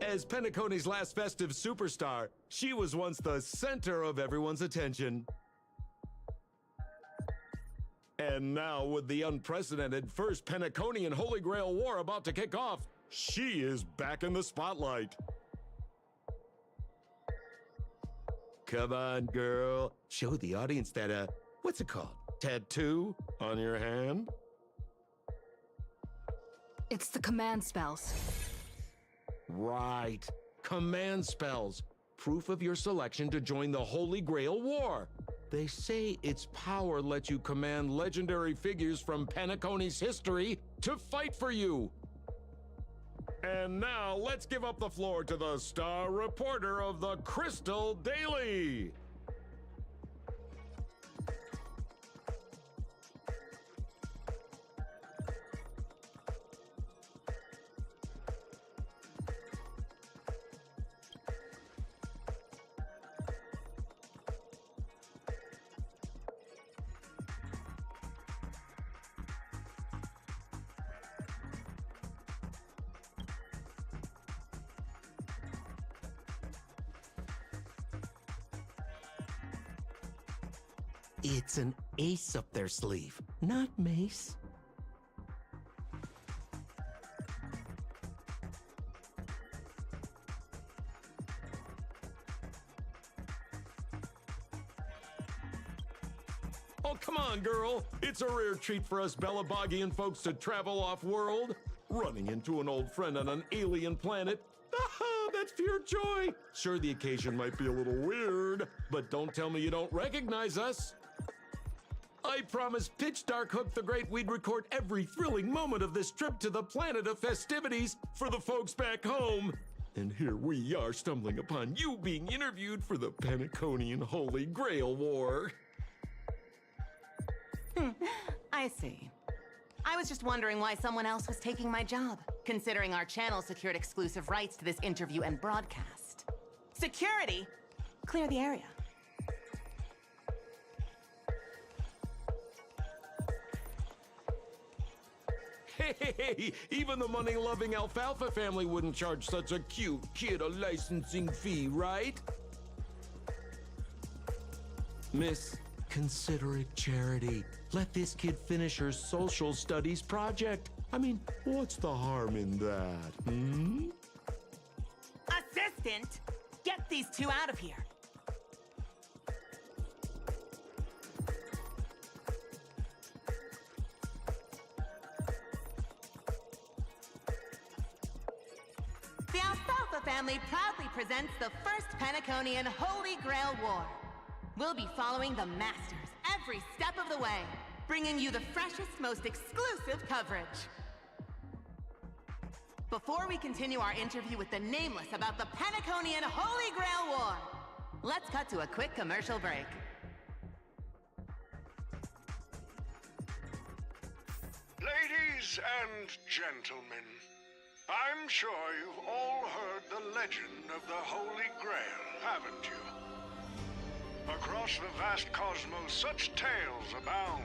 As Penacony's last festive superstar, she was once the center of everyone's attention. And now, with the unprecedented First Penaconian Holy Grail War about to kick off, she is back in the spotlight. Come on, girl. Show the audience that, what's it called? Tattoo on your hand? It's the command spells. Right. Command spells. Proof of your selection to join the Holy Grail War. They say its power lets you command legendary figures from Penacony's history to fight for you. And now, let's give up the floor to the star reporter of the Crystal Daily. It's an ace up their sleeve, not mace. Oh, come on, girl. It's a rare treat for us Bellabogian folks to travel off-world. Running into an old friend on an alien planet. Ah, that's pure joy. Sure, the occasion might be a little weird, but don't tell me you don't recognize us. I promise Pitch Dark Hook the Great we'd record every thrilling moment of this trip to the planet of festivities for the folks back home. And here we are stumbling upon you being interviewed for the Penaconian Holy Grail War. I see. I was just wondering why someone else was taking my job, considering our channel secured exclusive rights to this interview and broadcast. Security! Clear the area. Hey, even the money-loving Alfalfa family wouldn't charge such a cute kid a licensing fee, right? Miss, consider it charity. Let this kid finish her social studies project. I mean, what's the harm in that, hmm? Assistant! Get these two out of here! The Alfalfa family proudly presents the First Penaconian Holy Grail War. We'll be following the Masters every step of the way, bringing you the freshest, most exclusive coverage. Before we continue our interview with the Nameless about the Penaconian Holy Grail War, let's cut to a quick commercial break. Ladies and gentlemen, I'm sure you've all heard the legend of the Holy Grail, haven't you? Across the vast cosmos, such tales abound.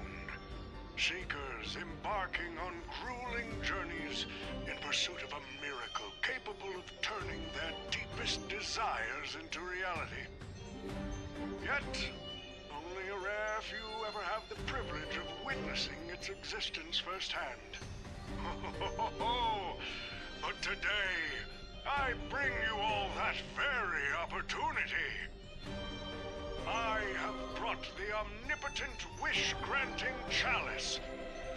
Seekers embarking on grueling journeys in pursuit of a miracle capable of turning their deepest desires into reality. Yet, only a rare few ever have the privilege of witnessing its existence firsthand. But today, I bring you all that very opportunity. I have brought the omnipotent wish-granting chalice,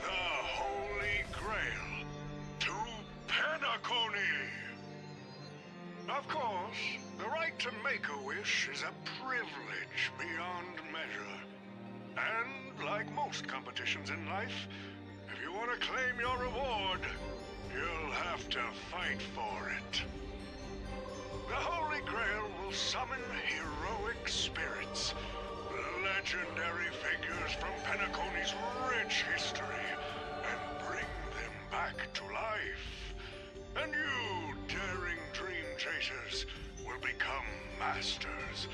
the Holy Grail, to Penacony. Of course, the right to make a wish is a privilege beyond measure. And like most competitions in life, if you want to claim your reward, you'll have to fight for it. The Holy Grail will summon heroic spirits, legendary figures from Penacony's rich history, and bring them back to life. And you, daring dream chasers, will become masters,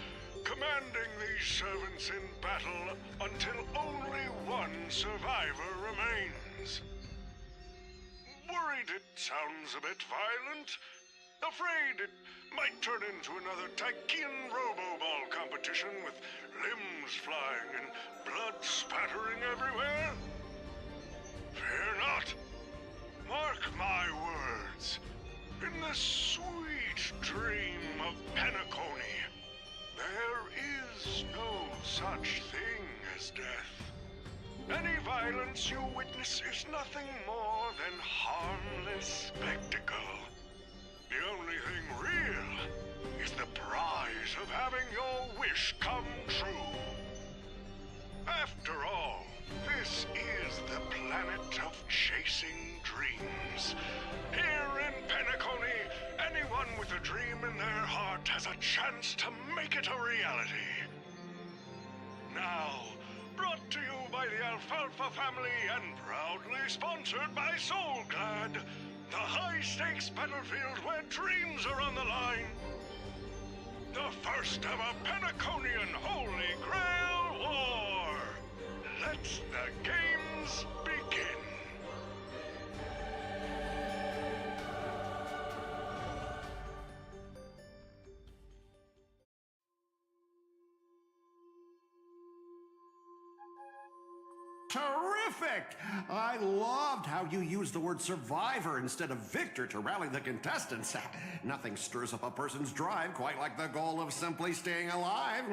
commanding these servants in battle until only one survivor remains. Worried it sounds a bit violent? Afraid it might turn into another Tychean robo-ball competition with limbs flying and blood spattering everywhere? Fear not. Mark my words. In the sweet dream of Penacony, there is no such thing as death. Any violence you witness is nothing more than harmless spectacle. The only thing real is the prize of having your wish come true. After all, this is the planet of chasing dreams. Here in Penacony, anyone with a dream in their heart has a chance to make it a reality. Now, brought to you by the Alfalfa family and proudly sponsored by Soulglad, the high-stakes battlefield where dreams are on the line. The first ever Penaconian Holy Grail War. Let the games begin. Terrific! I loved how you used the word survivor instead of victor to rally the contestants. Nothing stirs up a person's drive quite like the goal of simply staying alive,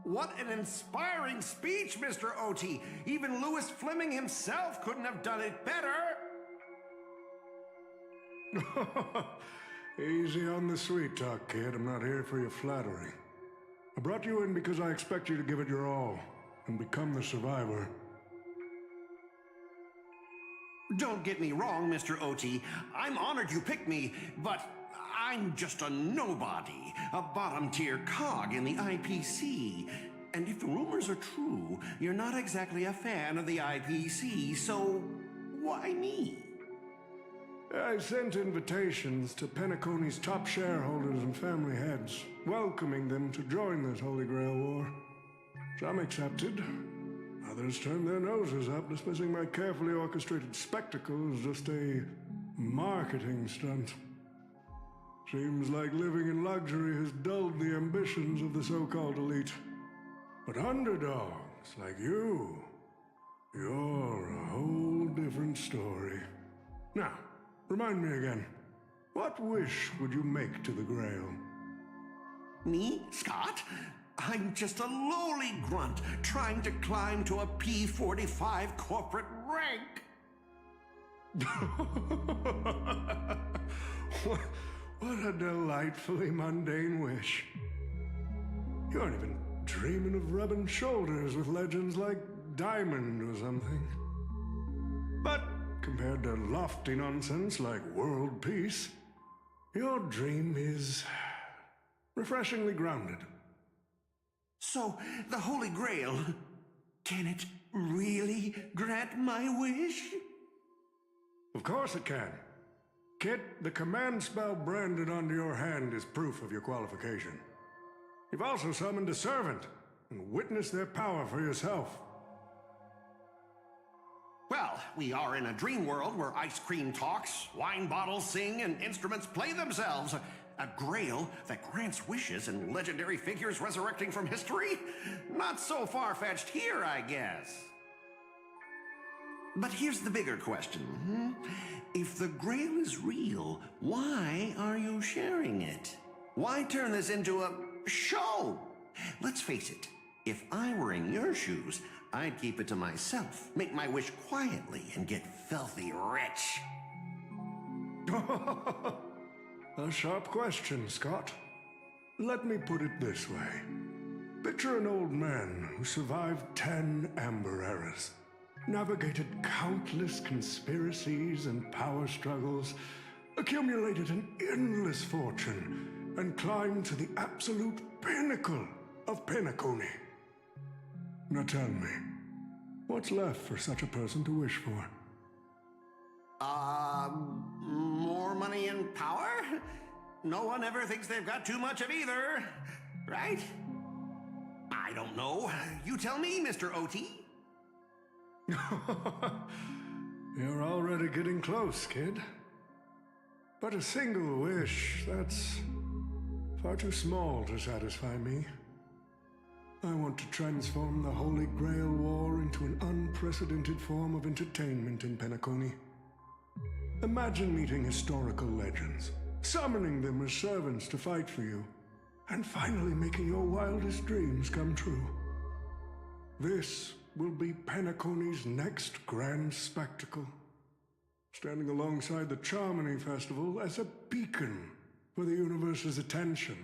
What an inspiring speech, Mr. O.T. Even Louis Fleming himself couldn't have done it better. Easy on the sweet talk, kid. I'm not here for your flattery. I brought you in because I expect you to give it your all and become the survivor. Don't get me wrong, Mr. O.T. I'm honored you picked me, but I'm just a nobody, a bottom-tier cog in the IPC. And if the rumors are true, you're not exactly a fan of the IPC, so why me? I sent invitations to Penacony's top shareholders and family heads, welcoming them to join this Holy Grail War. Some accepted. Others turned their noses up, dismissing my carefully orchestrated spectacle as just a marketing stunt. Seems like living in luxury has dulled the ambitions of the so-called elite. But underdogs like you're a whole different story. Now, remind me again, what wish would you make to the Grail? Me, Scott? I'm just a lowly grunt trying to climb to a P-45 corporate rank. What a delightfully mundane wish. You aren't even dreaming of rubbing shoulders with legends like Diamond or something. But compared to lofty nonsense like world peace, your dream is refreshingly grounded. So, the Holy Grail, can it really grant my wish? Of course it can. Kid, the command spell branded onto your hand is proof of your qualification. You've also summoned a servant and witnessed their power for yourself. Well, we are in a dream world where ice cream talks, wine bottles sing, and instruments play themselves. A grail that grants wishes and legendary figures resurrecting from history? Not so far-fetched here, I guess. But here's the bigger question. If the grail is real, why are you sharing it? Why turn this into a show? Let's face it, if I were in your shoes, I'd keep it to myself, make my wish quietly, and get filthy rich. A sharp question, Scott. Let me put it this way. Picture an old man who survived 10 Amber Eras, navigated countless conspiracies and power struggles, accumulated an endless fortune, and climbed to the absolute pinnacle of Penacony. Now tell me, what's left for such a person to wish for? More money and power? No one ever thinks they've got too much of either, right? I don't know. You tell me, Mr. O.T. You're already getting close, kid. But a single wish, that's far too small to satisfy me. I want to transform the Holy Grail War into an unprecedented form of entertainment in Penacony. Imagine meeting historical legends, summoning them as servants to fight for you, and finally making your wildest dreams come true. This will be Penacony's next grand spectacle, standing alongside the Charmony Festival as a beacon for the universe's attention.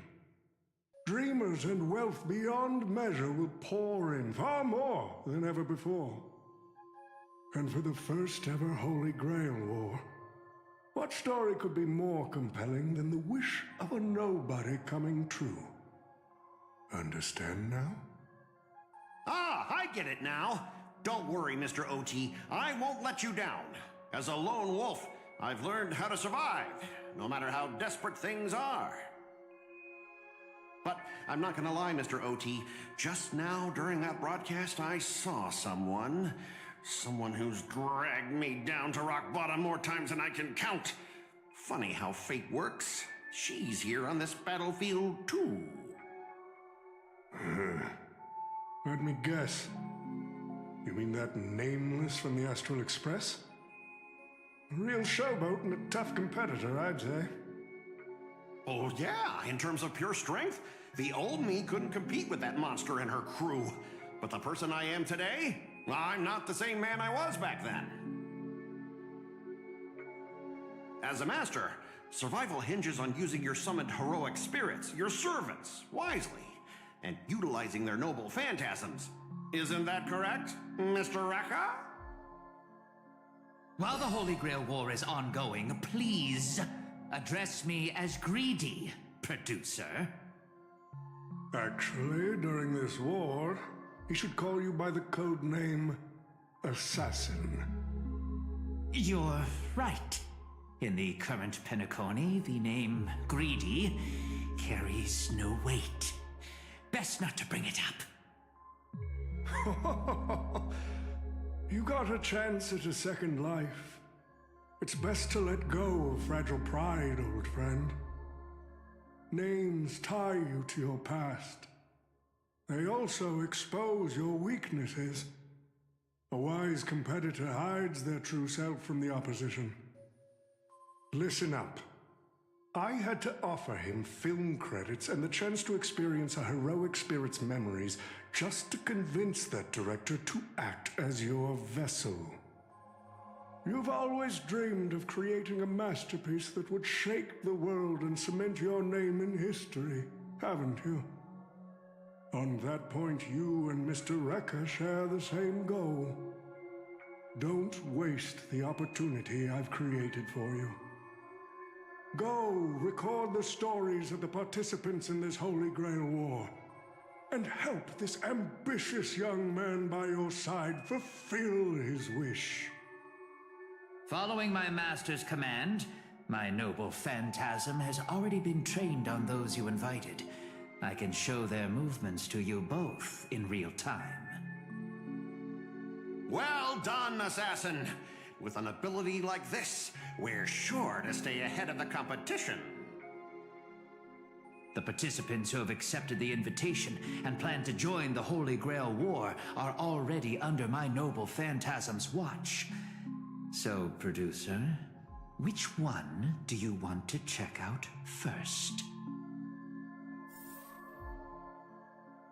Dreamers and wealth beyond measure will pour in, far more than ever before. And for the first ever Holy Grail War, what story could be more compelling than the wish of a nobody coming true? Understand now? Ah, I get it now. Don't worry, Mr. OT. I won't let you down. As a lone wolf, I've learned how to survive, no matter how desperate things are. But I'm not gonna lie, Mr. OT. Just now, during that broadcast, I saw someone who's dragged me down to rock bottom more times than I can count. Funny how fate works. She's here on this battlefield, too. Let me guess. You mean that nameless from the Astral Express? A real showboat and a tough competitor, I'd say. Oh, yeah, in terms of pure strength, the old me couldn't compete with that monster and her crew. But the person I am today, I'm not the same man I was back then. As a master, survival hinges on using your summoned heroic spirits, your servants, wisely, and utilizing their noble phantasms. Isn't that correct, Mr. Rekka? While the Holy Grail War is ongoing, please address me as Greedy, producer. Actually, during this war, he should call you by the code name Assassin. You're right. In the current Penacony, the name Greedy carries no weight. Best not to bring it up. You got a chance at a second life. It's best to let go of fragile pride, old friend. Names tie you to your past. They also expose your weaknesses. A wise competitor hides their true self from the opposition. Listen up. I had to offer him film credits and the chance to experience a heroic spirit's memories just to convince that director to act as your vessel. You've always dreamed of creating a masterpiece that would shake the world and cement your name in history, haven't you? On that point, you and Mr. Rekka share the same goal. Don't waste the opportunity I've created for you. Go, record the stories of the participants in this Holy Grail War, and help this ambitious young man by your side fulfill his wish. Following my master's command, my noble phantasm has already been trained on those you invited. I can show their movements to you both in real time. Well done, Assassin! With an ability like this, we're sure to stay ahead of the competition. The participants who have accepted the invitation and plan to join the Holy Grail War are already under my noble phantasm's watch. So, producer, which one do you want to check out first?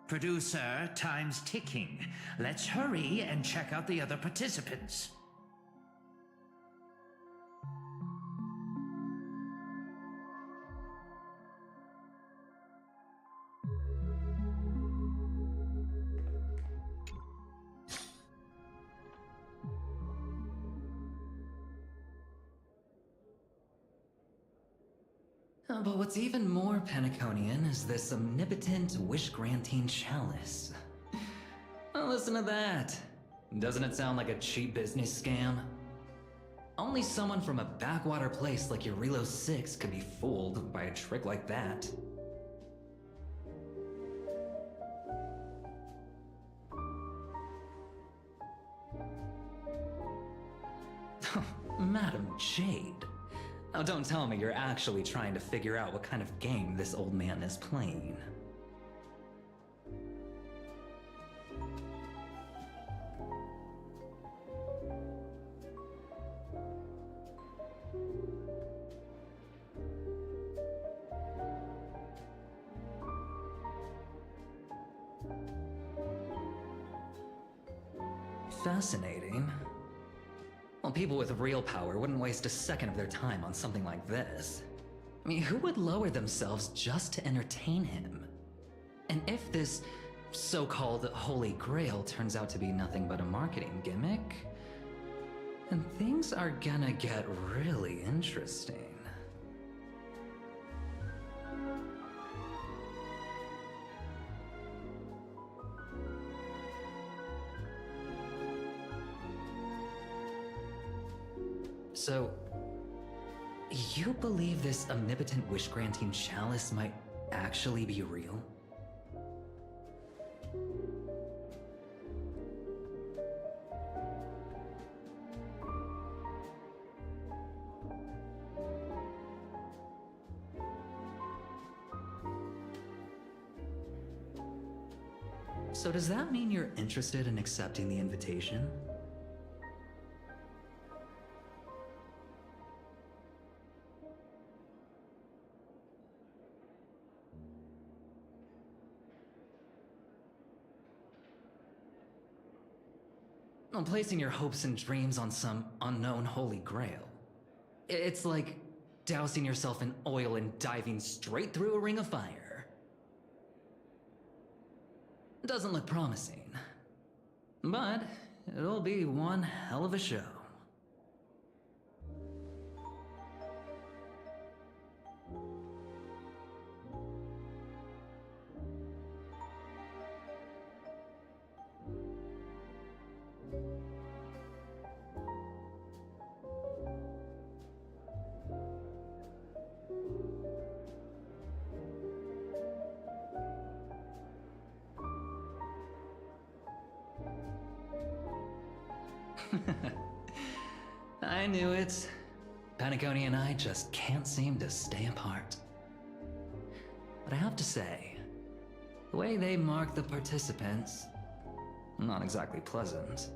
Producer, time's ticking. Let's hurry and check out the other participants. But what's even more Penaconian is this omnipotent wish-granting chalice. Oh, listen to that. Doesn't it sound like a cheap business scam? Only someone from a backwater place like Eurilo 6 could be fooled by a trick like that. Madam Jade, Now don't tell me you're actually trying to figure out what kind of game this old man is playing. Fascinating. Well, people with real power wouldn't waste a second of their time on something like this. I mean, who would lower themselves just to entertain him? And if this so-called Holy Grail turns out to be nothing but a marketing gimmick, then things are gonna get really interesting. So, you believe this omnipotent wish-granting chalice might actually be real? So does that mean you're interested in accepting the invitation? On placing your hopes and dreams on some unknown holy grail. It's like dousing yourself in oil and diving straight through a ring of fire. Doesn't look promising, but it'll be one hell of a show. I knew it. Paniconi and I just can't seem to stay apart. But I have to say, the way they mark the participants, not exactly pleasant.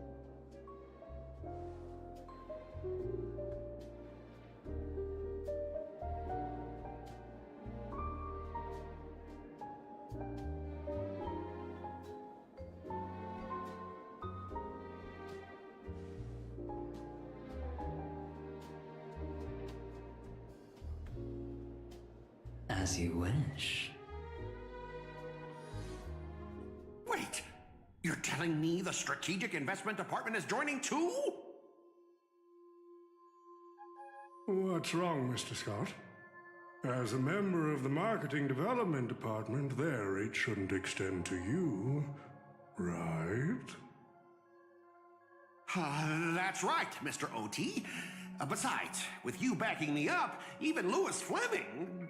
As you wish. Wait! You're telling me the Strategic Investment Department is joining too? What's wrong, Mr. Scott? As a member of the Marketing Development Department, their reach shouldn't extend to you, right? That's right, Mr. OT. Besides, with you backing me up, even Lewis Fleming...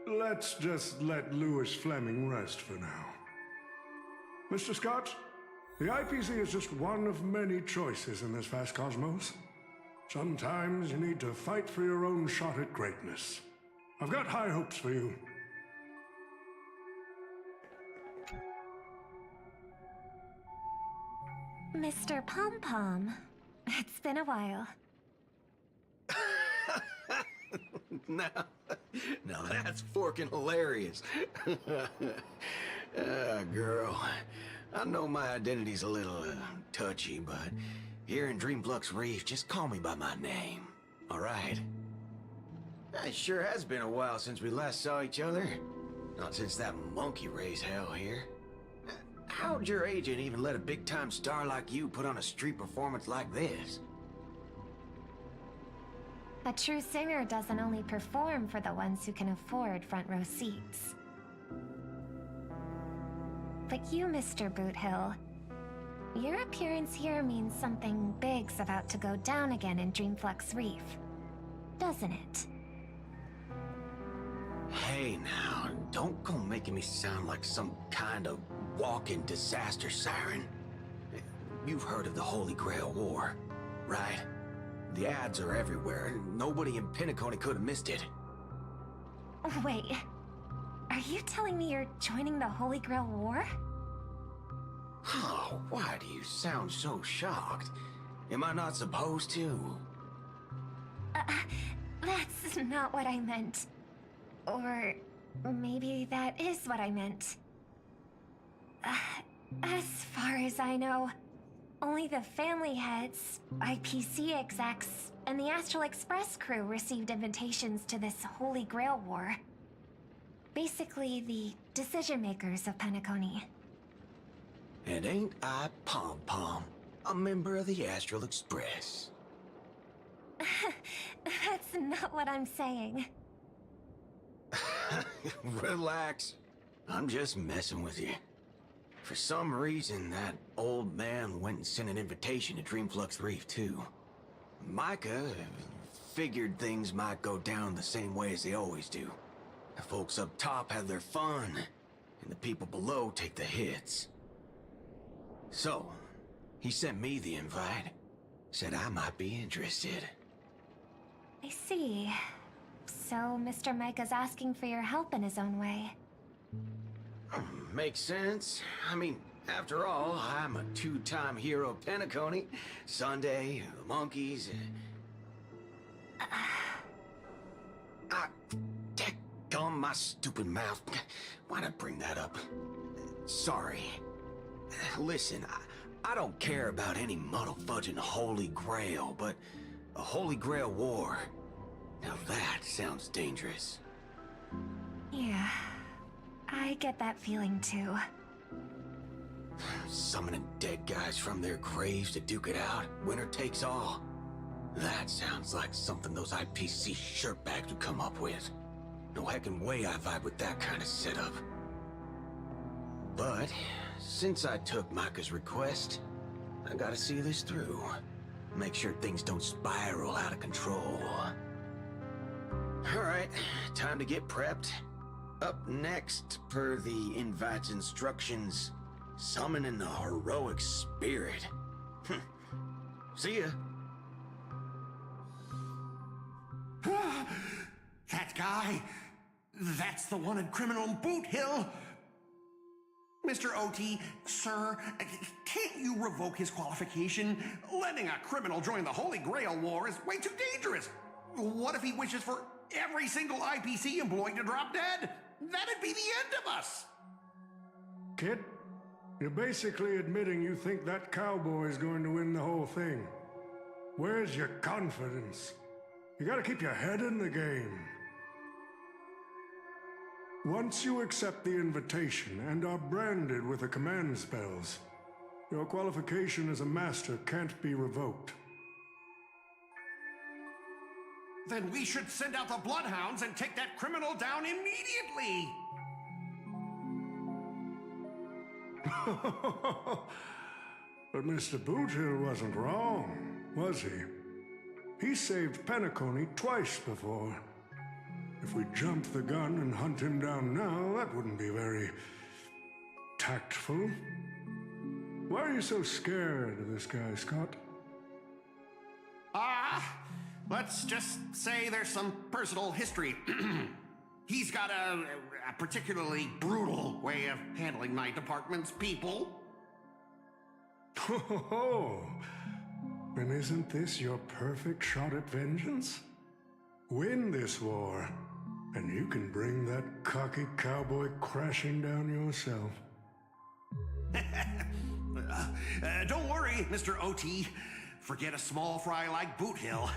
Let's just let Lewis Fleming rest for now. Mr. Scott, the IPC is just one of many choices in this vast cosmos. Sometimes you need to fight for your own shot at greatness. I've got high hopes for you. Mr. Pom-Pom, it's been a while. Now that's forking hilarious. Girl, I know my identity's a little touchy, but here in Dreamflux Reef, just call me by my name, all right? It sure has been a while since we last saw each other. Not since that monkey raise hell here. How'd your agent even let a big-time star like you put on a street performance like this? A true singer doesn't only perform for the ones who can afford front row seats. Like you, Mr. Boothill. Your appearance here means something big's about to go down again in Dreamflux Reef, doesn't it? Hey now, don't go making me sound like some kind of walking disaster siren. You've heard of the Holy Grail War, right? The ads are everywhere. Nobody in Penacony could have missed it. Wait, are you telling me you're joining the Holy Grail War? Oh, why do you sound so shocked? Am I not supposed to? That's not what I meant. Or maybe that is what I meant. As far as I know, only the family heads, IPC execs, and the Astral Express crew received invitations to this Holy Grail War. Basically, the decision makers of Penacony. And ain't I Pom Pom, a member of the Astral Express? That's not what I'm saying. Relax. I'm just messing with you. For some reason, that old man went and sent an invitation to Dreamflux Reef, too. Micah figured things might go down the same way as they always do. The folks up top have their fun, and the people below take the hits. So, he sent me the invite. Said I might be interested. I see. So Mr. Micah's asking for your help in his own way. Makes sense. I mean, after all, I'm a two-time hero of Penacony. Sunday, the monkeys. Dadgum my stupid mouth. Why'd I bring that up? Sorry. Listen, I don't care about any muddle-fudging Holy Grail, but a Holy Grail War. Now that sounds dangerous. Yeah, I get that feeling too. Summoning dead guys from their graves to duke it out. Winner takes all. That sounds like something those IPC shirtbags would come up with. No heckin' way I vibe with that kind of setup. But, since I took Micah's request, I gotta see this through. Make sure things don't spiral out of control. Alright, time to get prepped. Up next, per the invite's instructions, summoning the heroic spirit. See ya. That guy, that's the one in Criminal Boot Hill. Mr. OT, sir, can't you revoke his qualification? Letting a criminal join the Holy Grail War is way too dangerous. What if he wishes for every single IPC employee to drop dead? That'd be the end of us. Kid, you're basically admitting you think that cowboy's going to win the whole thing. Where's your confidence? You gotta keep your head in the game. Once you accept the invitation and are branded with the command spells, your qualification as a master can't be revoked. Then we should send out the Bloodhounds and take that criminal down immediately! But Mr. Boothill wasn't wrong, was he? He saved Penacony twice before. If we jump the gun and hunt him down now, that wouldn't be very tactful. Why are you so scared of this guy, Scott? Let's just say there's some personal history. He's got a particularly brutal way of handling my department's people. Oh, and isn't this your perfect shot at vengeance? Win this war, and you can bring that cocky cowboy crashing down yourself. Don't worry, Mr. OT. Forget a small fry like Boot Hill.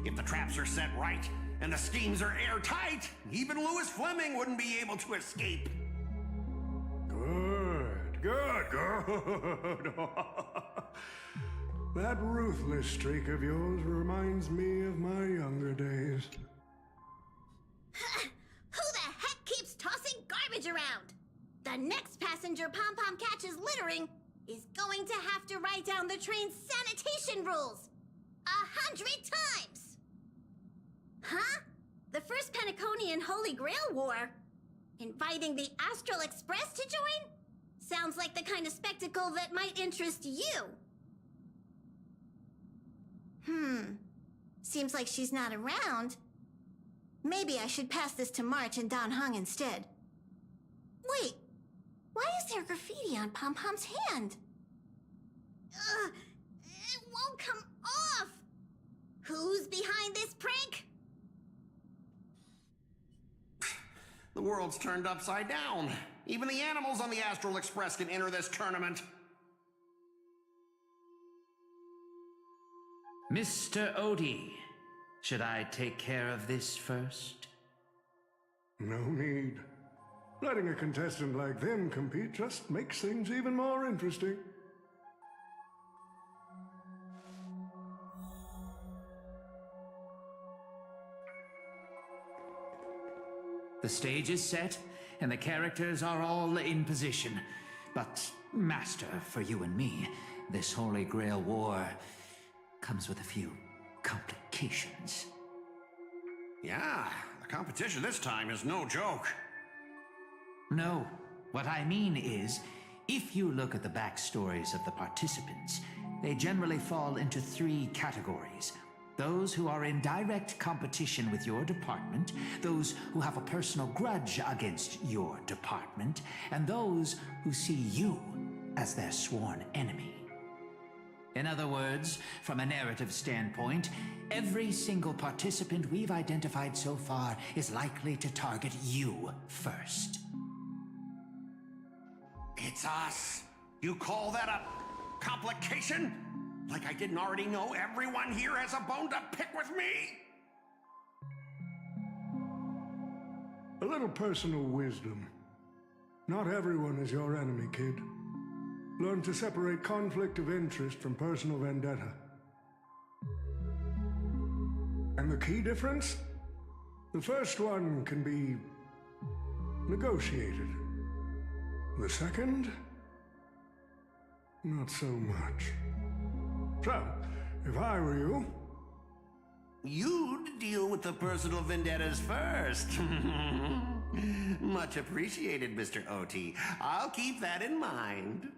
If the traps are set right and the schemes are airtight, even Louis Fleming wouldn't be able to escape. Good. That ruthless streak of yours reminds me of my younger days. Who the heck keeps tossing garbage around? The next passenger Pom-Pom catches littering is going to have to write down the train's sanitation rules 100 times! Huh? The first Penaconian Holy Grail War? Inviting the Astral Express to join? Sounds like the kind of spectacle that might interest you. Seems like she's not around. Maybe I should pass this to March and Don Hung instead. Wait, why is there graffiti on Pom Pom's hand? It won't come off! Who's behind this prank? The world's turned upside down. Even the animals on the Astral Express can enter this tournament. Mr. Odie, should I take care of this first? No need. Letting a contestant like them compete just makes things even more interesting. The stage is set, and the characters are all in position. But, Master, for you and me, this Holy Grail War comes with a few complications. Yeah, the competition this time is no joke. No, what I mean is, if you look at the backstories of the participants, they generally fall into 3 categories. Those who are in direct competition with your department, those who have a personal grudge against your department, and those who see you as their sworn enemy. In other words, from a narrative standpoint, every single participant we've identified so far is likely to target you first. It's us. You call that a complication? Like I didn't already know everyone here has a bone to pick with me? A little personal wisdom. Not everyone is your enemy, kid. Learn to separate conflict of interest from personal vendetta. And the key difference? The first one can be negotiated. The second? Not so much. So, if I were you... You'd deal with the personal vendettas first. Much appreciated, Mr. OT. I'll keep that in mind.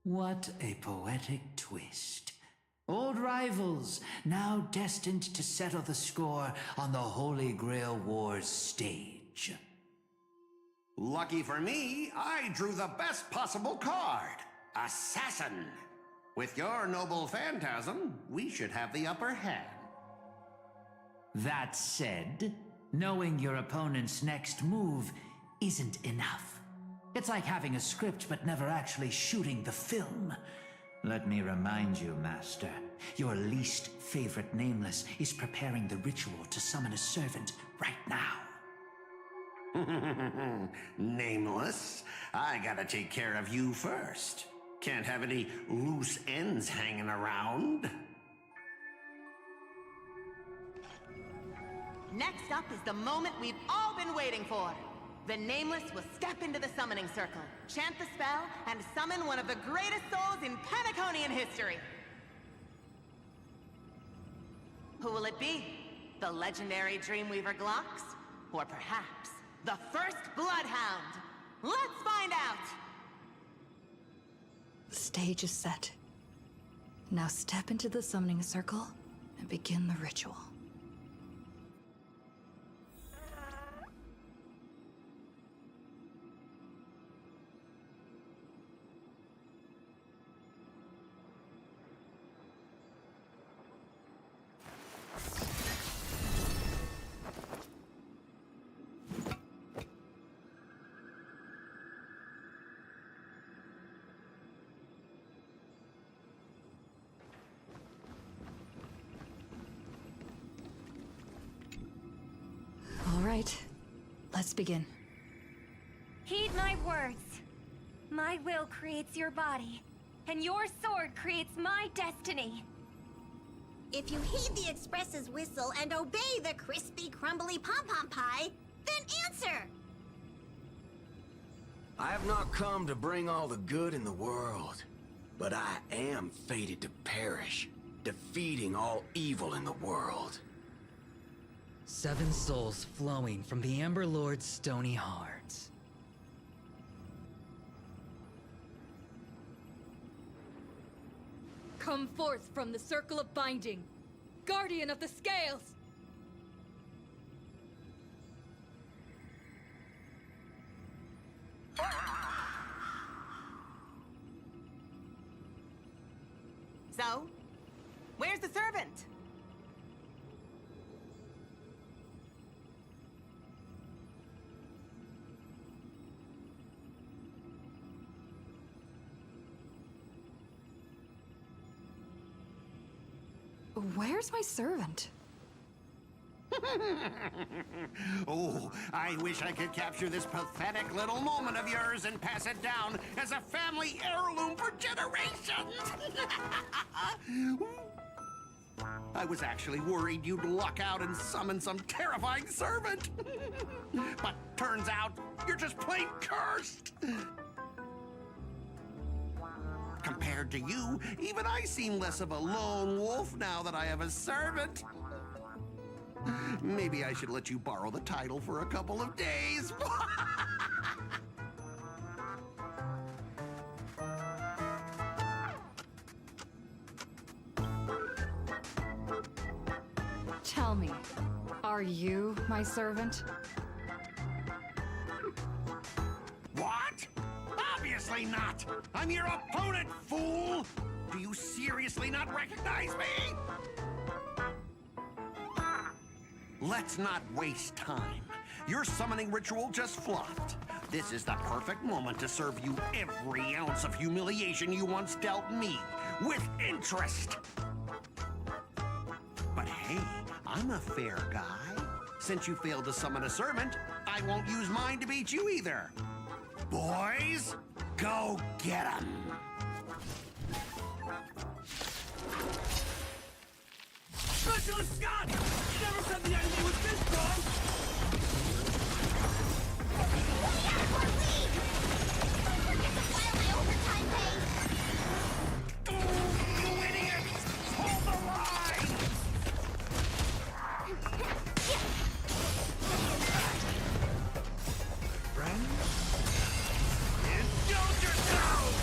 What a poetic twist. Old rivals, now destined to settle the score on the Holy Grail War's stage. Lucky for me, I drew the best possible card. Assassin. With your noble phantasm, we should have the upper hand. That said, knowing your opponent's next move isn't enough. It's like having a script but never actually shooting the film. Let me remind you, Master, your least favorite Nameless is preparing the ritual to summon a servant right now. Nameless, I gotta take care of you first. Can't have any loose ends hanging around. Next up is the moment we've all been waiting for. The Nameless will step into the summoning circle, chant the spell, and summon one of the greatest souls in Penaconian history. Who will it be? The legendary Dreamweaver Glocks? Or perhaps the first Bloodhound? Let's find out! The stage is set. Now step into the summoning circle and begin the ritual. All right, let's begin. Heed my words. My will creates your body, and your sword creates my destiny. If you heed the Express's whistle and obey the crispy, crumbly pom-pom pie, then answer! I have not come to bring all the good in the world, but I am fated to perish, defeating all evil in the world. 7 souls flowing from the Amber Lord's stony hearts. Come forth from the circle of binding. guardian of the scales! So, where's the servant? Where's my servant? Oh, I wish I could capture this pathetic little moment of yours and pass it down as a family heirloom for generations. I was actually worried you'd luck out and summon some terrifying servant. But turns out you're just plain cursed. Compared to you, even I seem less of a lone wolf now that I have a servant. Maybe I should let you borrow the title for a couple of days. Tell me, are you my servant? What? Obviously not! I'm your opponent, fool! Do you seriously not recognize me? Let's not waste time. Your summoning ritual just flopped. This is the perfect moment to serve you every ounce of humiliation you once dealt me, with interest. But hey, I'm a fair guy. Since you failed to summon a servant, I won't use mine to beat you either. Boys, go get 'em! Specialist Scott! You never said the enemy was this strong! We gotta go lead! Don't forget to file my overtime pay! You idiots! Hold the line! Friends? Indulge yourselves!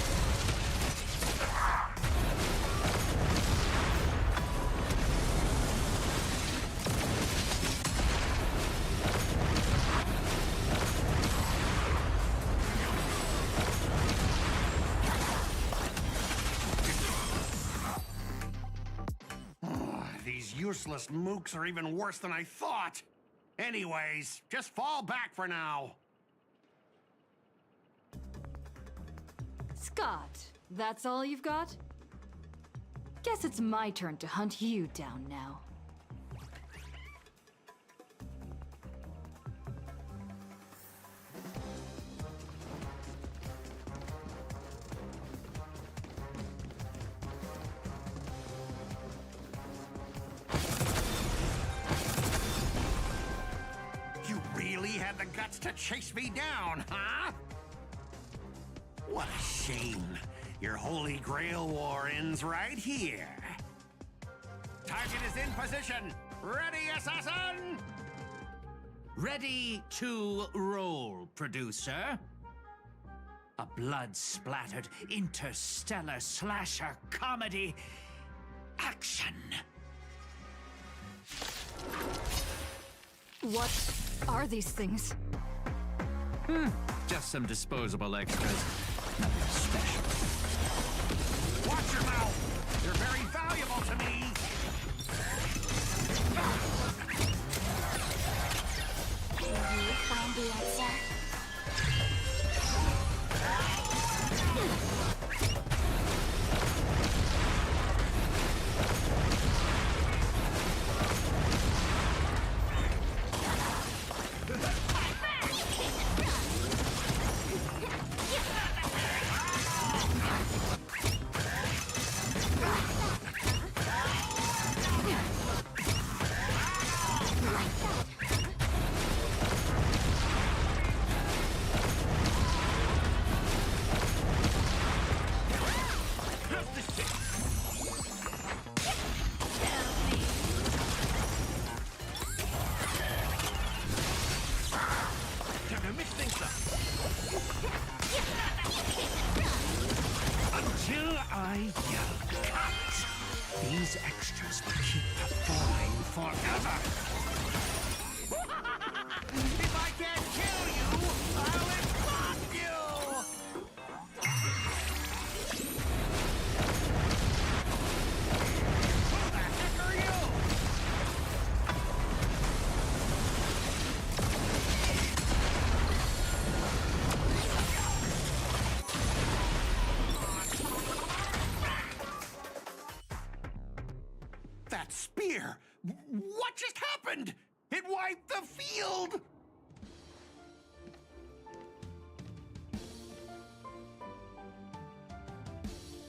These useless mooks are even worse than I thought. Anyways, just fall back for now. Scott, that's all you've got? Guess it's my turn to hunt you down now. You really had the guts to chase me down, huh? What a shame. Your Holy Grail war ends right here. Target is in position. Ready, assassin? Ready to roll, producer. A blood-splattered interstellar slasher comedy. Action! What are these things? Just some disposable extras. Nothing special. Watch your mouth. You're very valuable to me. You find the answer? forever! If I can't kill you, I'll explode you! Who the heck are you? That spear! What just happened? It wiped the field!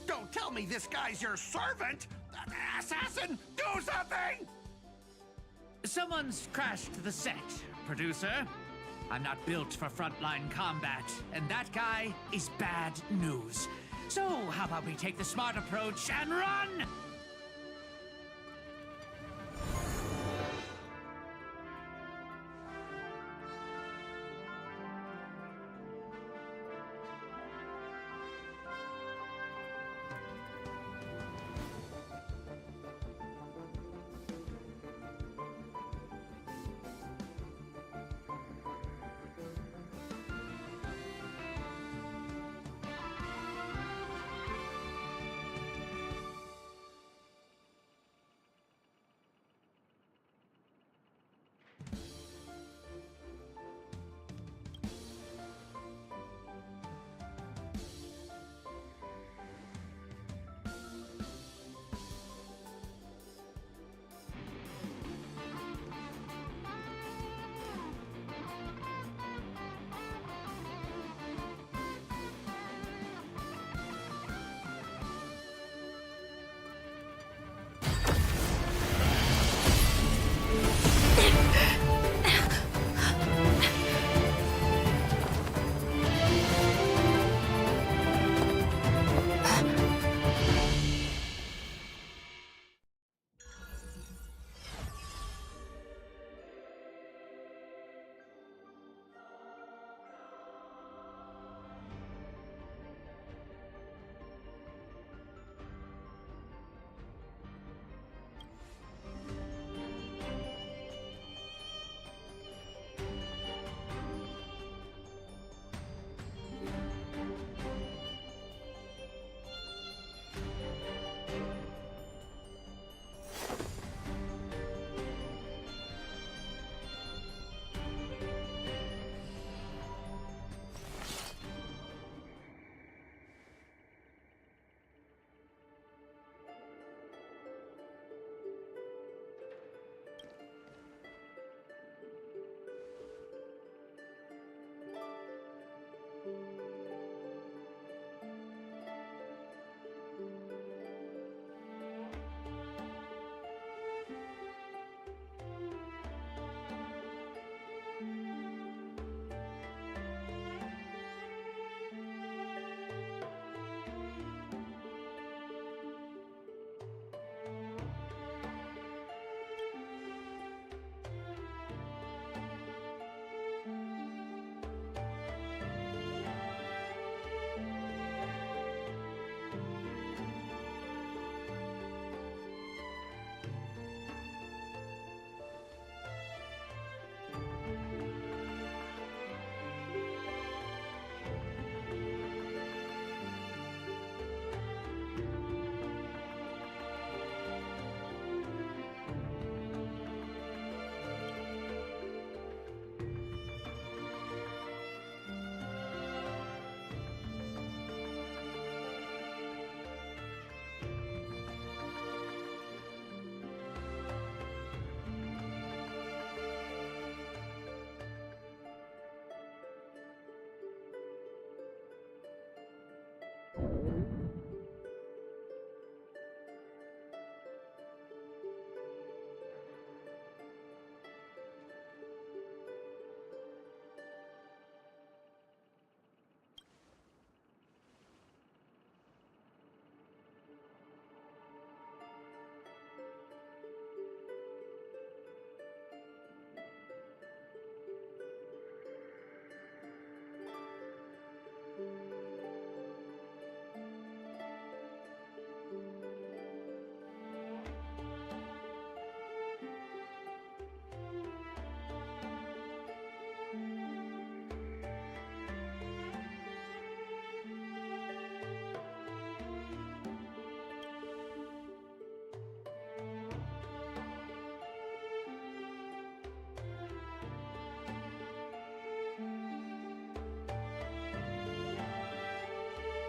Don't tell me this guy's your servant! Assassin, do something! Someone's crashed the set, producer. I'm not built for frontline combat, and that guy is bad news. So, how about we take the smart approach and run?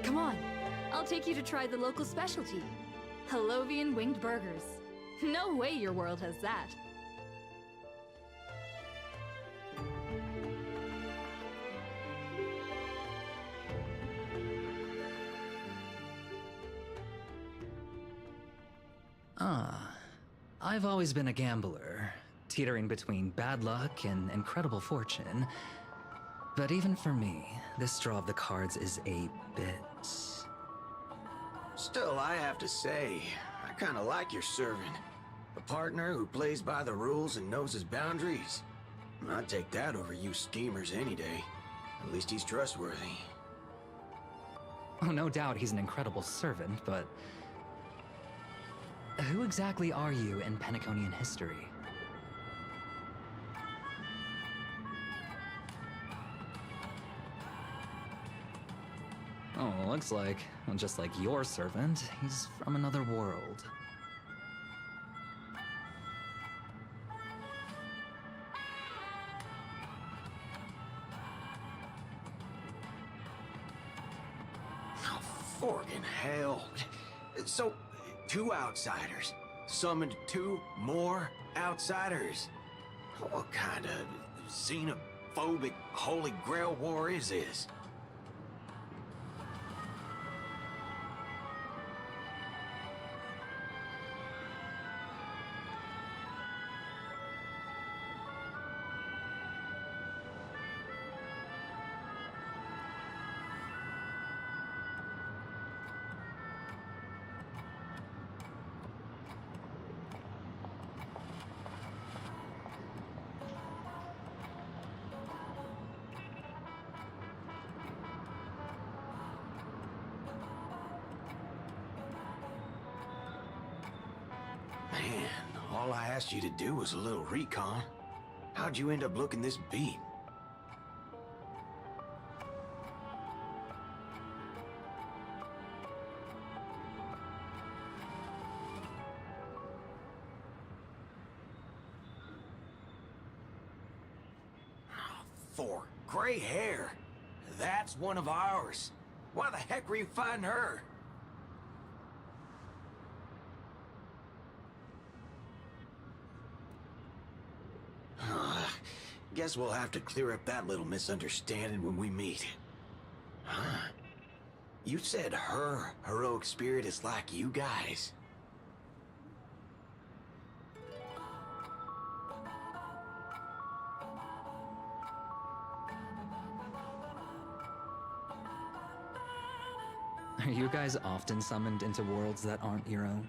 Come on, I'll take you to try the local specialty. Halovian winged burgers. No way your world has that. I've always been a gambler, teetering between bad luck and incredible fortune. But even for me, this draw of the cards is a bit... Still, I have to say, I kinda like your servant. A partner who plays by the rules and knows his boundaries. I'd take that over you schemers any day. At least he's trustworthy. Oh, no doubt he's an incredible servant, but... who exactly are you in Penaconian history? Oh, looks like, well, just like your servant, he's from another world. Oh, forking hell. So, 2 outsiders summoned 2 more outsiders. What kind of xenophobic Holy Grail war is this? Man, all I asked you to do was a little recon. How'd you end up looking this beat? For gray hair. That's one of ours. Why the heck were you fighting her? Guess we'll have to clear up that little misunderstanding when we meet. Huh? You said her heroic spirit is like you guys. Are you guys often summoned into worlds that aren't your own?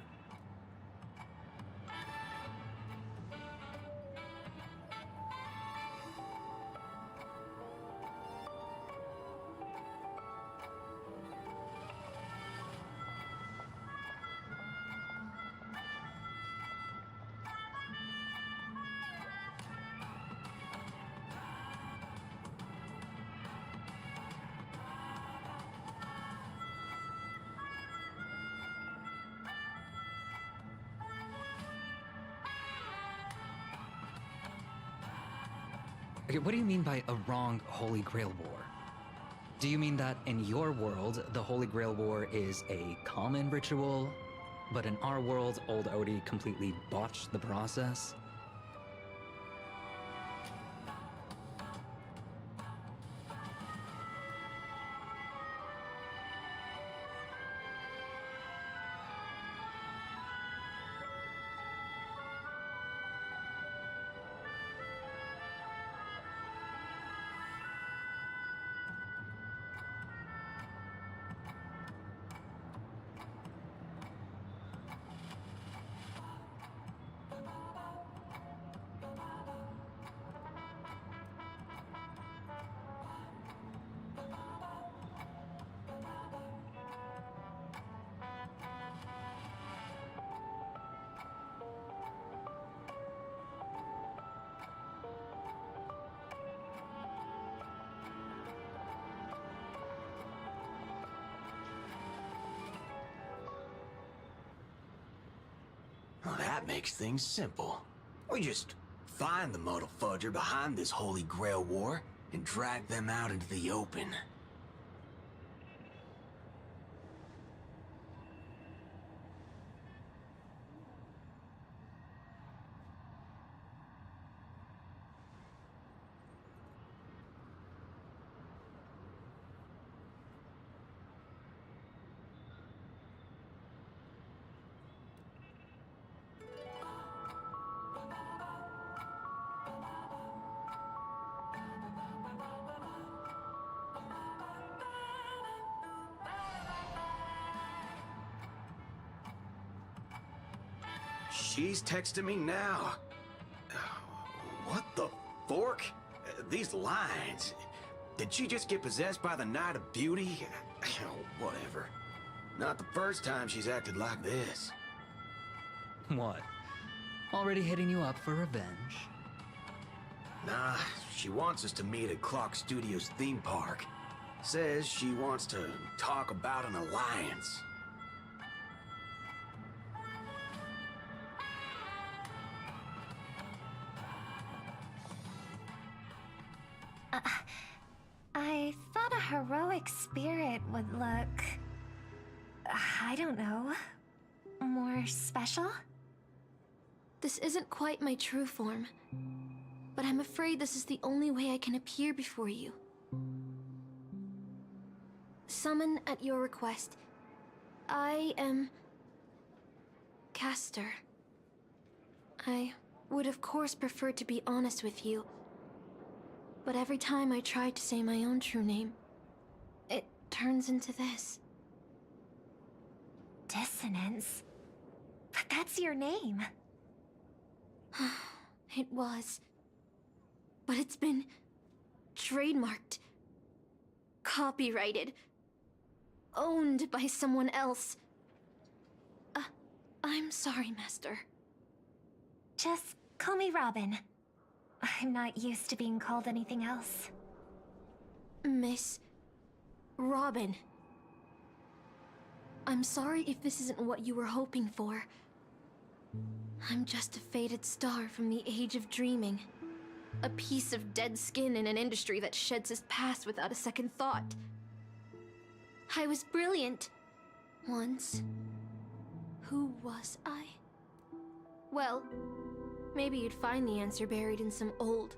Okay, what do you mean by a wrong Holy Grail War? Do you mean that in your world, the Holy Grail War is a common ritual, but in our world, old Odie completely botched the process? Well, that makes things simple. We just find the muddle fudger behind this Holy Grail War and drag them out into the open. She's texting me now. What the fork? These lines. Did she just get possessed by the Night of Beauty? Whatever. Not the first time she's acted like this. What? Already hitting you up for revenge? Nah, she wants us to meet at Clock Studios theme park. Says she wants to talk about an alliance. I thought a heroic spirit would look... I don't know... more special? This isn't quite my true form, but I'm afraid this is the only way I can appear before you. Summon at your request. I am... Castor. I would of course prefer to be honest with you, but every time I try to say my own true name, it turns into this. Dissonance? But that's your name. It was. But it's been trademarked, copyrighted, owned by someone else. I'm sorry, Master. Just call me Robin. I'm not used to being called anything else. Miss Robin. I'm sorry if this isn't what you were hoping for. I'm just a faded star from the age of dreaming. A piece of dead skin in an industry that sheds its past without a second thought. I was brilliant. Once. Who was I? Well, maybe you'd find the answer buried in some old,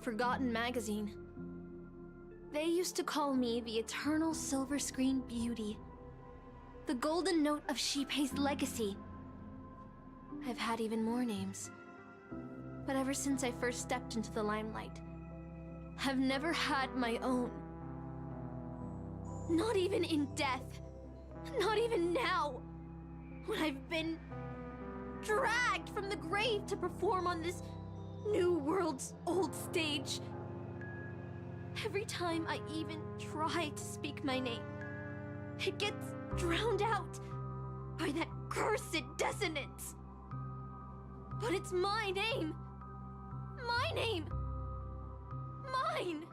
forgotten magazine. They used to call me the Eternal Silver Screen Beauty. The golden note of Shipei's legacy. I've had even more names. But ever since I first stepped into the limelight, I've never had my own. Not even in death. Not even now. When I've been dragged from the grave to perform on this new world's old stage. Every time I even try to speak my name, it gets drowned out by that cursed dissonance. But it's my name. My name. Mine.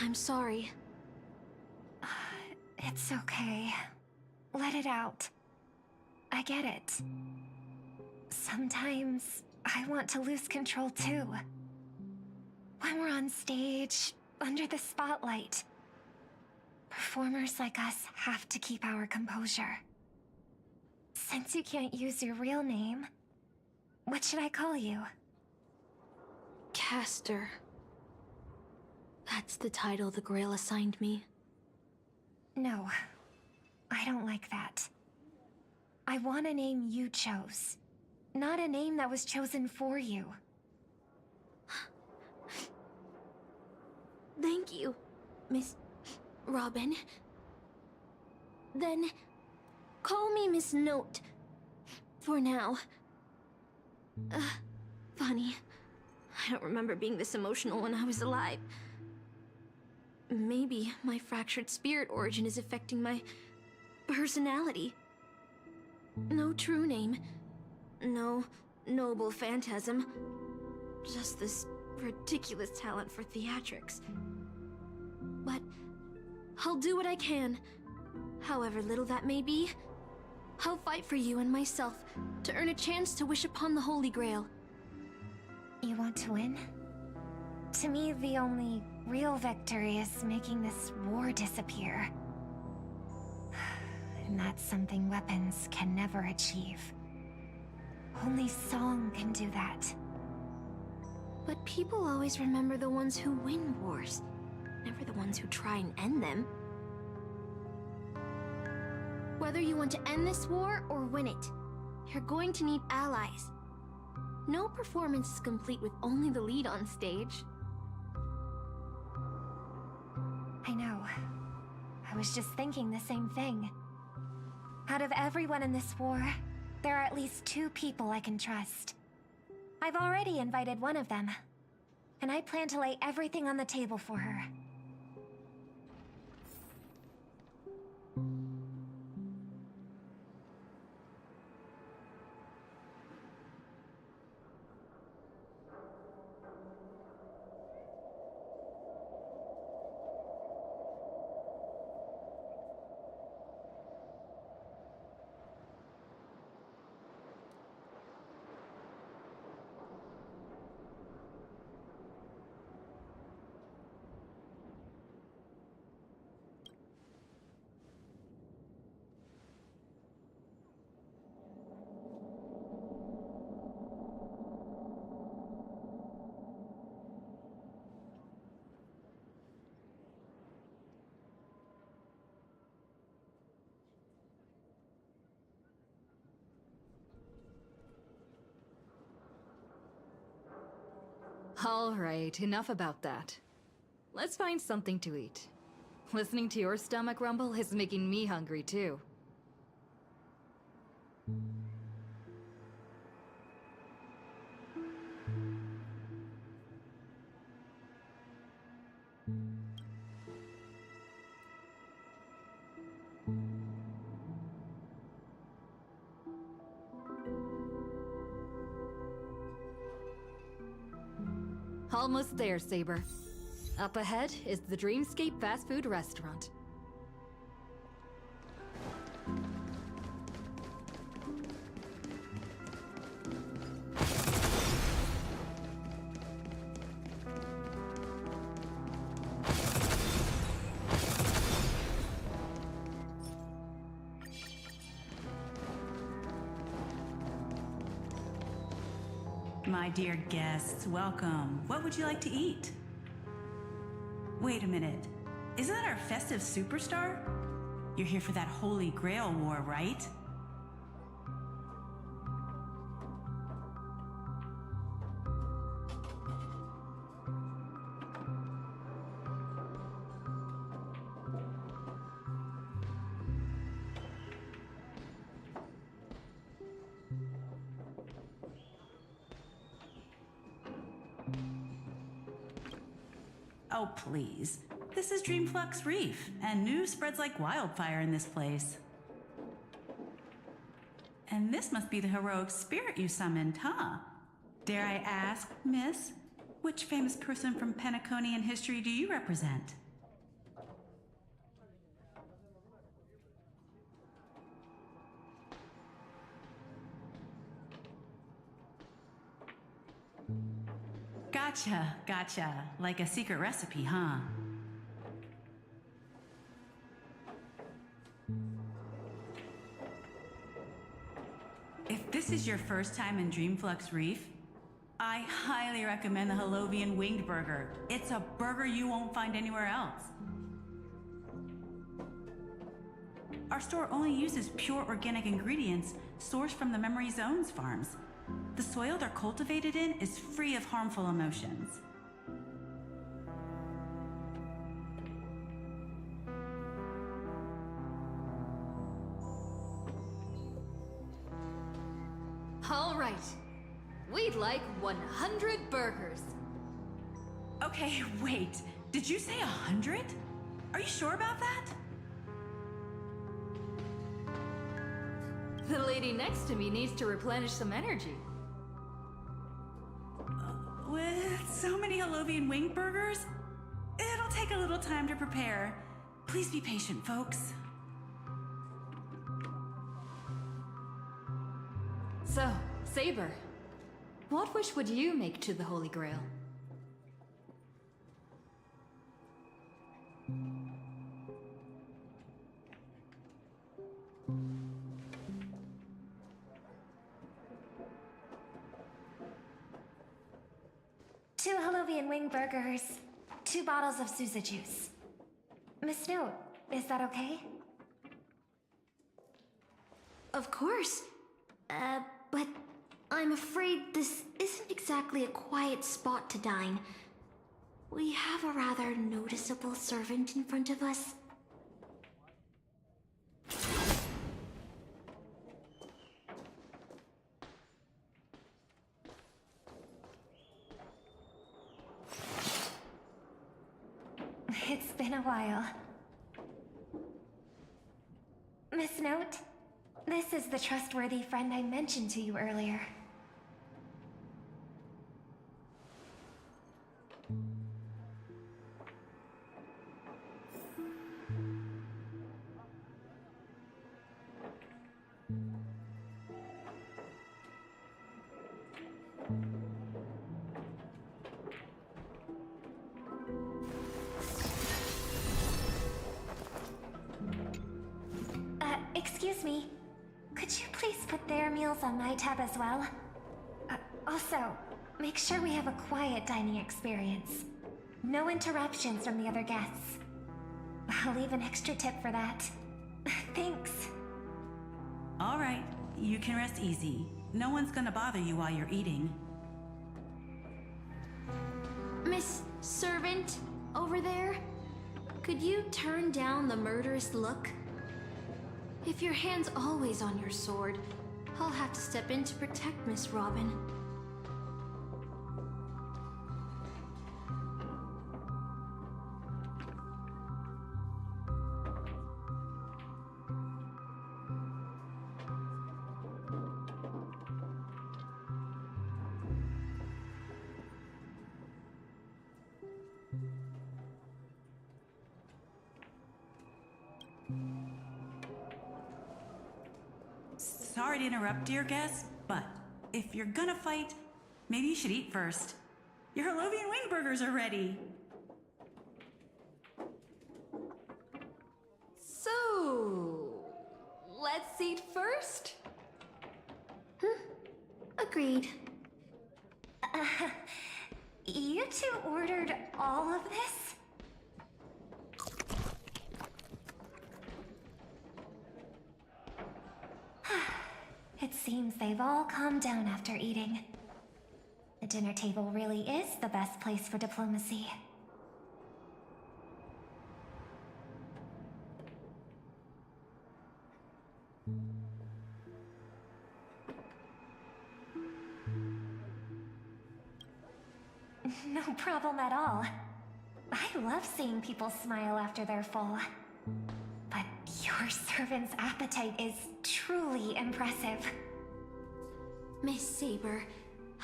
I'm sorry. It's okay. Let it out. I get it. Sometimes I want to lose control too. When we're on stage, under the spotlight, performers like us have to keep our composure. Since you can't use your real name, what should I call you? Castor. That's the title the Grail assigned me. No, I don't like that. I want a name you chose, not a name that was chosen for you. Thank you, Miss Robin. Then, call me Miss Note. For now. Funny. I don't remember being this emotional when I was alive. Maybe my fractured spirit origin is affecting my personality. No true name. No noble phantasm. Just this ridiculous talent for theatrics. But I'll do what I can. However little that may be. I'll fight for you and myself to earn a chance to wish upon the Holy Grail. You want to win? To me, the only real victory is making this war disappear. And that's something weapons can never achieve. Only song can do that. But people always remember the ones who win wars, never the ones who try and end them. Whether you want to end this war or win it, you're going to need allies. No performance is complete with only the lead on stage. I know. I was just thinking the same thing. Out of everyone in this war, there are at least 2 people I can trust. I've already invited one of them, and I plan to lay everything on the table for her. All right, enough about that. Let's find something to eat. Listening to your stomach rumble is making me hungry too. Almost there, Saber. Up ahead is the Dreamscape fast food restaurant. My dear guests, welcome. What would you like to eat? Wait a minute. Isn't that our festive superstar? You're here for that Holy Grail War, right? Oh, please. This is Dreamflux Reef, and news spreads like wildfire in this place. And this must be the heroic spirit you summoned, huh? Dare I ask, miss, which famous person from Penaconian history do you represent? Gotcha. Like a secret recipe, huh? If this is your first time in Dreamflux Reef, I highly recommend the Halovian Winged Burger. It's a burger you won't find anywhere else. Our store only uses pure organic ingredients sourced from the Memory Zones farms. The soil they're cultivated in is free of harmful emotions. All right. We'd like 100 burgers. Okay, wait. Did you say 100? Are you sure about that? The lady next to me needs to replenish some energy. With so many Halovian winged burgers, it'll take a little time to prepare. Please be patient, folks. So, Saber, what wish would you make to the Holy Grail? Two Halovian wing burgers, 2 bottles of Sousa juice. Miss Note, is that okay? Of course. But I'm afraid this isn't exactly a quiet spot to dine. We have a rather noticeable servant in front of us. It's been a while. Miss Note, this is the trustworthy friend I mentioned to you earlier. Excuse me. Could you please put their meals on my tab as well? Also, make sure we have a quiet dining experience. No interruptions from the other guests. I'll leave an extra tip for that. Thanks. All right, you can rest easy. No one's gonna bother you while you're eating. Miss Servant, over there? Could you turn down the murderous look? If your hand's always on your sword, I'll have to step in to protect Miss Robin. Sorry to interrupt, dear guest, but if you're gonna fight, maybe you should eat first. Your Harlovian wing burgers are ready. So, let's eat first? Agreed. You two ordered all of this? It seems they've all calmed down after eating. The dinner table really is the best place for diplomacy. No problem at all. I love seeing people smile after they're full. But your servant's appetite is truly impressive. Miss Saber,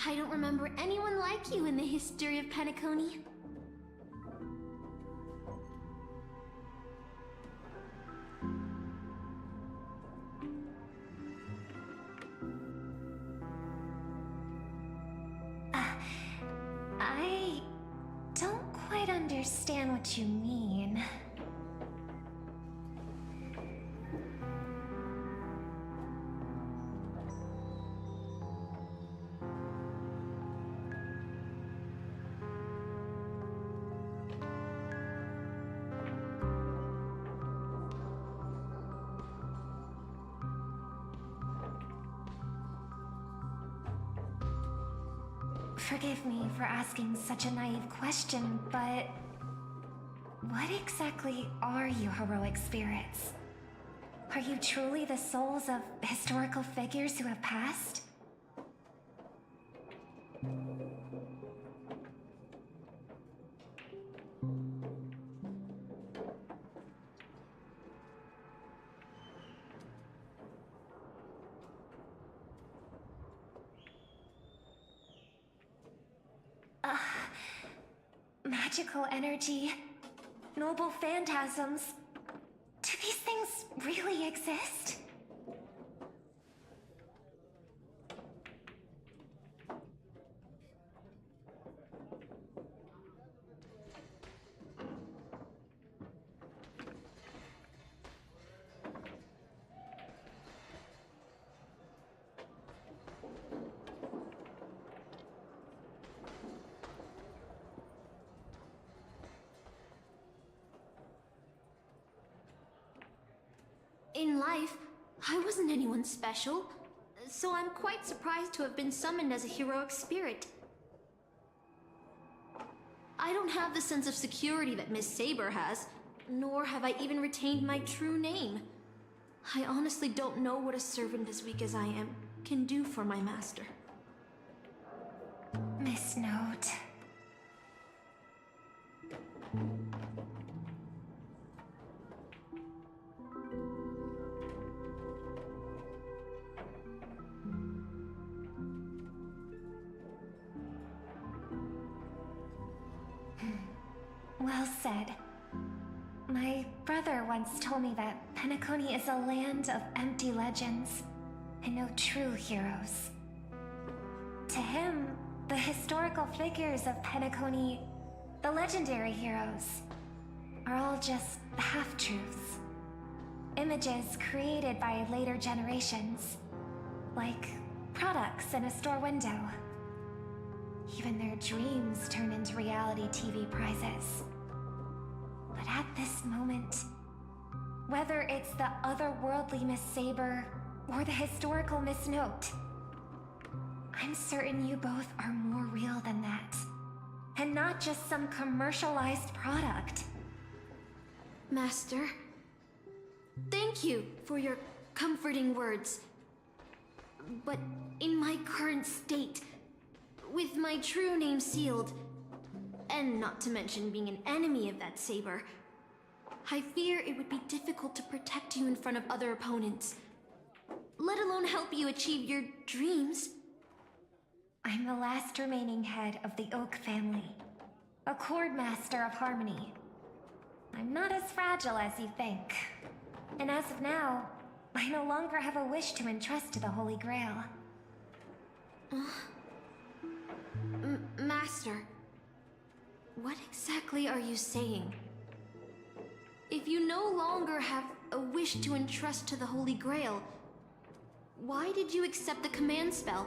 I don't remember anyone like you in the history of Penacony. I don't quite understand what you mean. Forgive me for asking such a naive question, but what exactly are you heroic spirits? Are you truly the souls of historical figures who have passed? Magical energy, noble phantasms. Do these things really exist? In life, I wasn't anyone special, so I'm quite surprised to have been summoned as a heroic spirit. I don't have the sense of security that Miss Saber has, nor have I even retained my true name. I honestly don't know what a servant as weak as I am can do for my master. Miss Note. Well said. My brother once told me that Penacony is a land of empty legends and no true heroes. To him, the historical figures of Penacony, the legendary heroes, are all just half-truths. Images created by later generations, like products in a store window. Even their dreams turn into reality TV prizes. But at this moment, whether it's the otherworldly Miss Saber or the historical Miss Note, I'm certain you both are more real than that. And not just some commercialized product. Master, thank you for your comforting words. But in my current state, with my true name sealed, and not to mention being an enemy of that saber, I fear it would be difficult to protect you in front of other opponents, let alone help you achieve your dreams. I'm the last remaining head of the Oak family, a Chord Master of Harmony. I'm not as fragile as you think. And as of now, I no longer have a wish to entrust to the Holy Grail. Master, what exactly are you saying? If you no longer have a wish to entrust to the Holy Grail, why did you accept the command spell,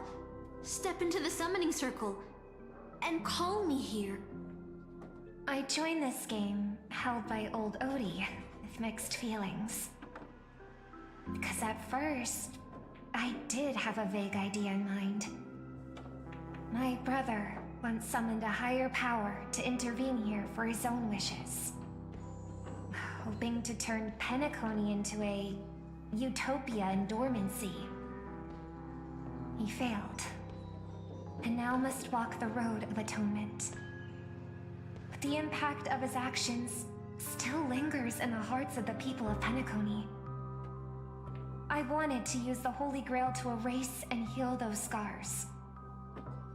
step into the summoning circle, and call me here? I joined this game, held by old Odie, with mixed feelings. Because at first, I did have a vague idea in mind. My brother once summoned a higher power to intervene here for his own wishes, hoping to turn Penacony into a utopia in dormancy. He failed, and now must walk the road of atonement. But the impact of his actions still lingers in the hearts of the people of Penacony. I wanted to use the Holy Grail to erase and heal those scars,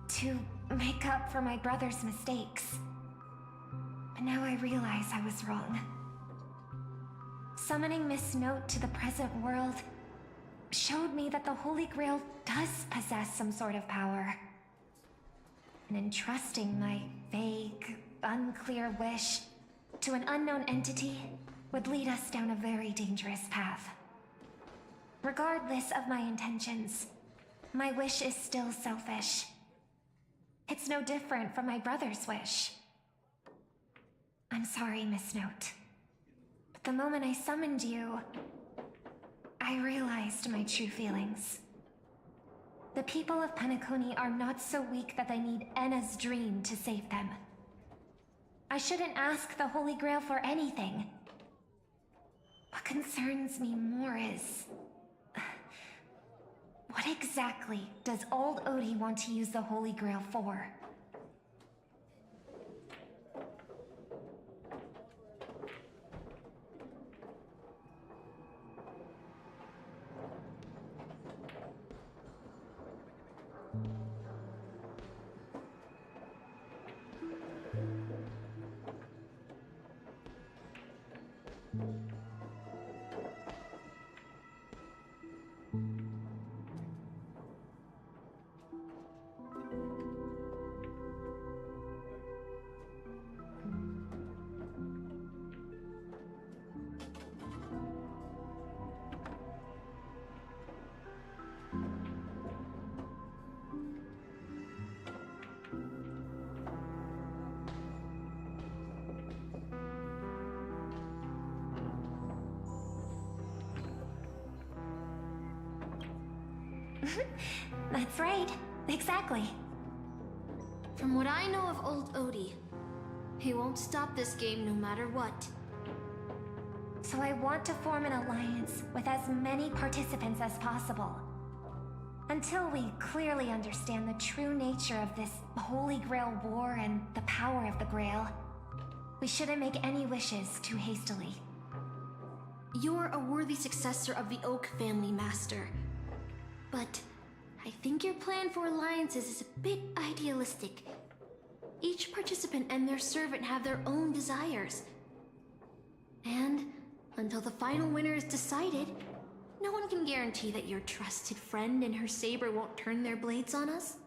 to make up for my brother's mistakes. But now I realize I was wrong. Summoning Miss Note to the present world showed me that the Holy Grail does possess some sort of power. And entrusting my vague, unclear wish to an unknown entity would lead us down a very dangerous path. Regardless of my intentions, my wish is still selfish. It's no different from my brother's wish. I'm sorry, Miss Note. But the moment I summoned you, I realized my true feelings. The people of Penacony are not so weak that they need Enna's dream to save them. I shouldn't ask the Holy Grail for anything. What concerns me more is... what exactly does old Odie want to use the Holy Grail for? That's right. Exactly. From what I know of old Odie, he won't stop this game no matter what. So I want to form an alliance with as many participants as possible. Until we clearly understand the true nature of this Holy Grail war and the power of the Grail, we shouldn't make any wishes too hastily. You're a worthy successor of the Oak family, Master. But I think your plan for alliances is a bit idealistic. Each participant and their servant have their own desires. And until the final winner is decided, no one can guarantee that your trusted friend and her saber won't turn their blades on us.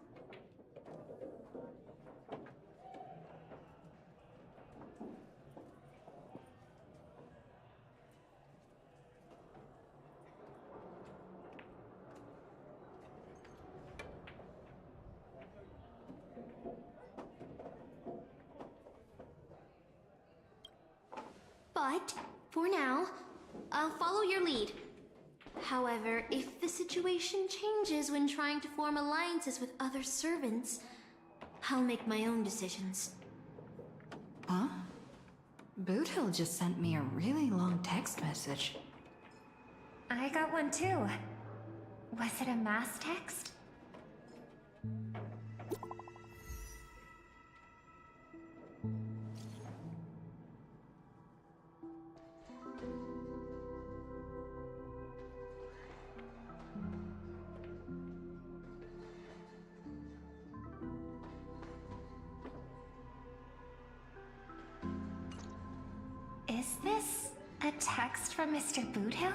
But, for now, I'll follow your lead. However, if the situation changes when trying to form alliances with other servants, I'll make my own decisions. Huh? Boothill just sent me a really long text message. I got one too. Was it a mass text? Is this a text from Mr. Boothill?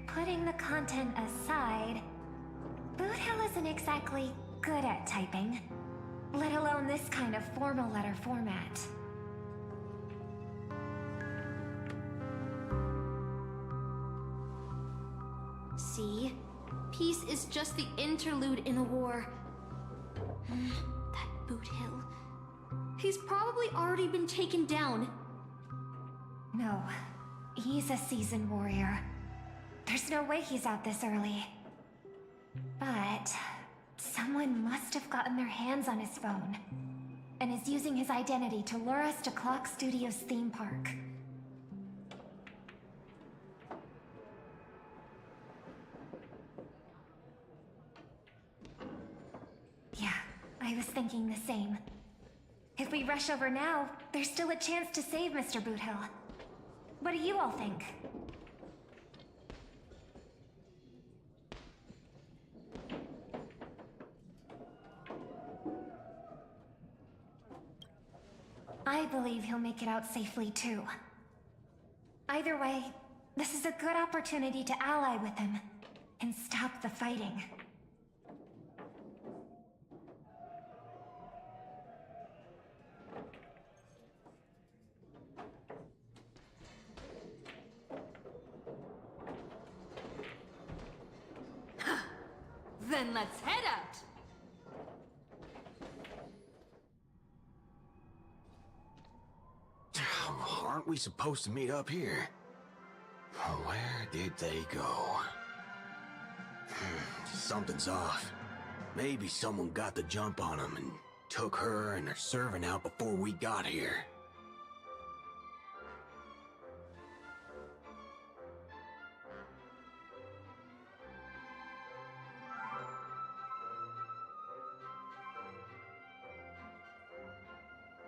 Putting the content aside, Boothill isn't exactly good at typing, let alone this kind of formal letter format. See? Peace is just the interlude in a war. That Boothill. He's probably already been taken down. No, he's a seasoned warrior. There's no way he's out this early. But someone must have gotten their hands on his phone and is using his identity to lure us to Clock Studios theme park. Yeah, I was thinking the same. If we rush over now, there's still a chance to save Mr. Boothill. What do you all think? I believe he'll make it out safely too. Either way, this is a good opportunity to ally with him and stop the fighting. Then let's head out! Aren't we supposed to meet up here? Where did they go? Something's off. Maybe someone got the jump on them and took her and her servant out before we got here.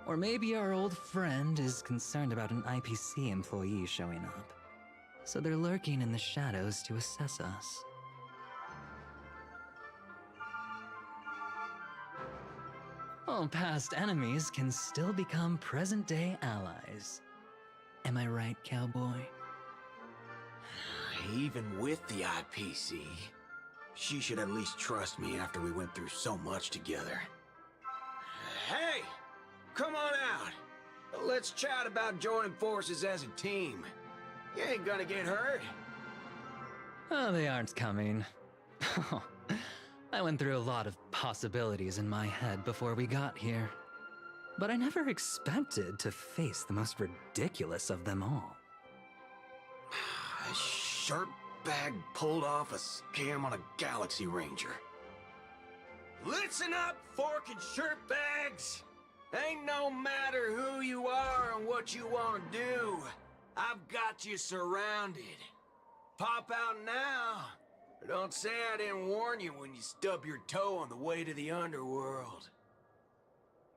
Or maybe our old friend is concerned about an IPC employee showing up. So they're lurking in the shadows to assess us. Well, past enemies can still become present-day allies. Am I right, cowboy? Even with the IPC, she should at least trust me after we went through so much together. Hey! Come on out! Let's chat about joining forces as a team. You ain't gonna get hurt. Oh, they aren't coming. I went through a lot of possibilities in my head before we got here. But I never expected to face the most ridiculous of them all. A sharp bag pulled off a scam on a Galaxy Ranger. Listen up, fork and shirt bags! Ain't no matter who you are and what you want to do. I've got you surrounded. Pop out now. Or don't say I didn't warn you when you stub your toe on the way to the underworld.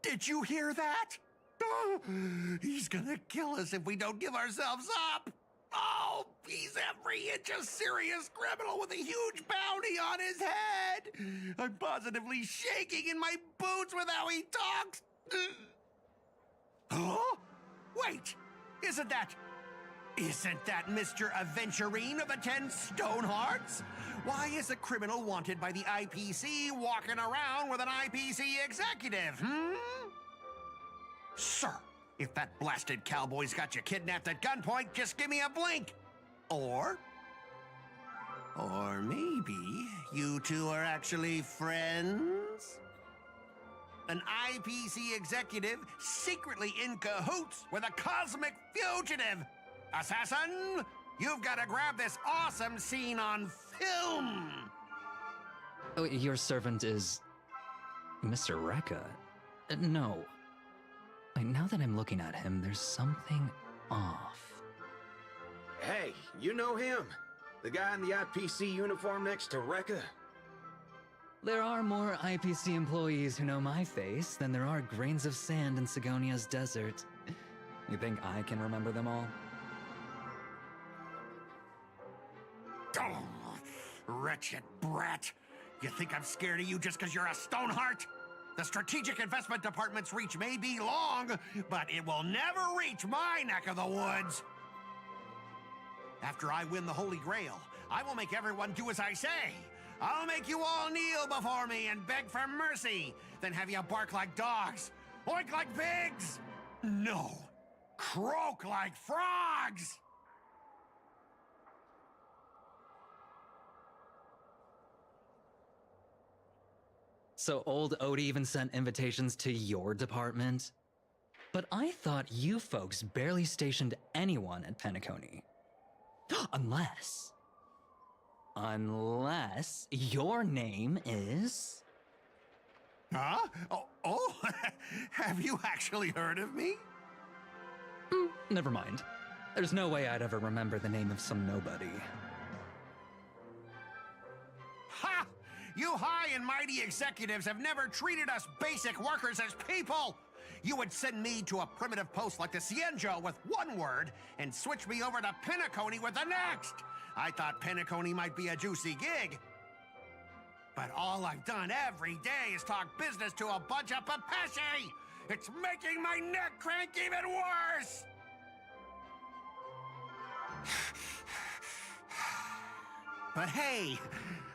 Did you hear that? Oh, he's gonna kill us if we don't give ourselves up. Oh, he's every inch a serious criminal with a huge bounty on his head. I'm positively shaking in my boots with how he talks. Huh? Wait, isn't that Mr. Aventurine of the 10 Stonehearts? Why is a criminal wanted by the IPC walking around with an IPC executive, Sir, if that blasted cowboy's got you kidnapped at gunpoint, just give me a blink. Or maybe you two are actually friends? An IPC executive secretly in cahoots with a cosmic fugitive. Assassin, you've got to grab this awesome scene on film. Oh, your servant is Mr. Rekka? No. Wait, now that I'm looking at him, there's something off. Hey, you know him? The guy in the IPC uniform next to Rekka? There are more IPC employees who know my face than there are grains of sand in Sigonia's desert. You think I can remember them all? Oh, wretched brat. You think I'm scared of you just because you're a Stoneheart? The Strategic Investment Department's reach may be long, but it will never reach my neck of the woods. After I win the Holy Grail, I will make everyone do as I say. I'll make you all kneel before me and beg for mercy, then have you bark like dogs, oink like pigs. No, croak like frogs. So old Odie even sent invitations to your department? But I thought you folks barely stationed anyone at Penacony. Unless your name is... Huh? Oh, have you actually heard of me? Never mind. There's no way I'd ever remember the name of some nobody. Ha! You high and mighty executives have never treated us basic workers as people! You would send me to a primitive post like the Cienjo with one word and switch me over to Penacony with the next! I thought Penacony might be a juicy gig. But all I've done every day is talk business to a bunch of papashi! It's making my neck crank even worse! But hey,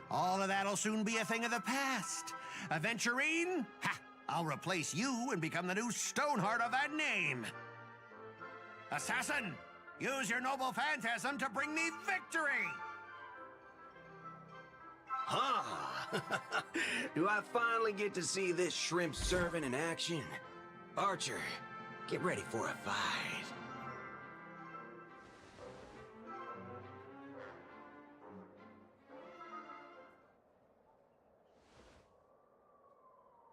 all of that'll soon be a thing of the past. Aventurine? Ha! I'll replace you and become the new Stoneheart of that name. Assassin, use your noble phantasm to bring me victory! Huh? Do I finally get to see this shrimp servant in action? Archer, get ready for a fight.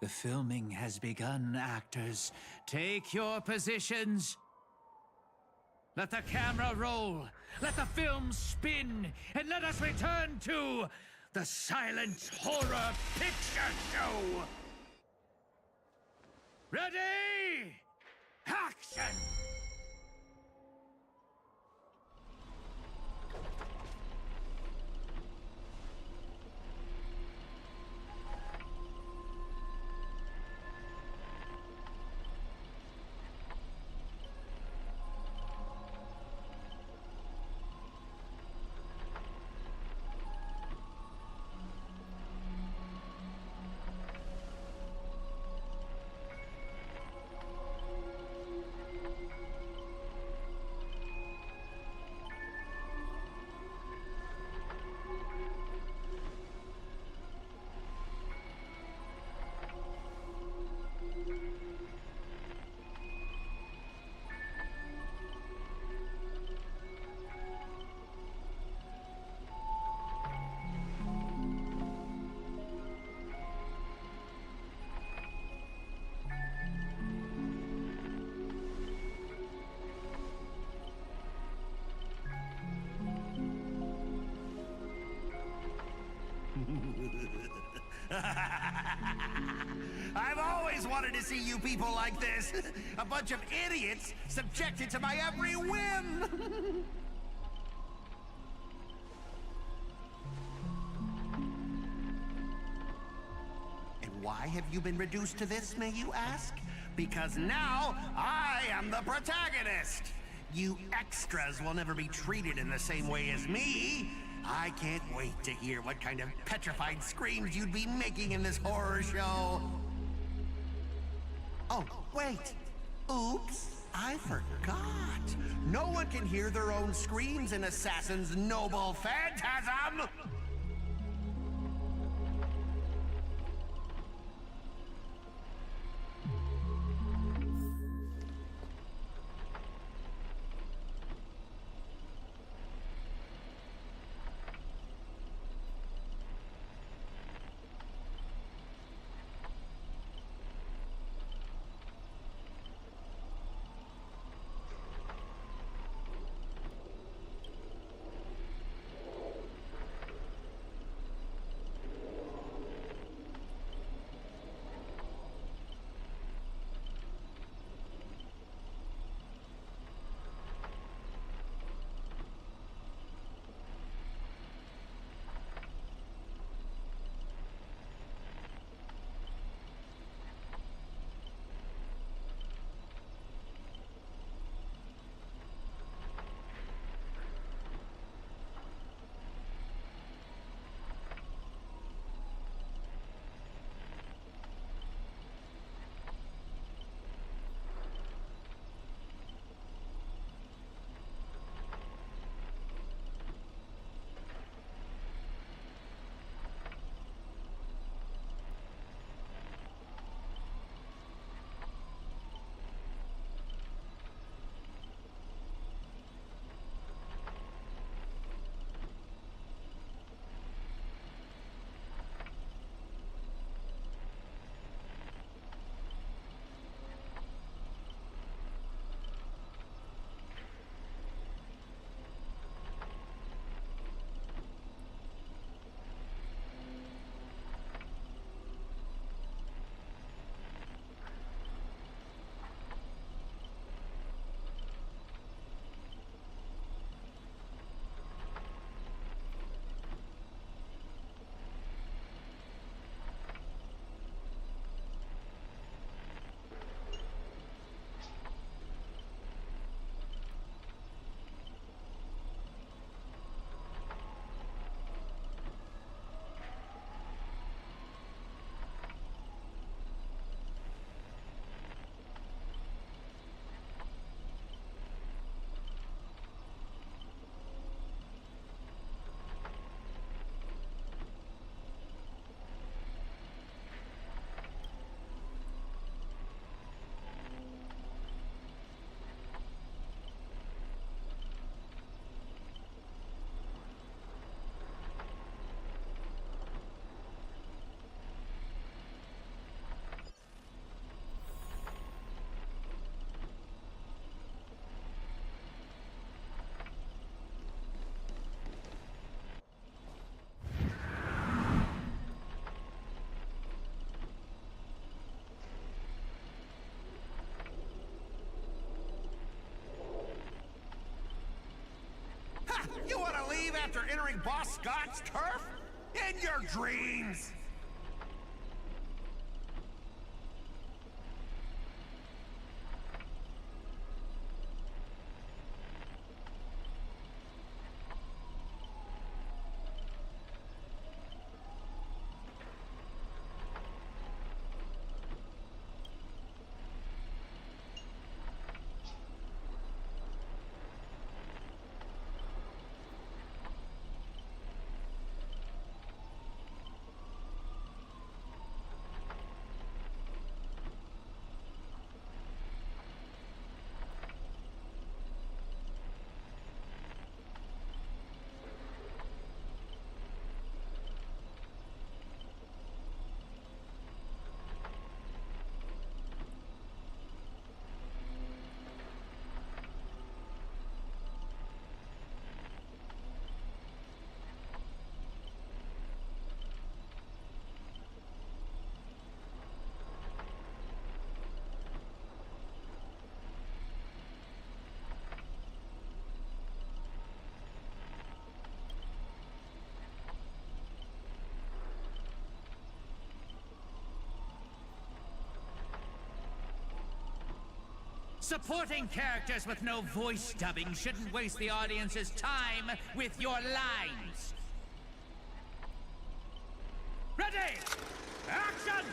The filming has begun, actors. Take your positions. Let the camera roll. Let the film spin. And let us return to the silent horror picture show. Ready? Action! I've always wanted to see you people like this. A bunch of idiots subjected to my every whim. have you been reduced to this, may you ask? Because now I am the protagonist! You extras will never be treated in the same way as me. I can't wait to hear what kind of petrified screams you'd be making in this horror show. Oh, wait. Oops, I forgot. No one can hear their own screams in Assassin's Noble Phantasm! You want to leave after entering Boss Scott's turf? In your dreams! Supporting characters with no voice dubbing shouldn't waste the audience's time with your lines. Ready! Action!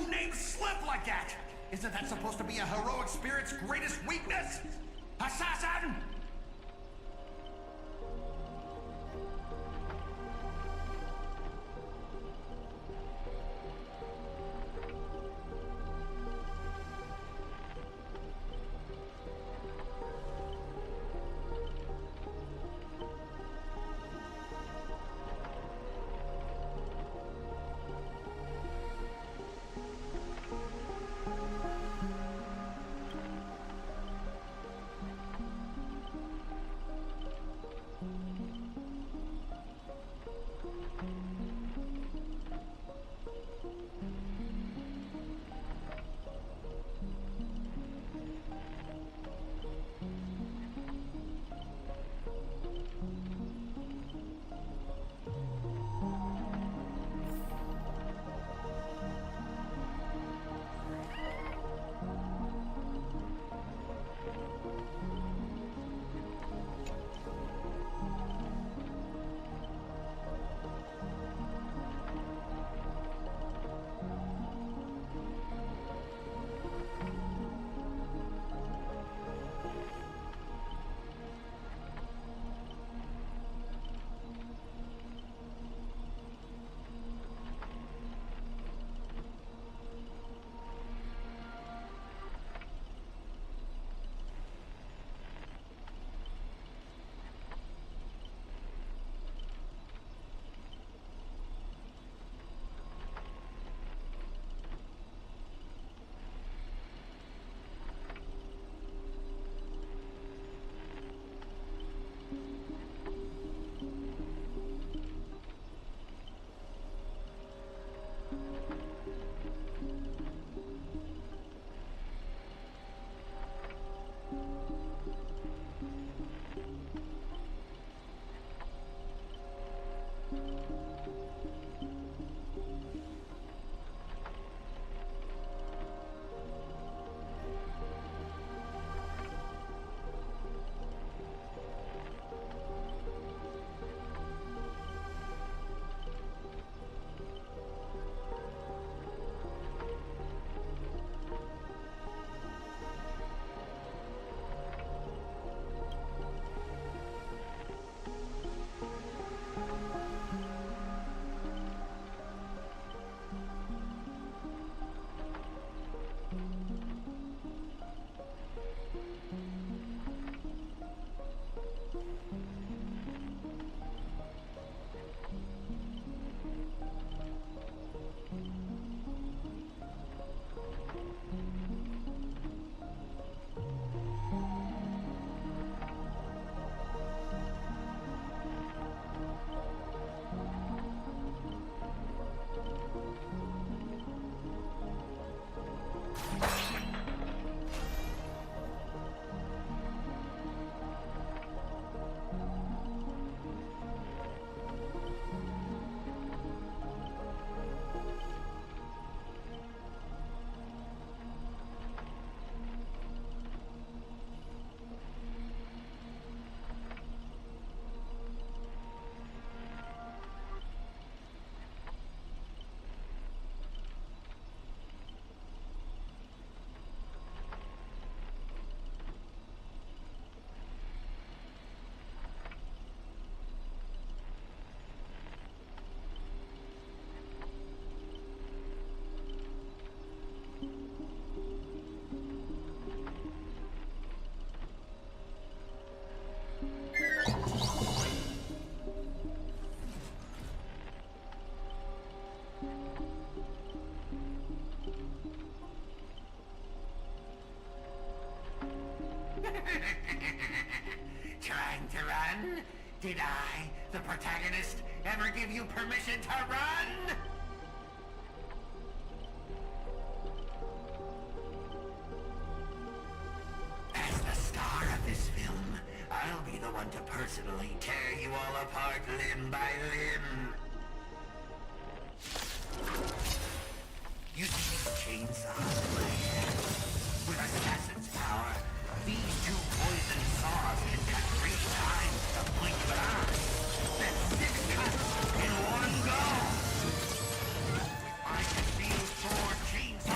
no-name slip like that? Isn't that supposed to be a heroic spirit's greatest weakness? Assassin! Trying to run? Did I, the protagonist, ever give you permission to run? As the star of this film, I'll be the one to personally tear you all apart limb by limb. You see these chainsaws in my hand? With assassin's power, these two poison saws can cut 3 times the blink of an eye. That's 6 cuts in one go. With my concealed sword chainsaw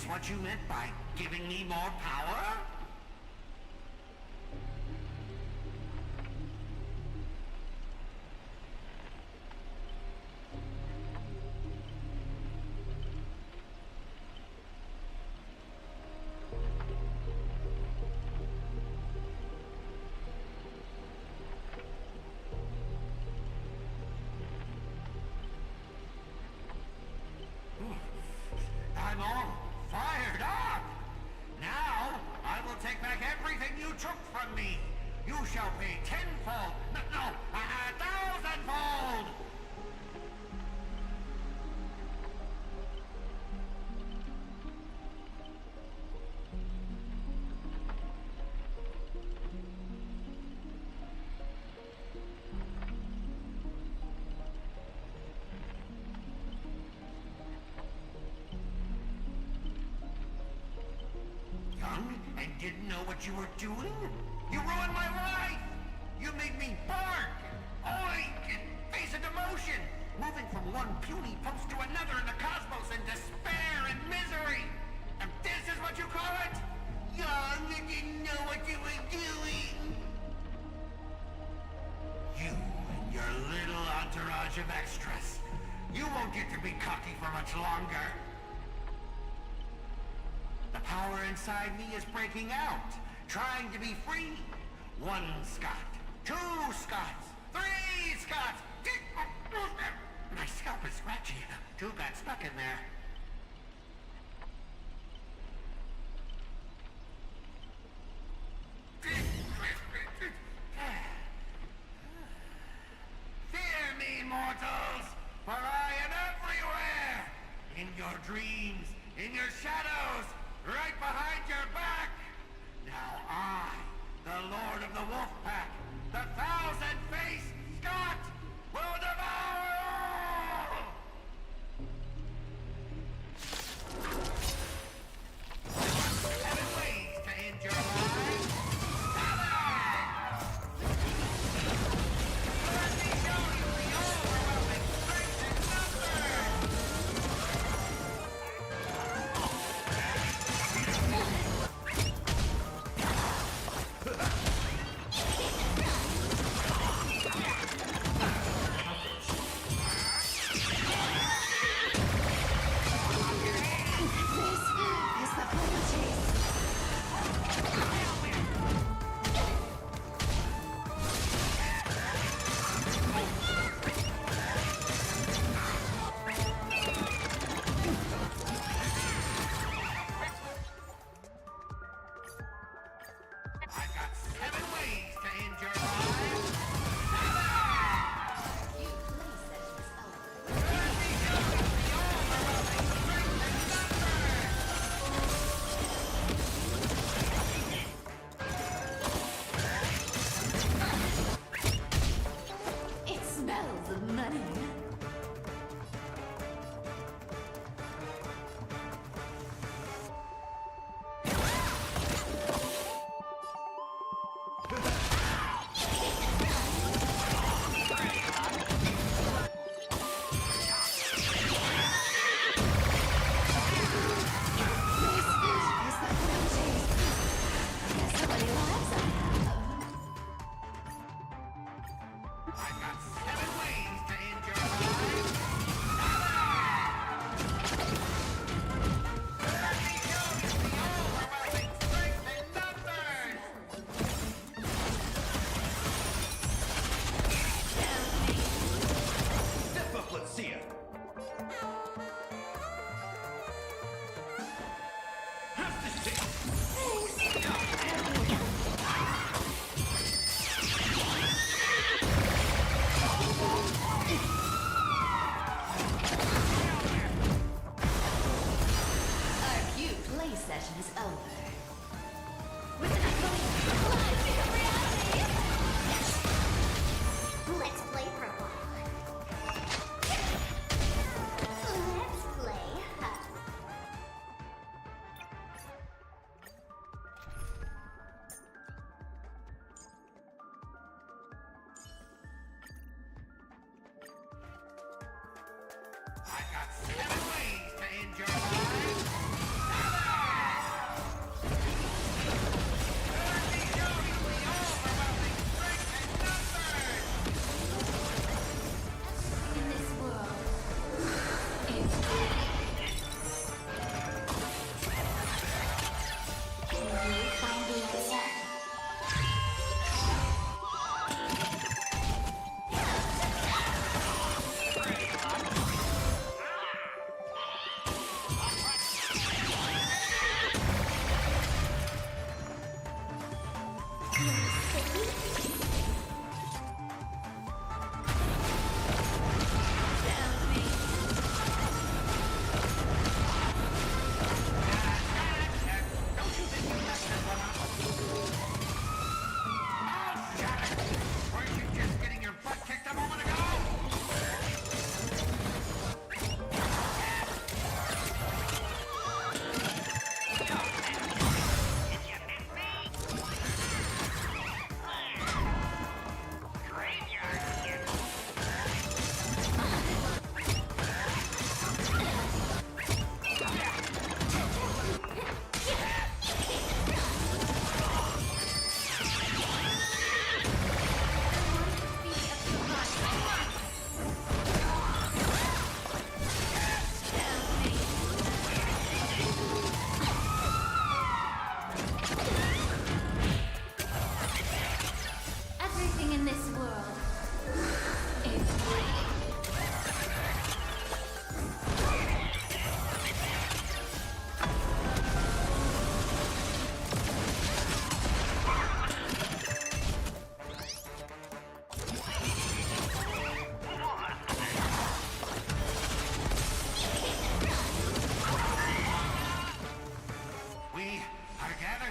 what you meant by giving me more power? I'm all fired up! Now, I will take back everything you took from me! You shall pay tenfold! No, 1,000-fold! And didn't know what you were doing? You ruined my life! You made me bark, oink, and face a demotion, moving from one puny post to another in the cosmos in despair and misery! And this is what you call it? Young and didn't know what you were doing! You and your little entourage of extras. You won't get to be cocky for much longer. The power inside me is breaking out, trying to be free. 1 Scot, 2 Scots, 3 Scots. My scalp is scratchy. 2 got stuck in there. Fear me, mortals, for I am everywhere. In your dreams, in your shadows, right behind your back! Now I, the Lord of the Wolf Pack, the 1,000-faced Scot, will devour all!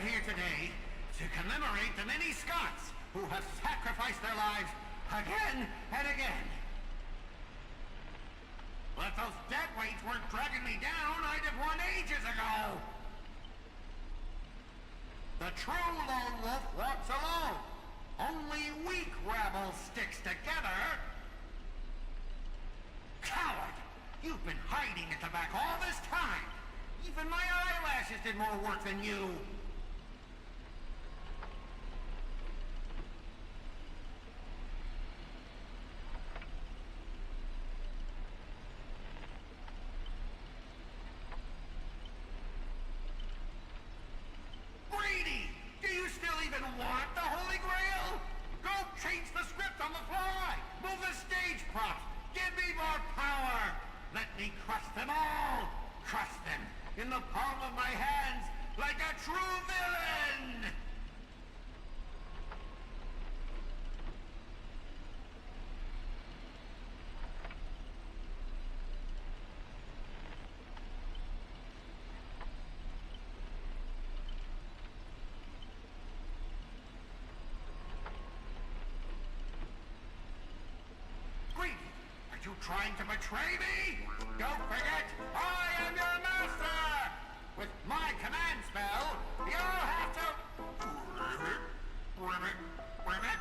here today to commemorate the many Scots who have sacrificed their lives again and again. But if those deadweights weren't dragging me down, I'd have won ages ago. The true lone wolf walks alone. Only weak rabble sticks together. Coward! You've been hiding at the back all this time. Even my eyelashes did more work than you. Greedy! Do you still even want the Holy Grail? Go change the script on the fly! Move the stage props! Give me more power! Let me crush them all! Crush them in the palm of my hands like a true villain! Greedy! Are you trying to betray me? Don't forget, I am your master! With my command spell, you'll have to... Ribbit!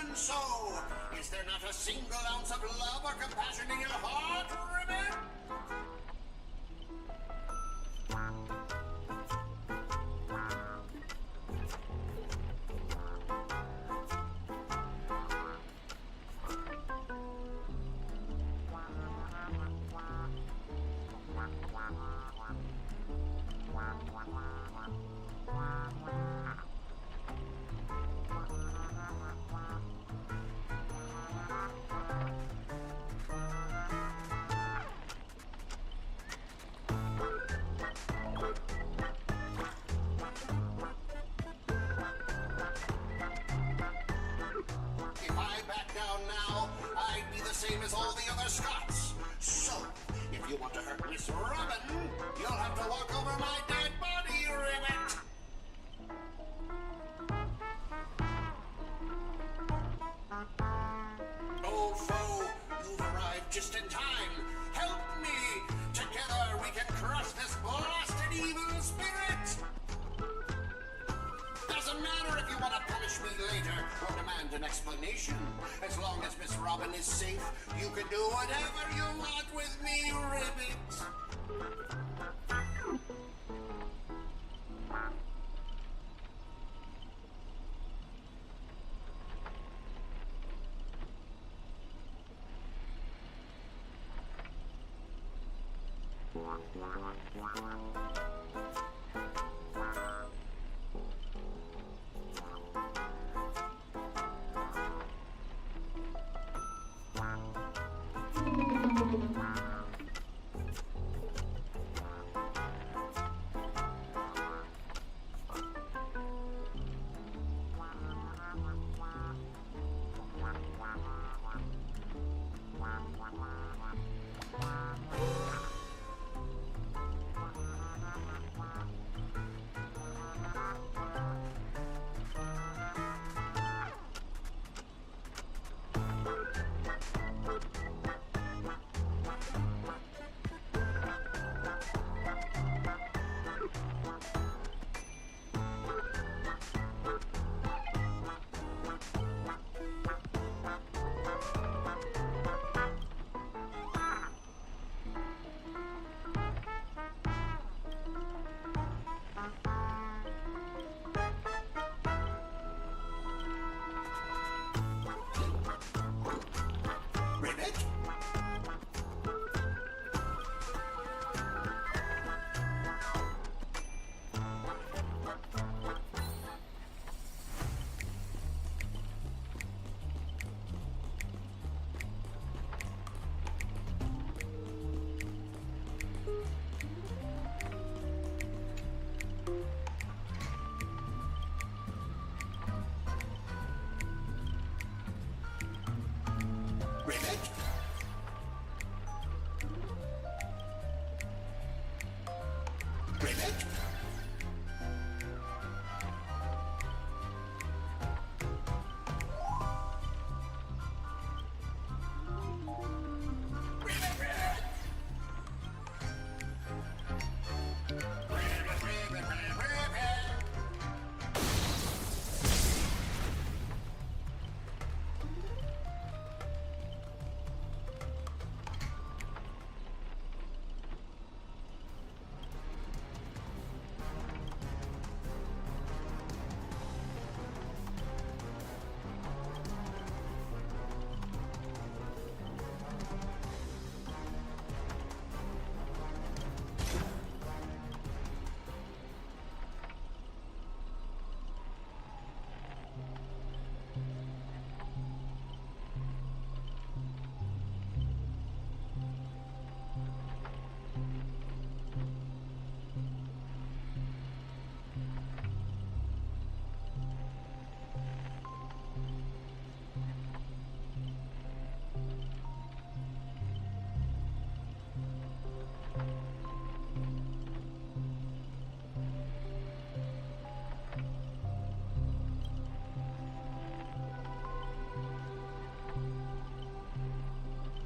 woman so? Is there not a single ounce of love or compassion in your heart, Ribbit? If I back down now, I'd be the same as all the other Scots. So, if you want to hurt Miss Robin, you'll have to walk over my dead body, Ribbit. Old foe, you've arrived just in time. Help me! Together we can crush this blasted evil spirit! Doesn't matter if you want to punish me later or demand an explanation. As long as Miss Robin is safe, you can do whatever you want with me, Ribbit.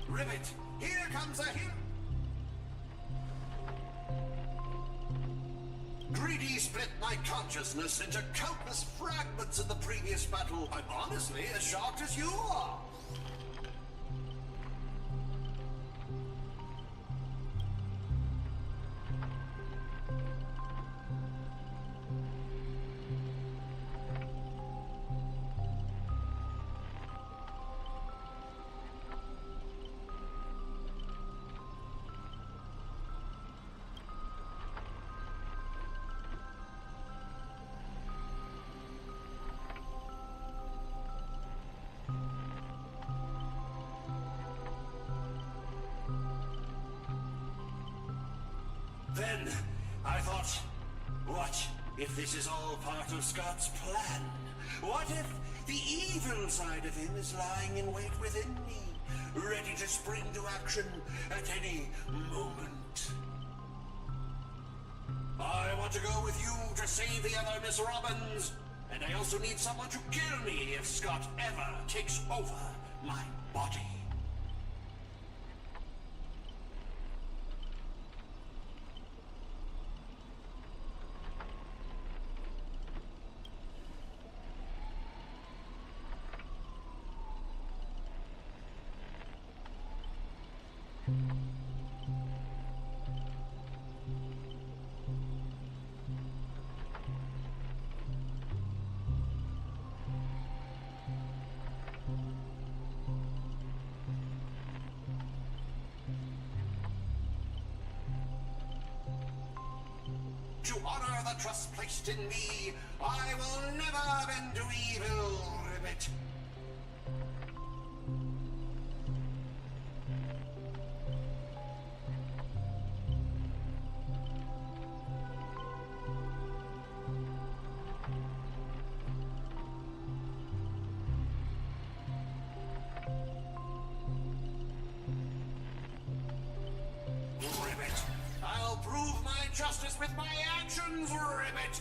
Ribbit, here comes a hero. Greedy split my consciousness into countless fragments in the previous battle. I'm honestly as shocked as you are. Then, I thought, what if this is all part of Scott's plan? What if the evil side of him is lying in wait within me, ready to spring to action at any moment? I want to go with you to save the other Miss Robbins, and I also need someone to kill me if Scott ever takes over my body. To honor the trust placed in me, I will never bend to evil, Ribbit. Ribbit, I'll prove my justice with my actions, Ribbit!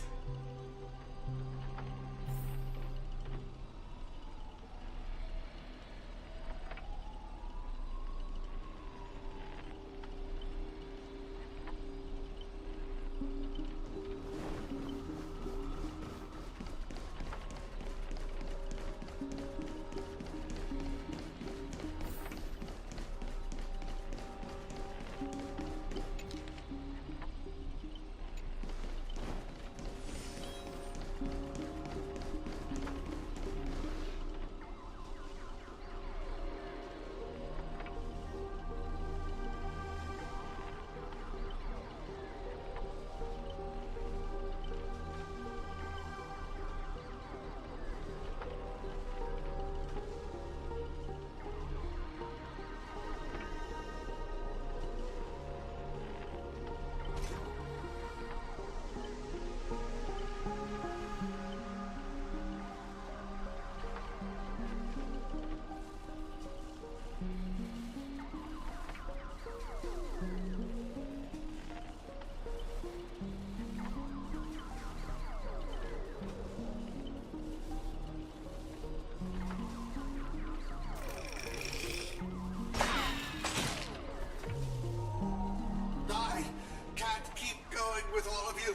With all of you.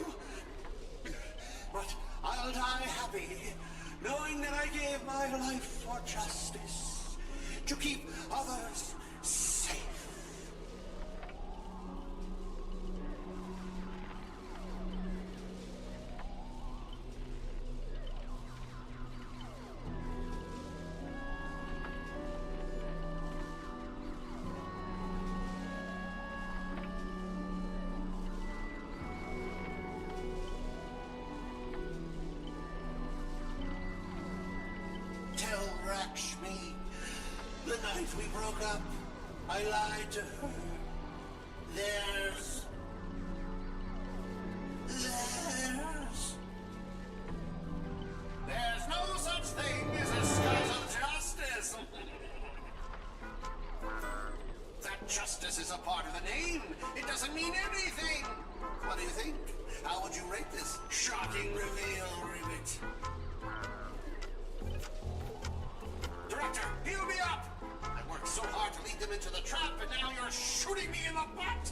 But I'll die happy, knowing that I gave my life for justice, to keep others safe. Tell Rakshmi, the night we broke up, I lied to her. There's no such thing as a Scott of justice. That justice is a part of the name. It doesn't mean anything. What do you think? How would you rate this shocking reveal, Ribbit? Director, heal me up! I worked so hard to lead them into the trap, and now you're shooting me in the butt!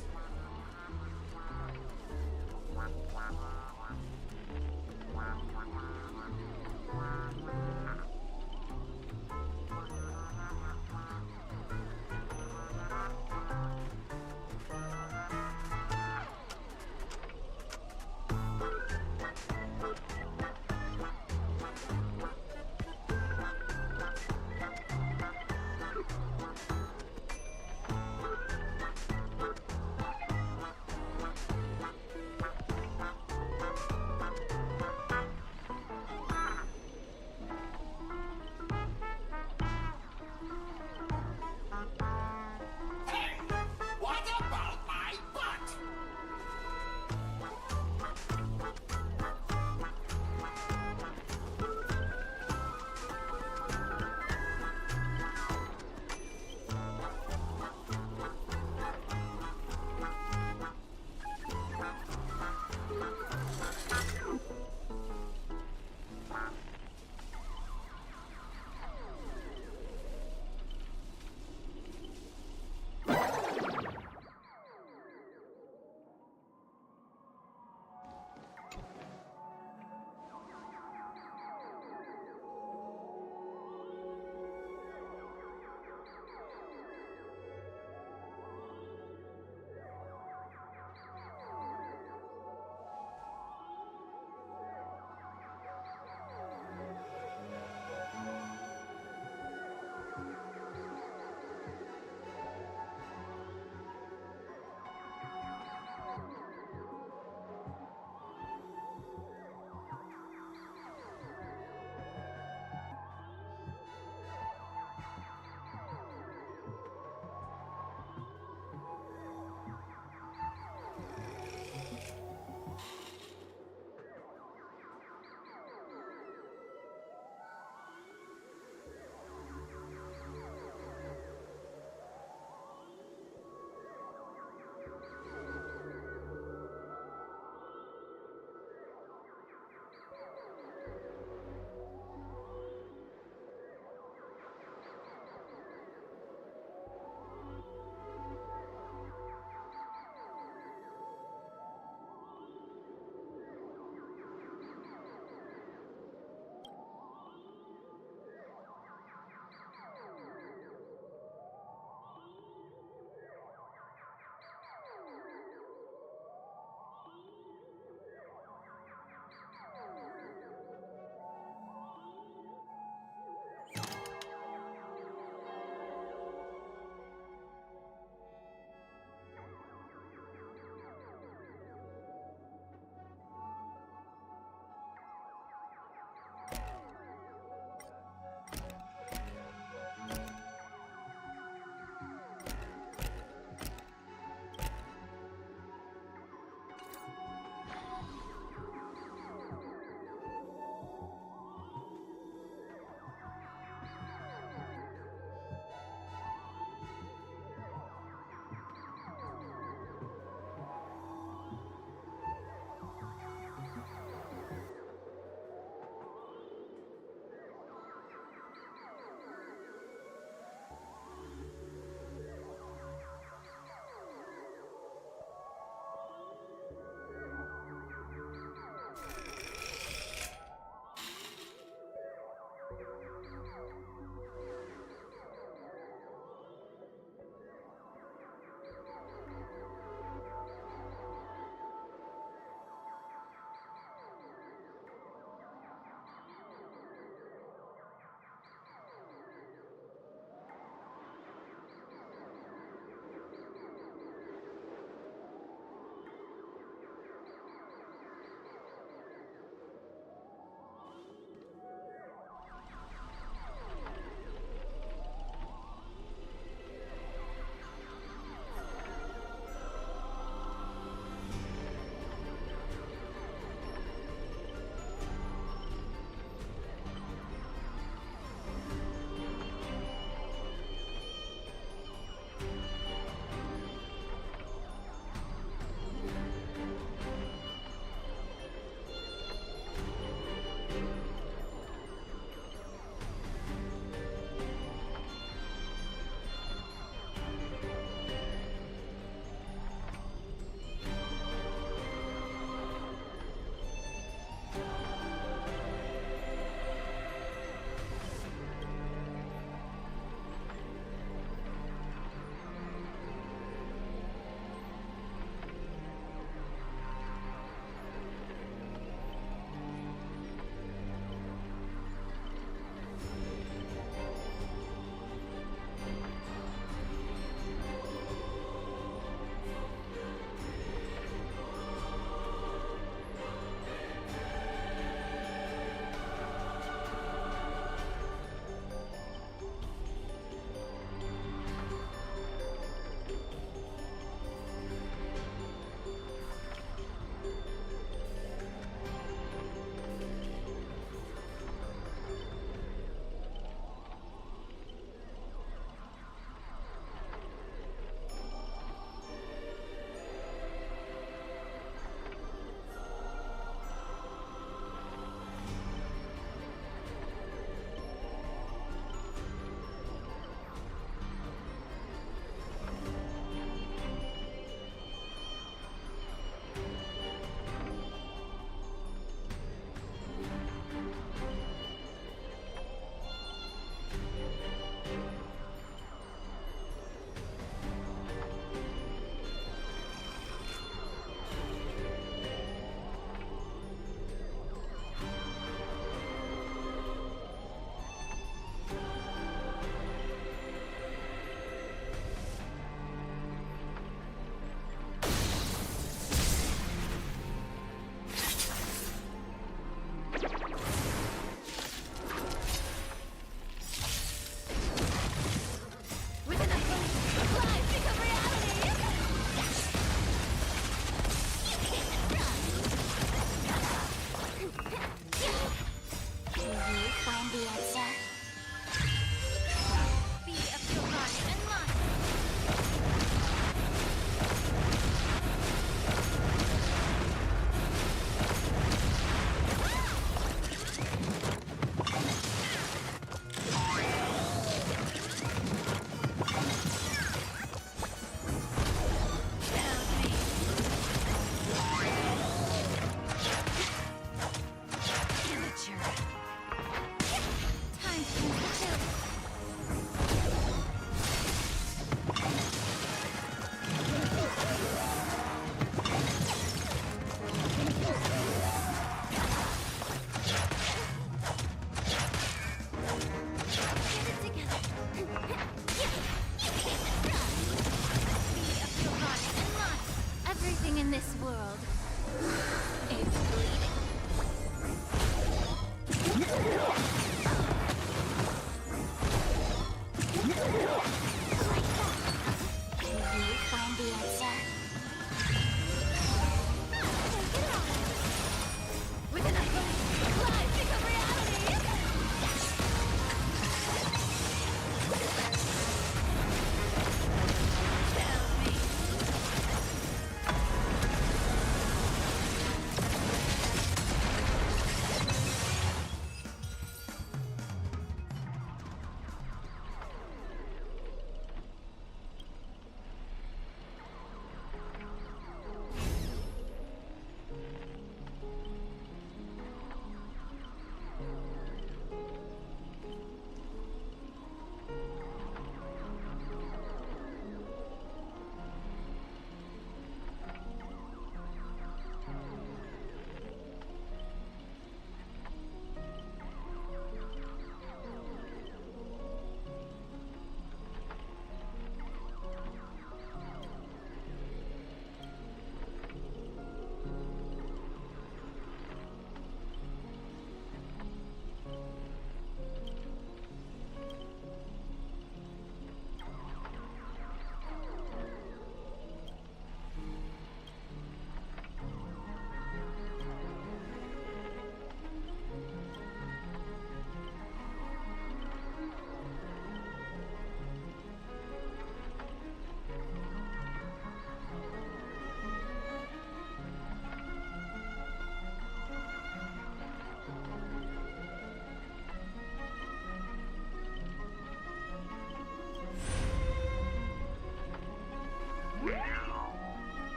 this world is bleeding. Can you find the answer? Within a blink, lives become reality! Tell me.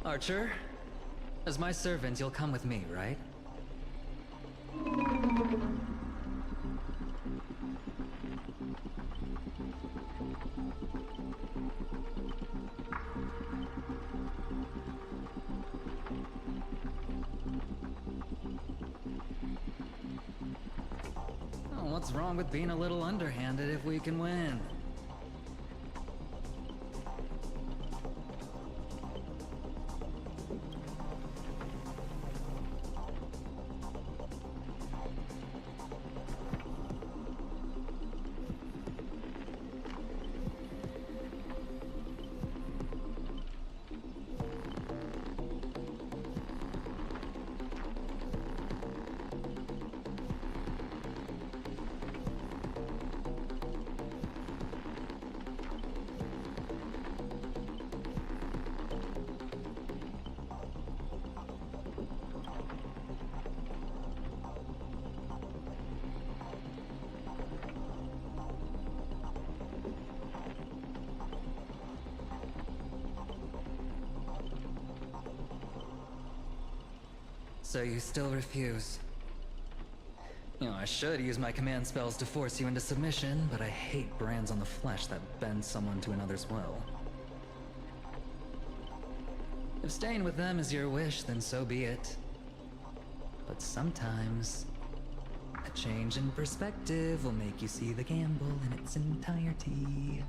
Archer, as my servant, you'll come with me, right? Oh, what's wrong with being a little underhanded if we can win? So you still refuse? You know, I should use my command spells to force you into submission, but I hate brands on the flesh that bend someone to another's will. If staying with them is your wish, then so be it. But sometimes, a change in perspective will make you see the gamble in its entirety.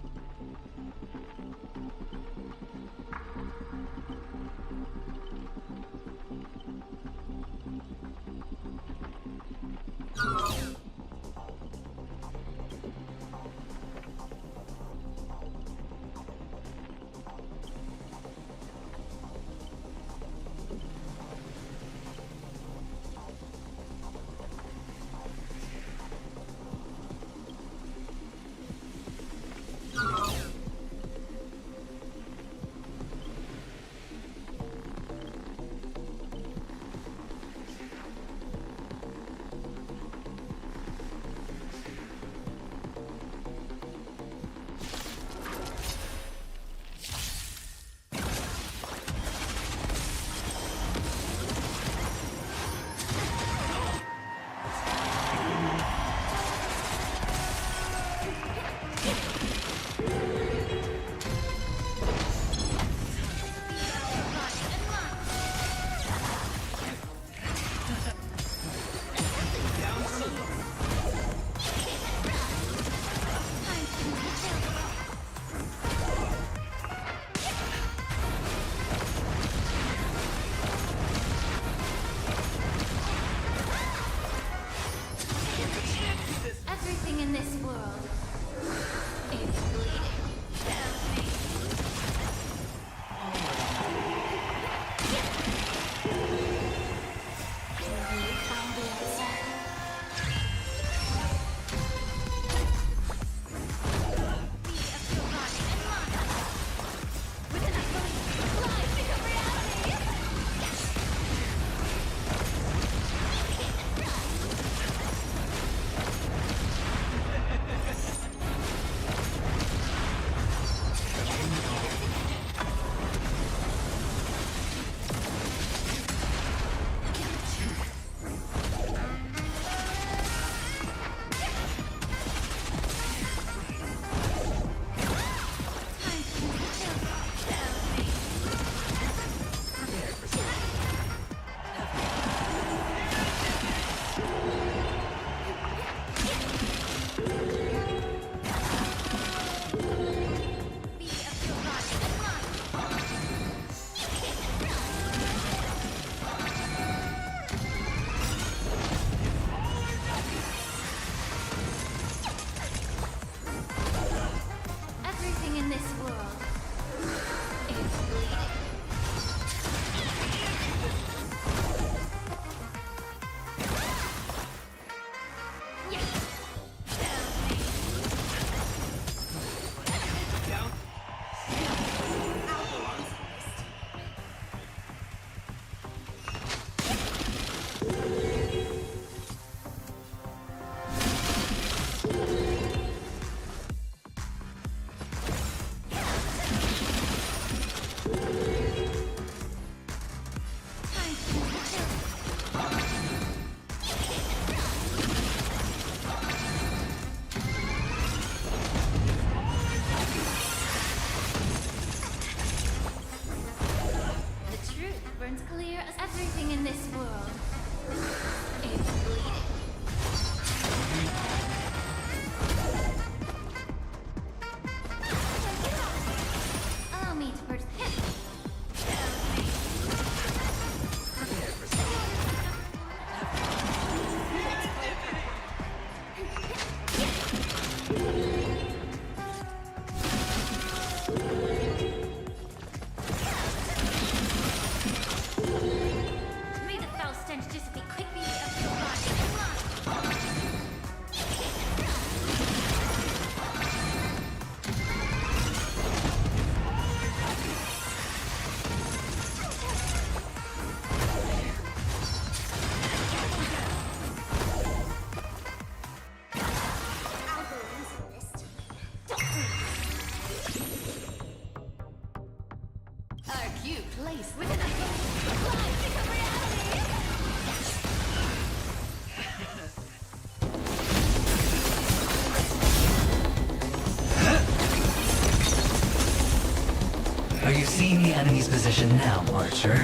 see the enemy's position now, Archer.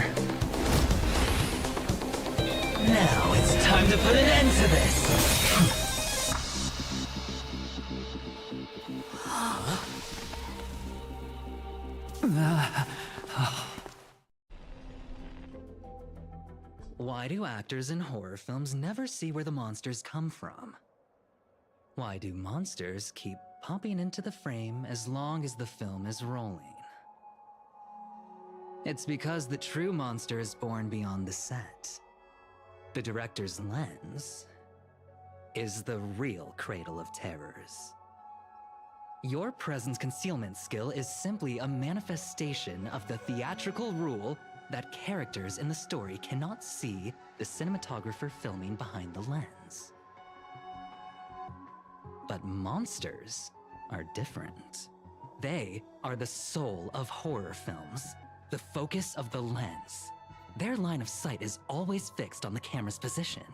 Now it's time to put an end to this! Why do actors in horror films never see where the monsters come from? Why do monsters keep popping into the frame as long as the film is rolling? It's because the true monster is born beyond the set. The director's lens is the real cradle of terrors. Your presence concealment skill is simply a manifestation of the theatrical rule that characters in the story cannot see the cinematographer filming behind the lens. But monsters are different. They are the soul of horror films, the focus of the lens. Their line of sight is always fixed on the camera's position.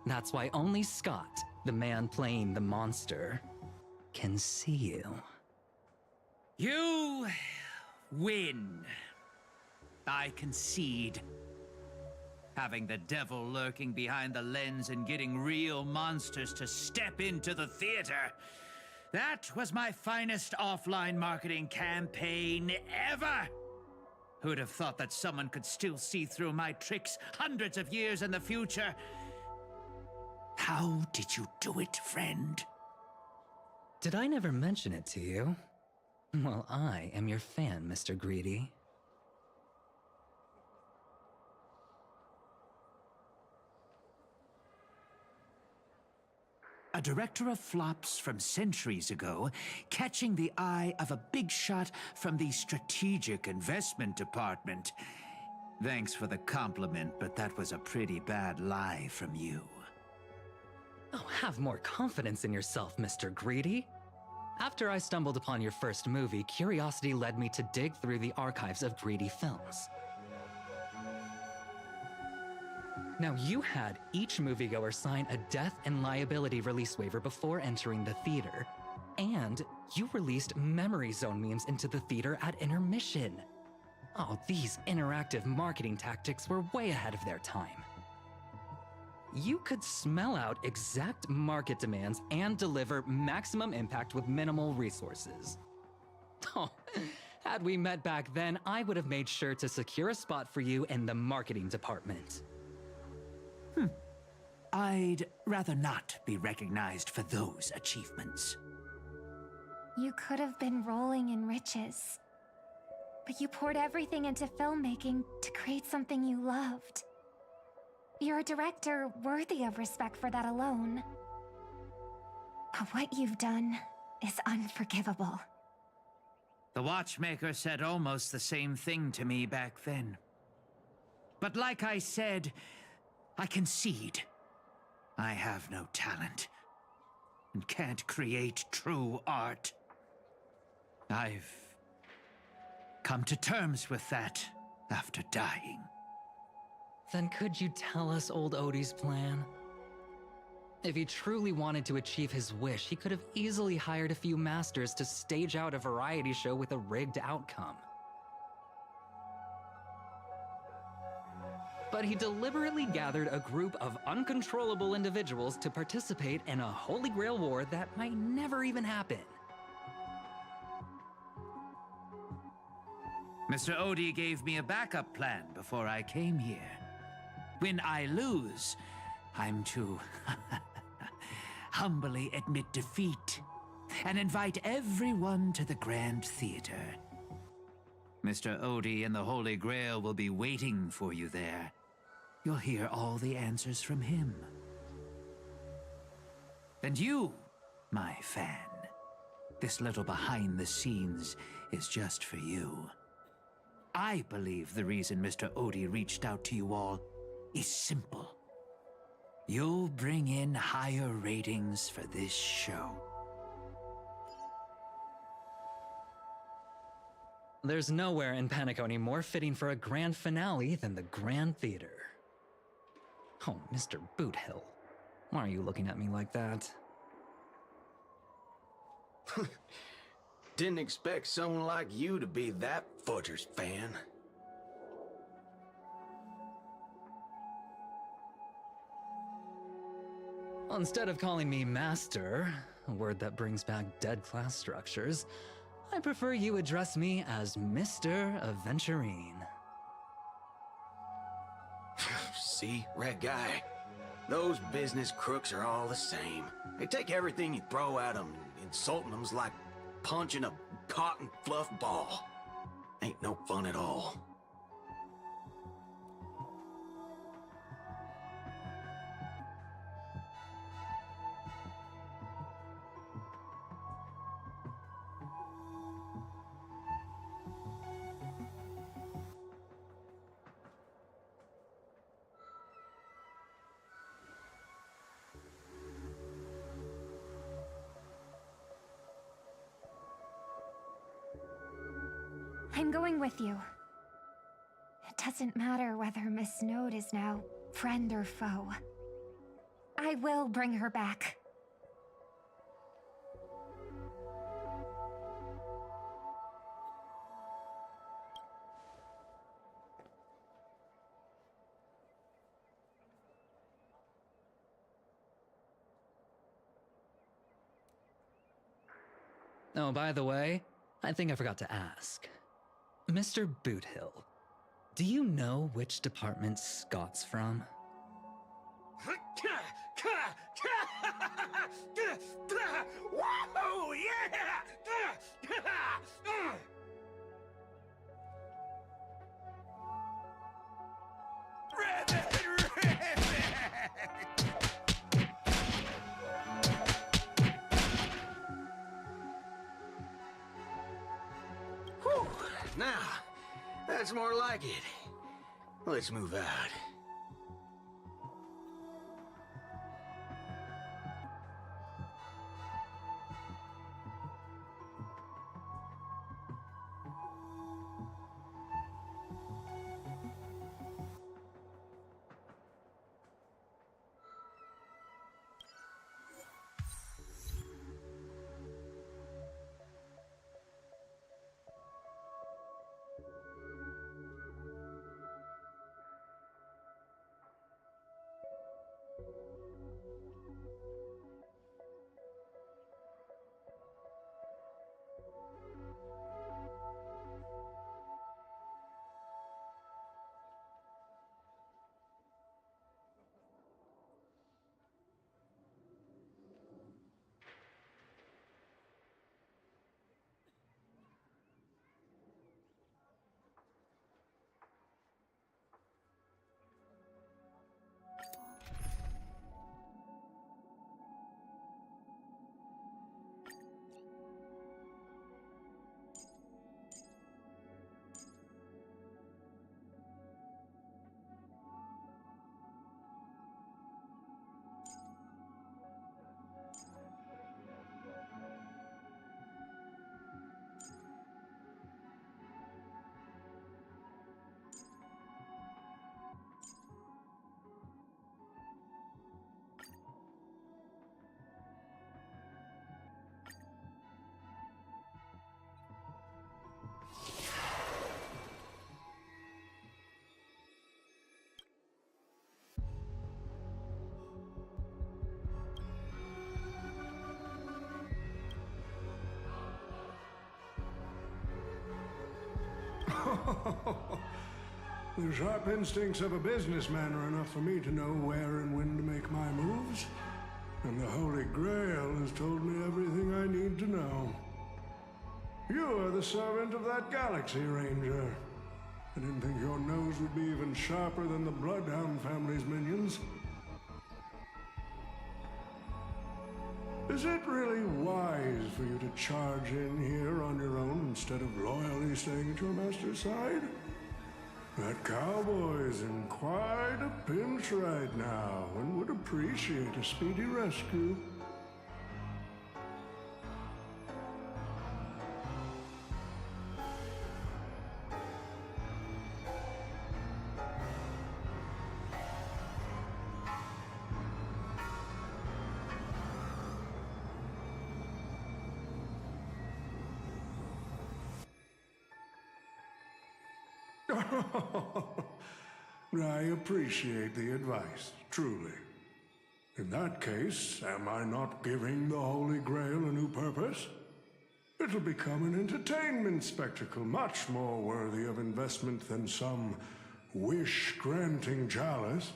That's why only Scott, the man playing the monster, can see you. You win. I concede. Having the devil lurking behind the lens and getting real monsters to step into the theater. That was my finest offline marketing campaign ever. Who'd have thought that someone could still see through my tricks hundreds of years in the future? How did you do it, friend? Did I never mention it to you? Well, I am your fan, Mr. Greedy. A director of flops from centuries ago, catching the eye of a big shot from the strategic investment department. Thanks for the compliment, but that was a pretty bad lie from you. Oh, have more confidence in yourself, Mr. Greedy. After I stumbled upon your first movie, curiosity led me to dig through the archives of Greedy films. Now, you had each moviegoer sign a death and liability release waiver before entering the theater. And you released Memory Zone memes into the theater at intermission. Oh, these interactive marketing tactics were way ahead of their time. You could smell out exact market demands and deliver maximum impact with minimal resources. Oh, had we met back then, I would have made sure to secure a spot for you in the marketing department. I'd rather not be recognized for those achievements. You could have been rolling in riches. But you poured everything into filmmaking to create something you loved. You're a director worthy of respect for that alone. But what you've done is unforgivable. The watchmaker said almost the same thing to me back then. But like I said, I concede. I have no talent, and can't create true art. I've come to terms with that after dying. Then could you tell us old Odie's plan? If he truly wanted to achieve his wish, he could have easily hired a few masters to stage out a variety show with a rigged outcome. But he deliberately gathered a group of uncontrollable individuals to participate in a Holy Grail war that might never even happen. Mr. Odie gave me a backup plan before I came here. When I lose, I'm to humbly admit defeat and invite everyone to the Grand Theater. Mr. Odie and the Holy Grail will be waiting for you there. You'll hear all the answers from him. And you, my fan, this little behind the scenes is just for you. I believe the reason Mr. Odie reached out to you all is simple. You'll bring in higher ratings for this show. There's nowhere in Panaconia more fitting for a grand finale than the Grand Theater. Oh, Mr. Boothill, why are you looking at me like that? Didn't expect someone like you to be that Fudger's fan. Instead of calling me Master, a word that brings back dead class structures, I prefer you address me as Mr. Aventurine. See, Red Guy? Those business crooks are all the same. They take everything you throw at them, and insulting them's like punching a cotton fluff ball. Ain't no fun at all. I'm going with you. It doesn't matter whether Miss Node is now friend or foe. I will bring her back. Oh, by the way, I think I forgot to ask. Mr. Boothill, do you know which department Scott's from? Whoa, yeah! Whew. Now, that's more like it. Let's move out. The sharp instincts of a businessman are enough for me to know where and when to make my moves. And the Holy Grail has told me everything I need to know. You are the servant of that Galaxy Ranger. I didn't think your nose would be even sharper than the Bloodhound family's minions. Is it really wise for you to charge in here on your own instead of loyally staying at your master's side? That cowboy is in quite a pinch right now and would appreciate a speedy rescue. I appreciate the advice, truly. In that case, am I not giving the Holy Grail a new purpose? It'll become an entertainment spectacle much more worthy of investment than some wish-granting chalice.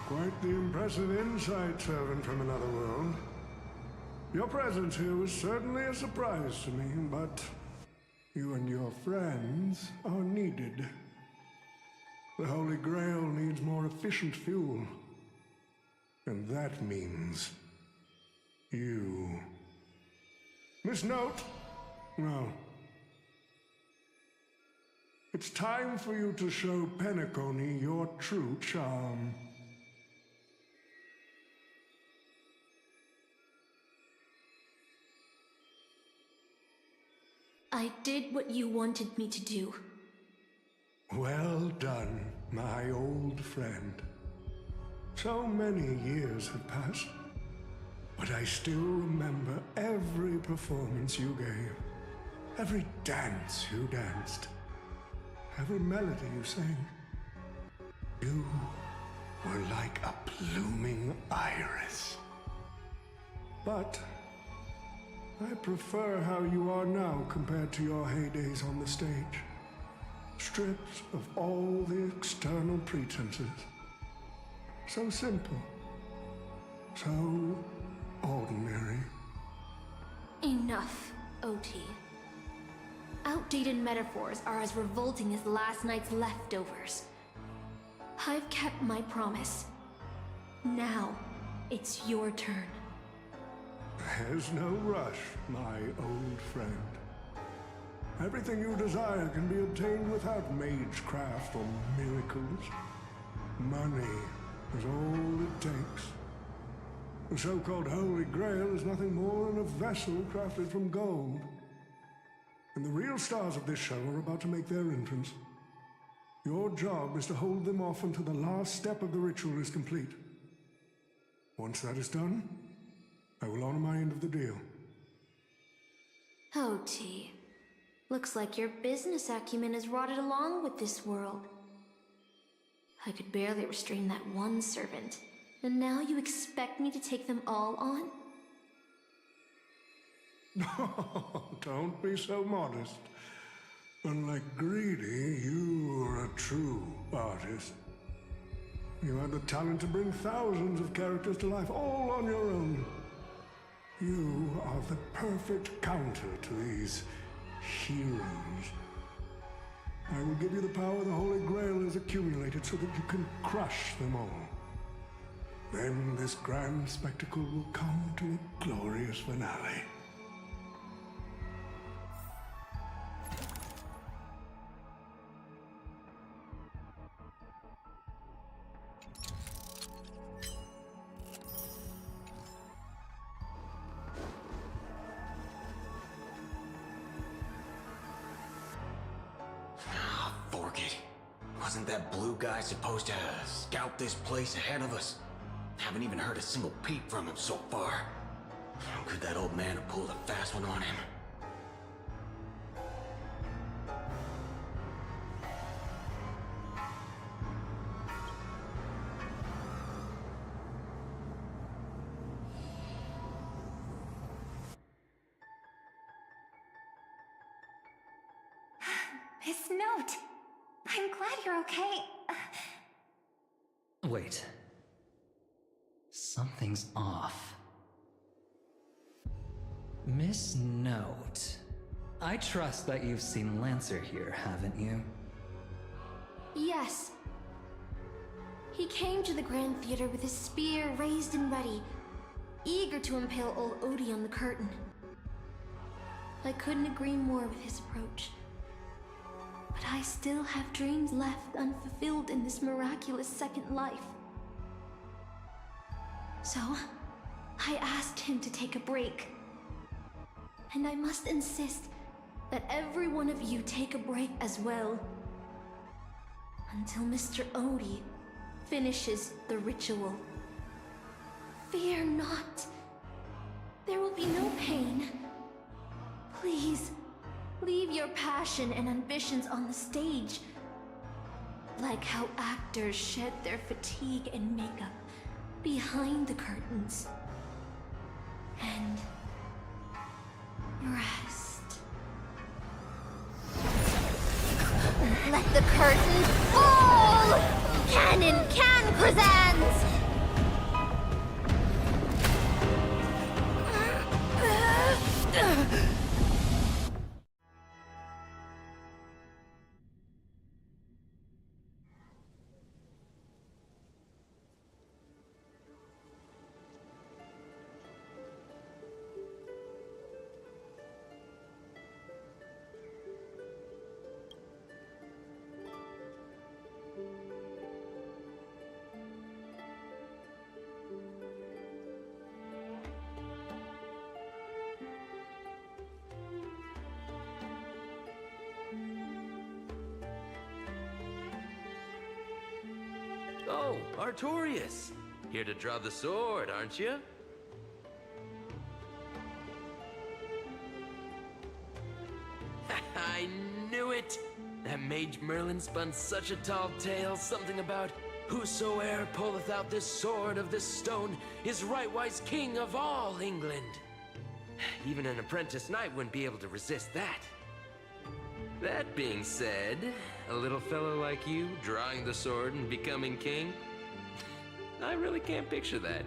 Quite the impressive insight, servant from another world. Your presence here was certainly a surprise to me, but you and your friends are needed. The Holy Grail needs more efficient fuel. And that means you. Miss Note? No. It's time for you to show Penacony your true charm. I did what you wanted me to do. Well done, my old friend. So many years have passed, but I still remember every performance you gave, every dance you danced, every melody you sang. You were like a blooming iris. But I prefer how you are now compared to your heydays on the stage. Stripped of all the external pretenses. So simple. So ordinary. Enough, OT. Outdated metaphors are as revolting as last night's leftovers. I've kept my promise. Now, it's your turn. There's no rush, my old friend. Everything you desire can be obtained without magecraft or miracles. Money is all it takes. The so-called Holy Grail is nothing more than a vessel crafted from gold. And the real stars of this show are about to make their entrance. Your job is to hold them off until the last step of the ritual is complete. Once that is done, I will honor my end of the deal. OT. Looks like your business acumen has rotted along with this world. I could barely restrain that one servant, and now you expect me to take them all on? Don't be so modest. Unlike Greedy, you are a true artist. You have the talent to bring thousands of characters to life all on your own. You are the perfect counter to these heroes. I will give you the power the Holy Grail has accumulated so that you can crush them all. Then this grand spectacle will come to a glorious finale. Wasn't that blue guy supposed to scout this place ahead of us? Haven't even heard a single peep from him so far. Could that old man have pulled a fast one on him? His note. I'm glad you're okay. Wait. Something's off. Miss Note. I trust that you've seen Lancer here, haven't you? Yes. He came to the Grand Theater with his spear raised and ready, eager to impale old Odie on the curtain. I couldn't agree more with his approach. But I still have dreams left unfulfilled in this miraculous second life. So, I asked him to take a break. And I must insist that every one of you take a break as well. Until Mr. Odie finishes the ritual. Fear not. There will be no pain. Please, leave your passion and ambitions on the stage. Like how actors shed their fatigue and makeup behind the curtains. And rest. Let the curtain fall! Canon Can presents! Oh, Artorias. Here to draw the sword, aren't you? I knew it! That Mage Merlin spun such a tall tale, something about whosoe'er pulleth out this sword of this stone is rightwise king of all England. Even an apprentice knight wouldn't be able to resist that. That being said, a little fellow like you drawing the sword and becoming king, I really can't picture that.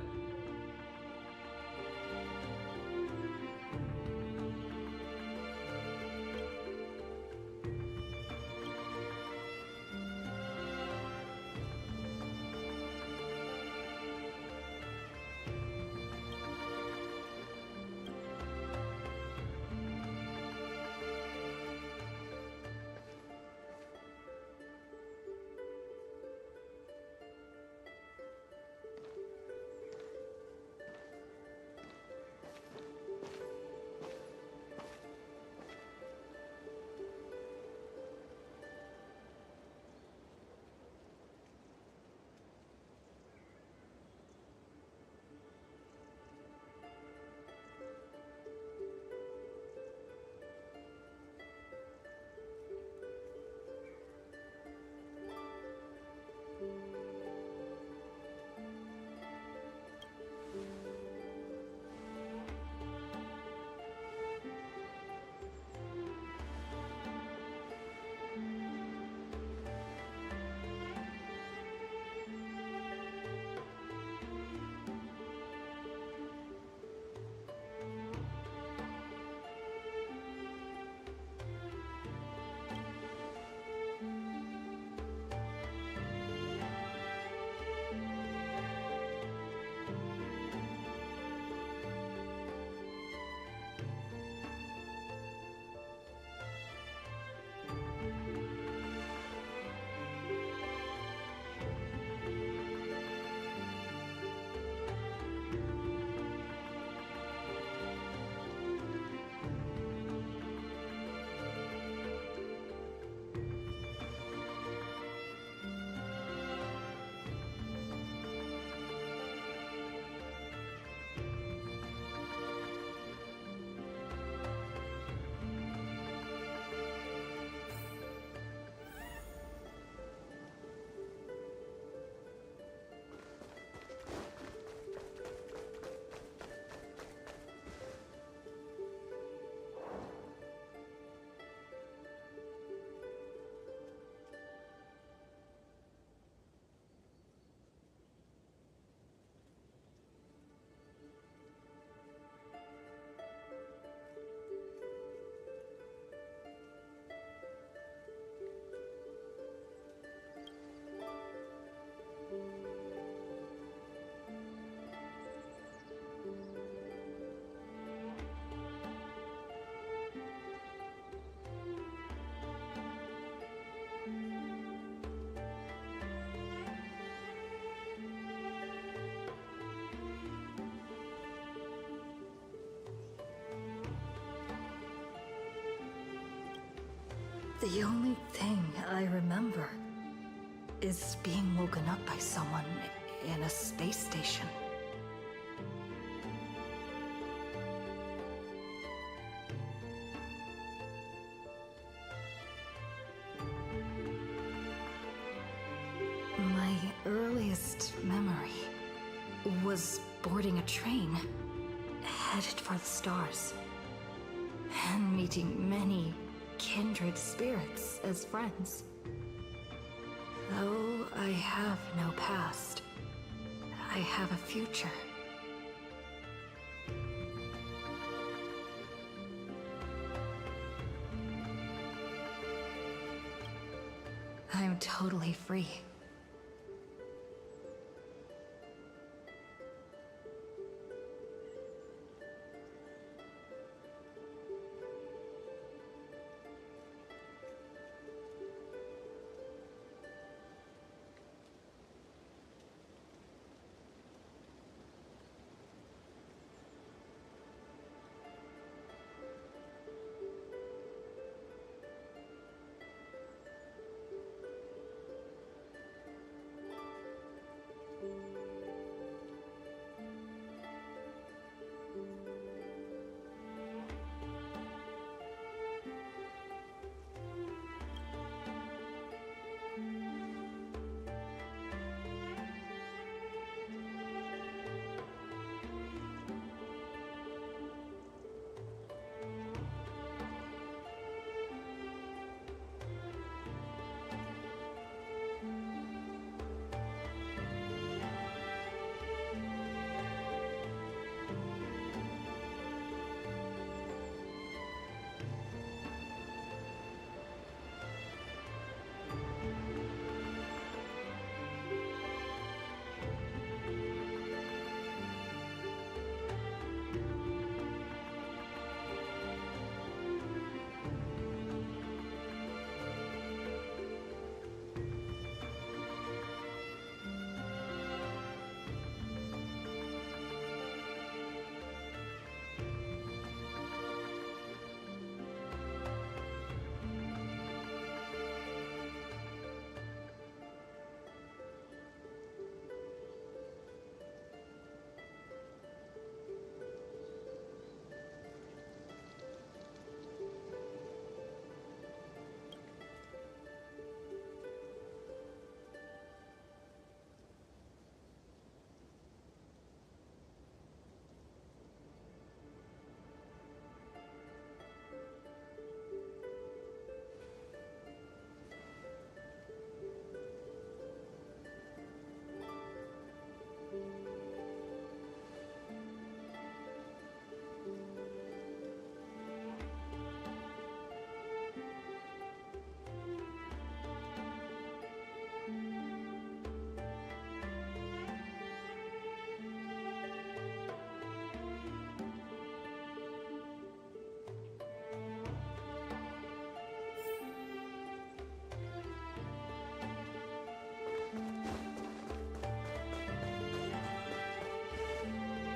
The only thing I remember is being woken up by someone in a space station. My earliest memory was boarding a train, headed for the stars, and meeting many kindred spirits as friends. Though I have no past, I have a future. I'm totally free.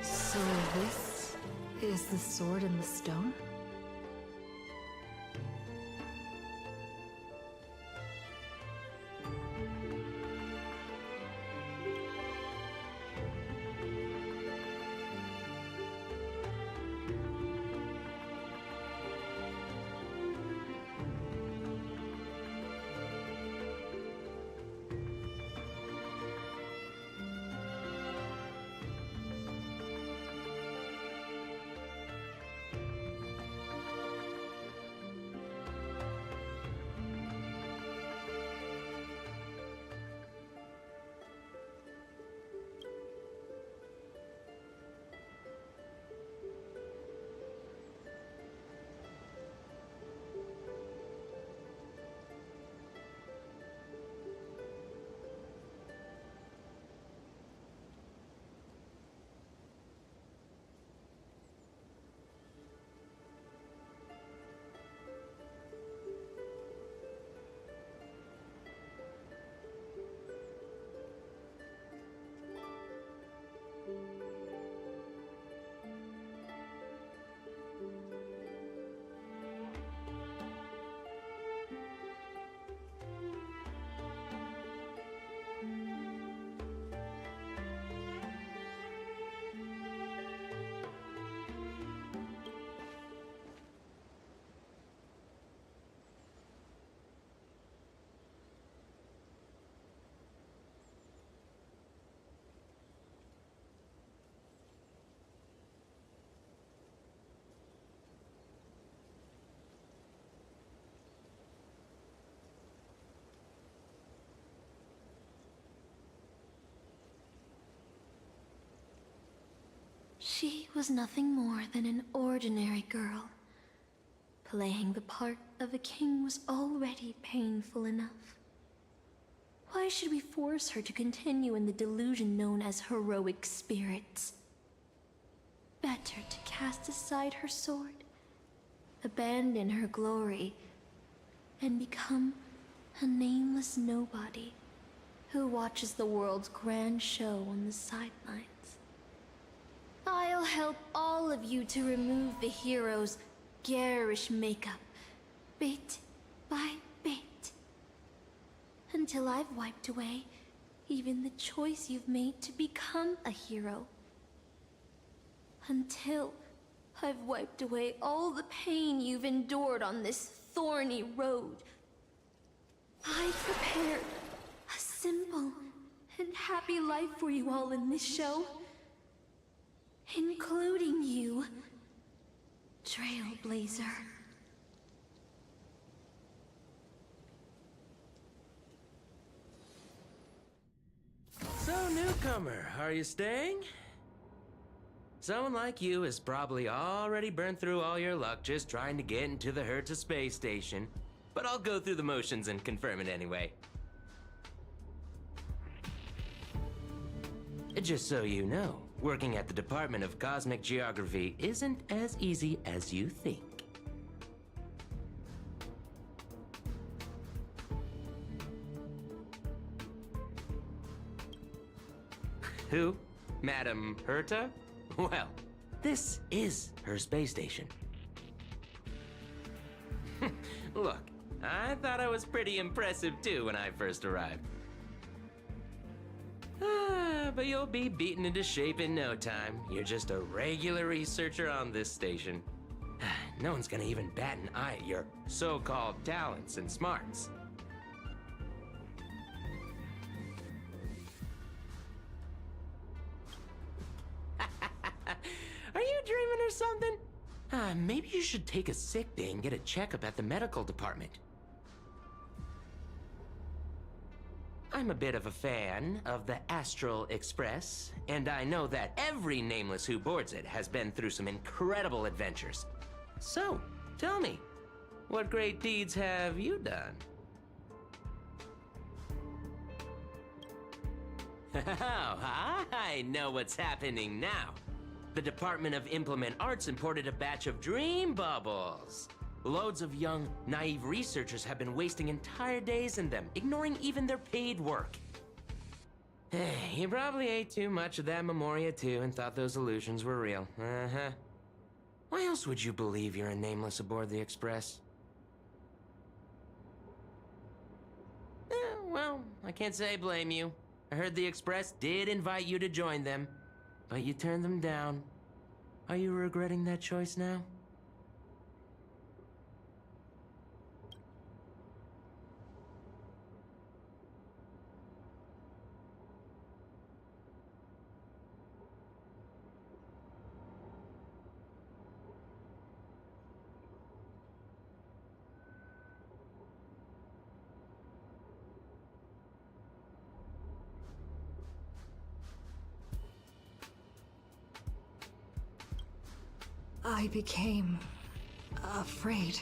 So this is the sword in the stone? She was nothing more than an ordinary girl. Playing the part of a king was already painful enough. Why should we force her to continue in the delusion known as heroic spirits? Better to cast aside her sword, abandon her glory, and become a nameless nobody who watches the world's grand show on the sidelines. I'll help all of you to remove the hero's garish makeup, bit by bit, until I've wiped away even the choice you've made to become a hero. Until I've wiped away all the pain you've endured on this thorny road. I prepared a simple and happy life for you all in this show. Including you, Trailblazer. So, newcomer, are you staying? Someone like you has probably already burned through all your luck just trying to get into the Herta space station. But I'll go through the motions and confirm it anyway. Just so you know, working at the Department of Cosmic Geography isn't as easy as you think. Who? Madam Herta? Well, this is her space station. Look, I thought I was pretty impressive too when I first arrived. But you'll be beaten into shape in no time. You're just a regular researcher on this station. No one's gonna even bat an eye at your so-called talents and smarts. Are you dreaming or something? Maybe you should take a sick day and get a checkup at the medical department. I'm a bit of a fan of the Astral Express, and I know that every nameless who boards it has been through some incredible adventures. So, tell me, what great deeds have you done? Oh, I know what's happening now. The Department of Implement Arts imported a batch of dream bubbles. Loads of young, naive researchers have been wasting entire days in them, ignoring even their paid work. You probably ate too much of that Memoria too and thought those illusions were real. Uh-huh. Why else would you believe you're a nameless aboard the Express? Well, I can't say I blame you. I heard the Express did invite you to join them, but you turned them down. Are you regretting that choice now? I became afraid.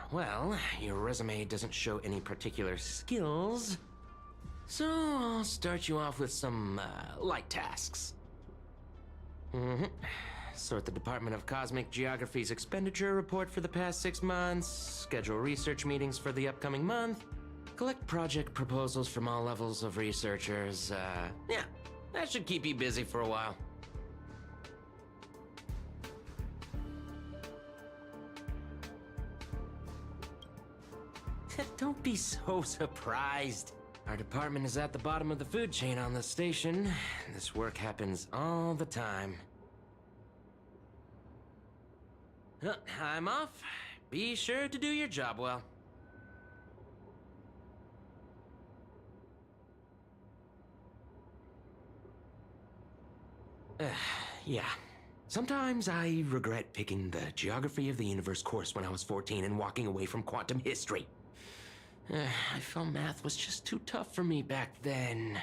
Well, your resume doesn't show any particular skills, so I'll start you off with some light tasks. Sort the Department of Cosmic Geography's expenditure report for the past 6 months, schedule research meetings for the upcoming month, Collect project proposals from all levels of researchers. Yeah, that should keep you busy for a while. Don't be so surprised. Our department is at the bottom of the food chain on the station. This work happens all the time. I'm off. Be sure to do your job well. Yeah. Sometimes I regret picking the Geography of the Universe course when I was 14 and walking away from quantum history. I felt math was just too tough for me back then.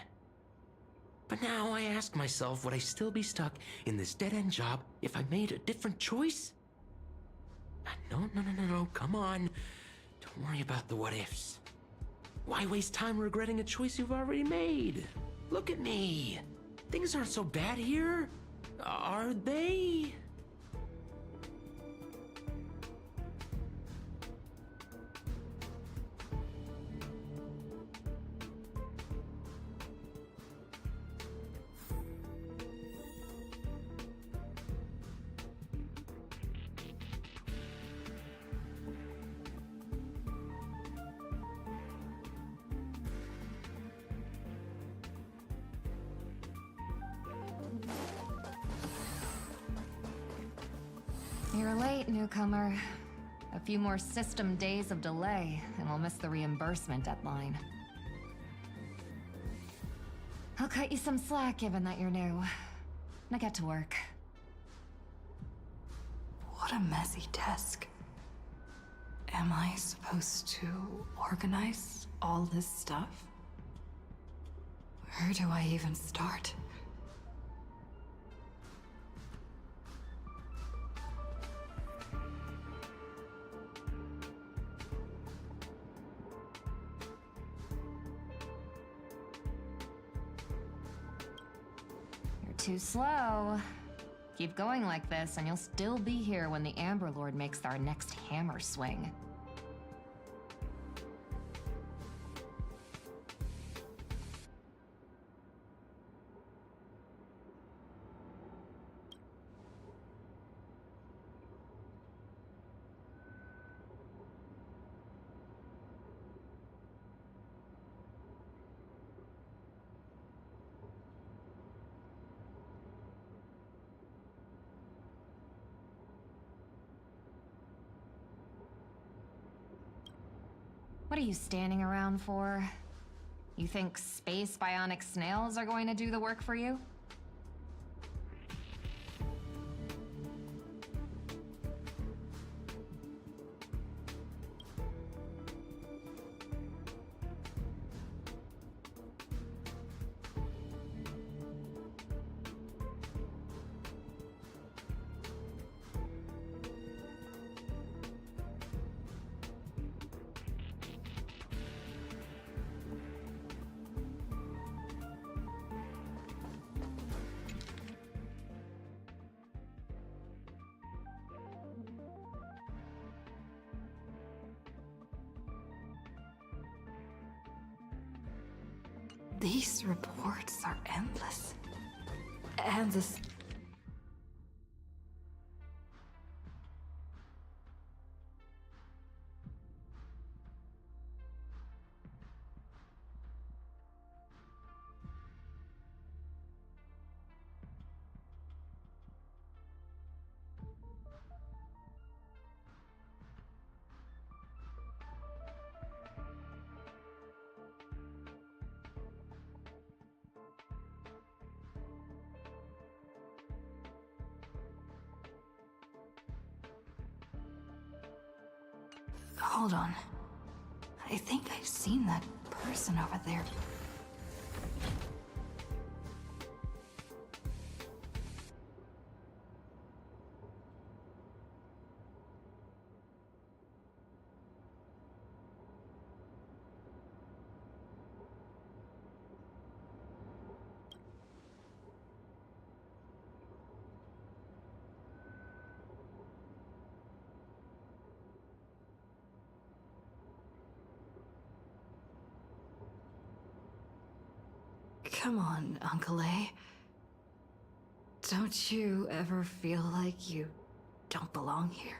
But now I ask myself, would I still be stuck in this dead-end job if I made a different choice? No, come on. Don't worry about the what-ifs. Why waste time regretting a choice you've already made? Look at me. Things aren't so bad here, are they? You're late, newcomer. A few more system days of delay, and we'll miss the reimbursement deadline. I'll cut you some slack, given that you're new. Now get to work. What a messy desk. Am I supposed to organize all this stuff? Where do I even start? Too slow. Keep going like this, and you'll still be here when the Amber Lord makes our next hammer swing. What are you standing around for? You think space bionic snails are going to do the work for you? These reports are endless. And this... Hold on. I think I've seen that person over there. Come on, Uncle A. Don't you ever feel like you don't belong here?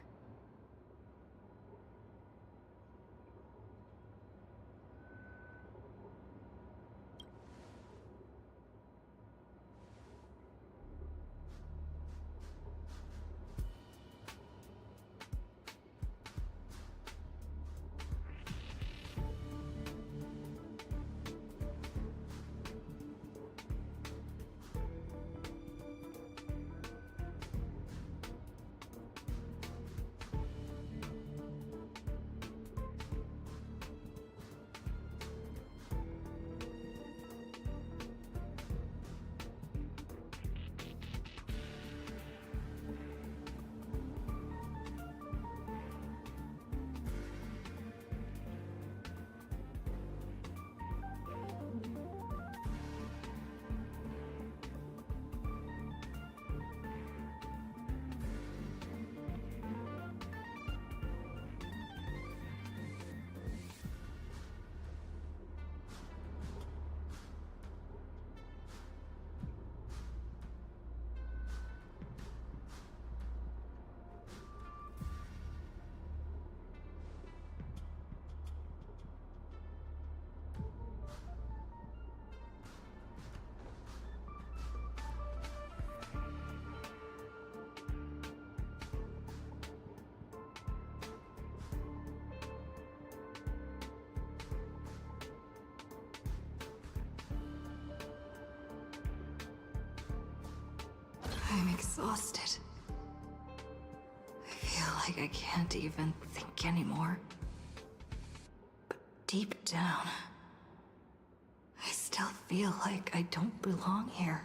I'm exhausted. I feel like I can't even think anymore. But deep down, I still feel like I don't belong here.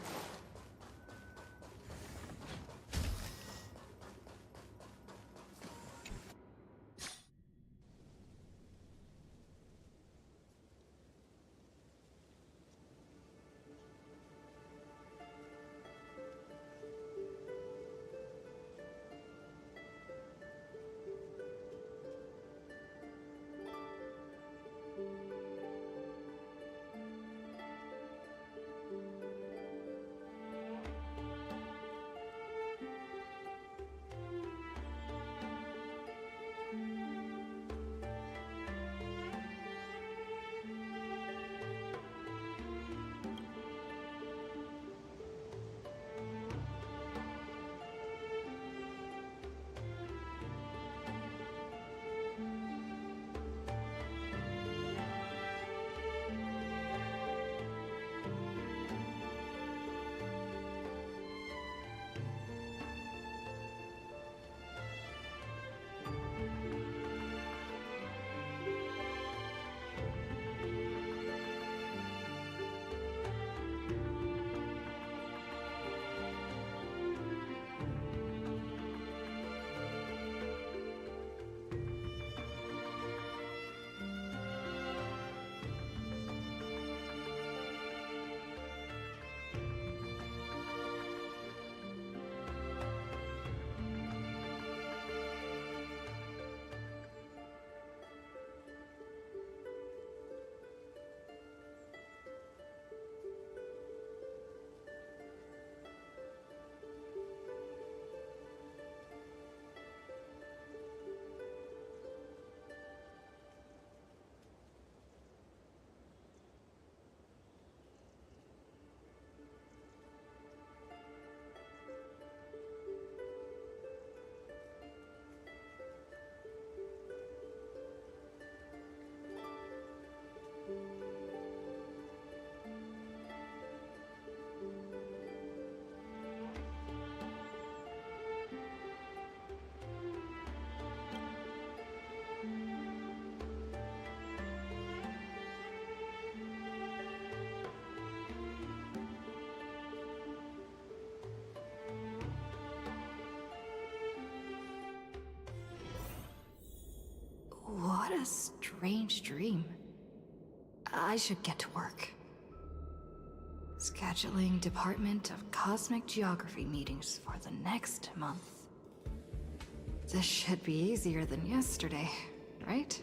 What a strange dream. I should get to work. Scheduling Department of Cosmic Geography meetings for the next month. This should be easier than yesterday, right?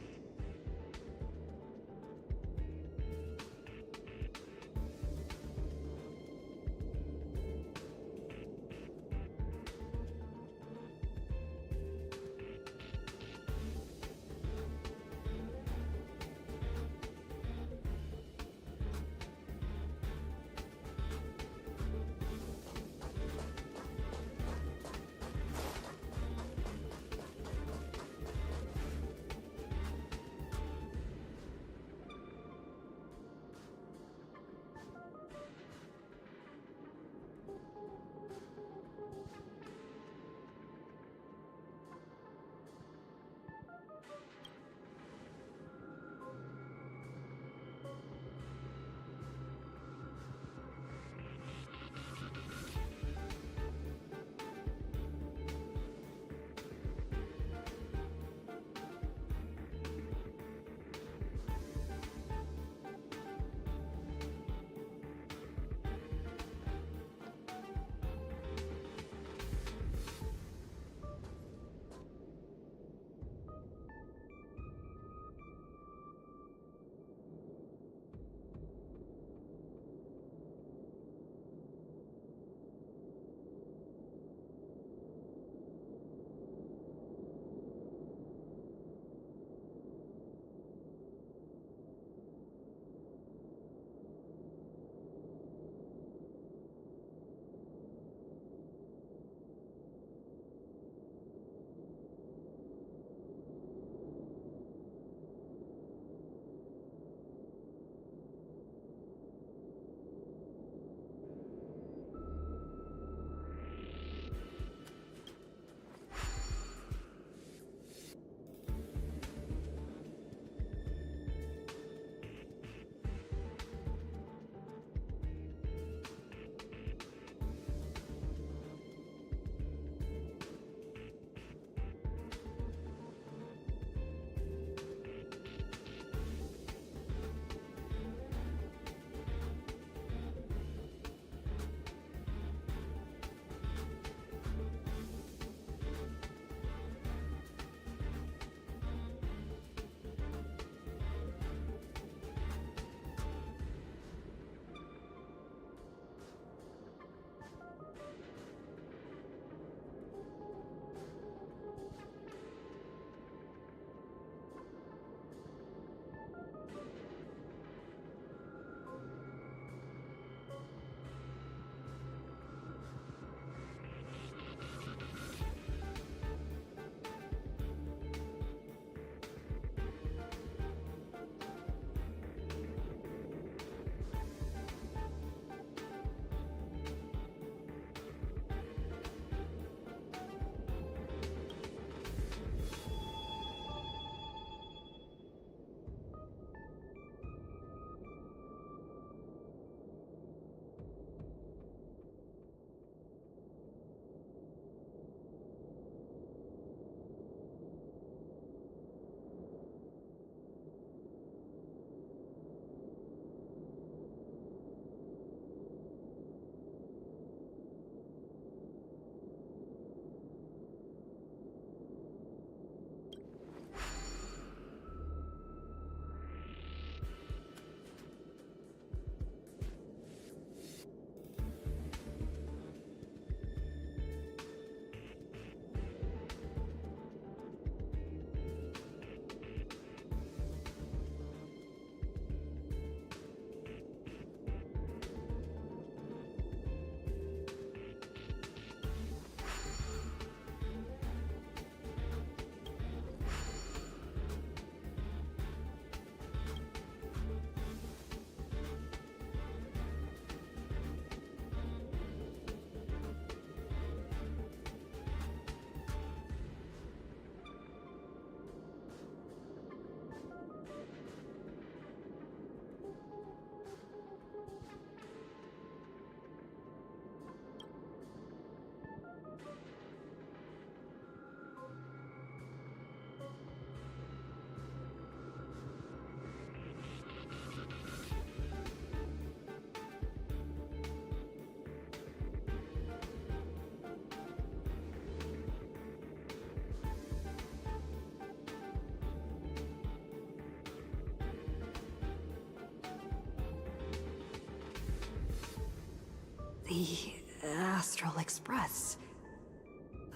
The Astral Express.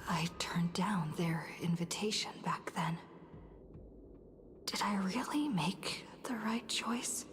I turned down their invitation back then. Did I really make the right choice?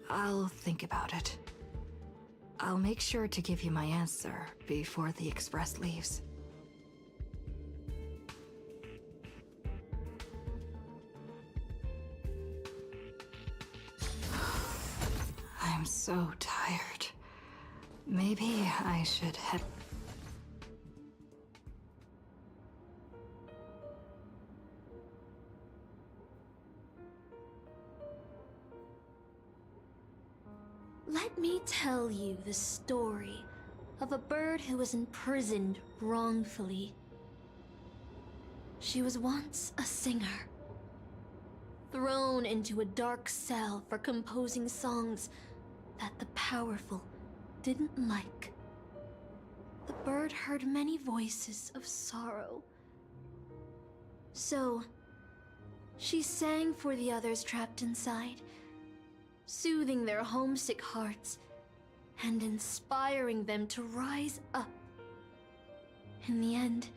I'll think about it. I'll make sure to give you my answer before the express leaves. I'm so tired. Maybe I should head... Let me tell you the story of a bird who was imprisoned wrongfully. She was once a singer, thrown into a dark cell for composing songs that the powerful didn't like. The bird heard many voices of sorrow. So, she sang for the others trapped inside, soothing their homesick hearts and inspiring them to rise up. In the end,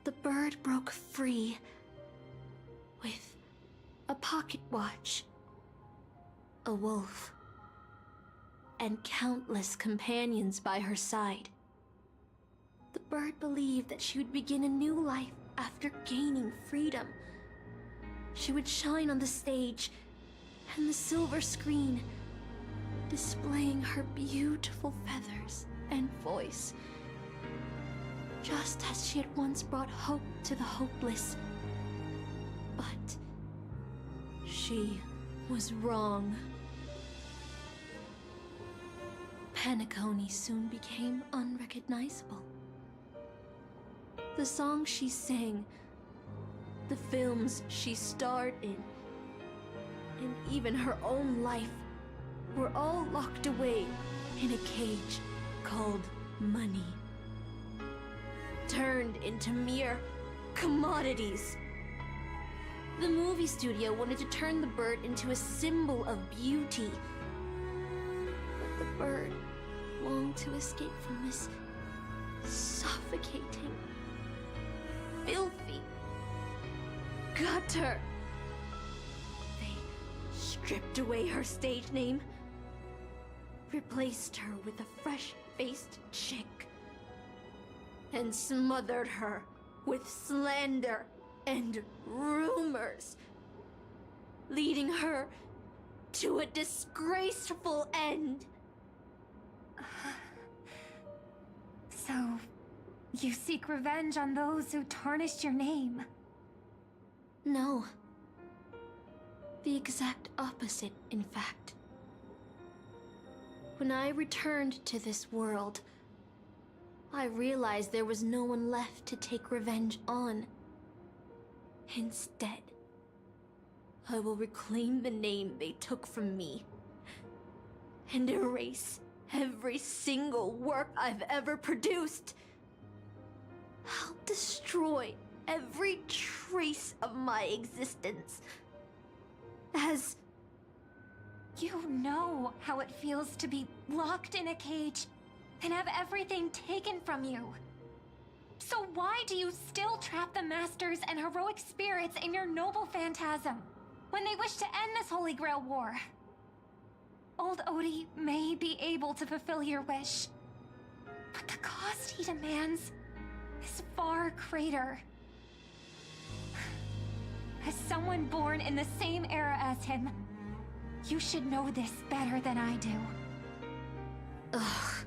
the bird broke free with a pocket watch, a wolf, and countless companions by her side. The bird believed that she would begin a new life after gaining freedom. She would shine on the stage and the silver screen, displaying her beautiful feathers and voice, just as she had once brought hope to the hopeless. But she was wrong. Penacony soon became unrecognizable. The songs she sang, the films she starred in, and even her own life were all locked away in a cage called money, turned into mere commodities. The movie studio wanted to turn the bird into a symbol of beauty, but the bird longed to escape from this suffocating, filthy gutter. Stripped away her stage name, replaced her with a fresh-faced chick, and smothered her with slander and rumors, leading her to a disgraceful end. So, you seek revenge on those who tarnished your name? No. The exact opposite, in fact. When I returned to this world, I realized there was no one left to take revenge on. Instead, I will reclaim the name they took from me and erase every single work I've ever produced. I'll destroy every trace of my existence. As... You know how it feels to be locked in a cage and have everything taken from you. So why do you still trap the Masters and heroic spirits in your noble phantasm when they wish to end this Holy Grail war? Old Odie may be able to fulfill your wish, but the cost he demands is far greater. As someone born in the same era as him, you should know this better than I do. Ugh.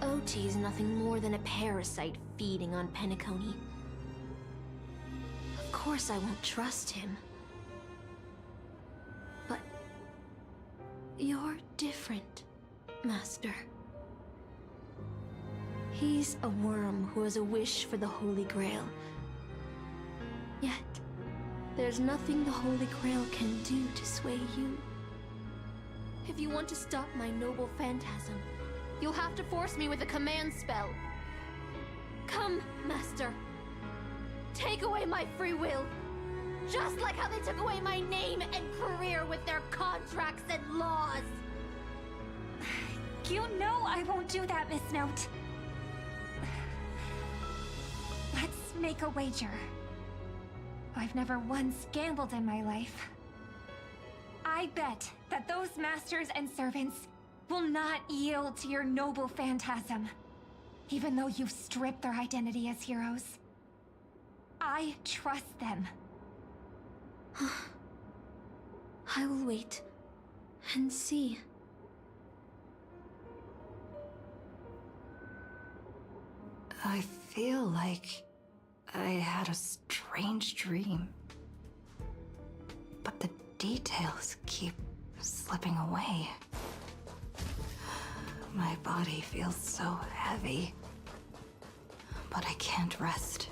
OT's nothing more than a parasite feeding on Penacony. Of course I won't trust him. But... you're different, Master. He's a worm who has a wish for the Holy Grail. Yet, there's nothing the Holy Grail can do to sway you. If you want to stop my noble phantasm, you'll have to force me with a command spell. Come, Master. Take away my free will. Just like how they took away my name and career with their contracts and laws. You know I won't do that, Miss Note. Let's make a wager. I've never once gambled in my life. I bet that those masters and servants will not yield to your noble phantasm, even though you've stripped their identity as heroes. I trust them. I will wait and see. I feel like I had a strange dream. But the details keep slipping away. My body feels so heavy, but I can't rest.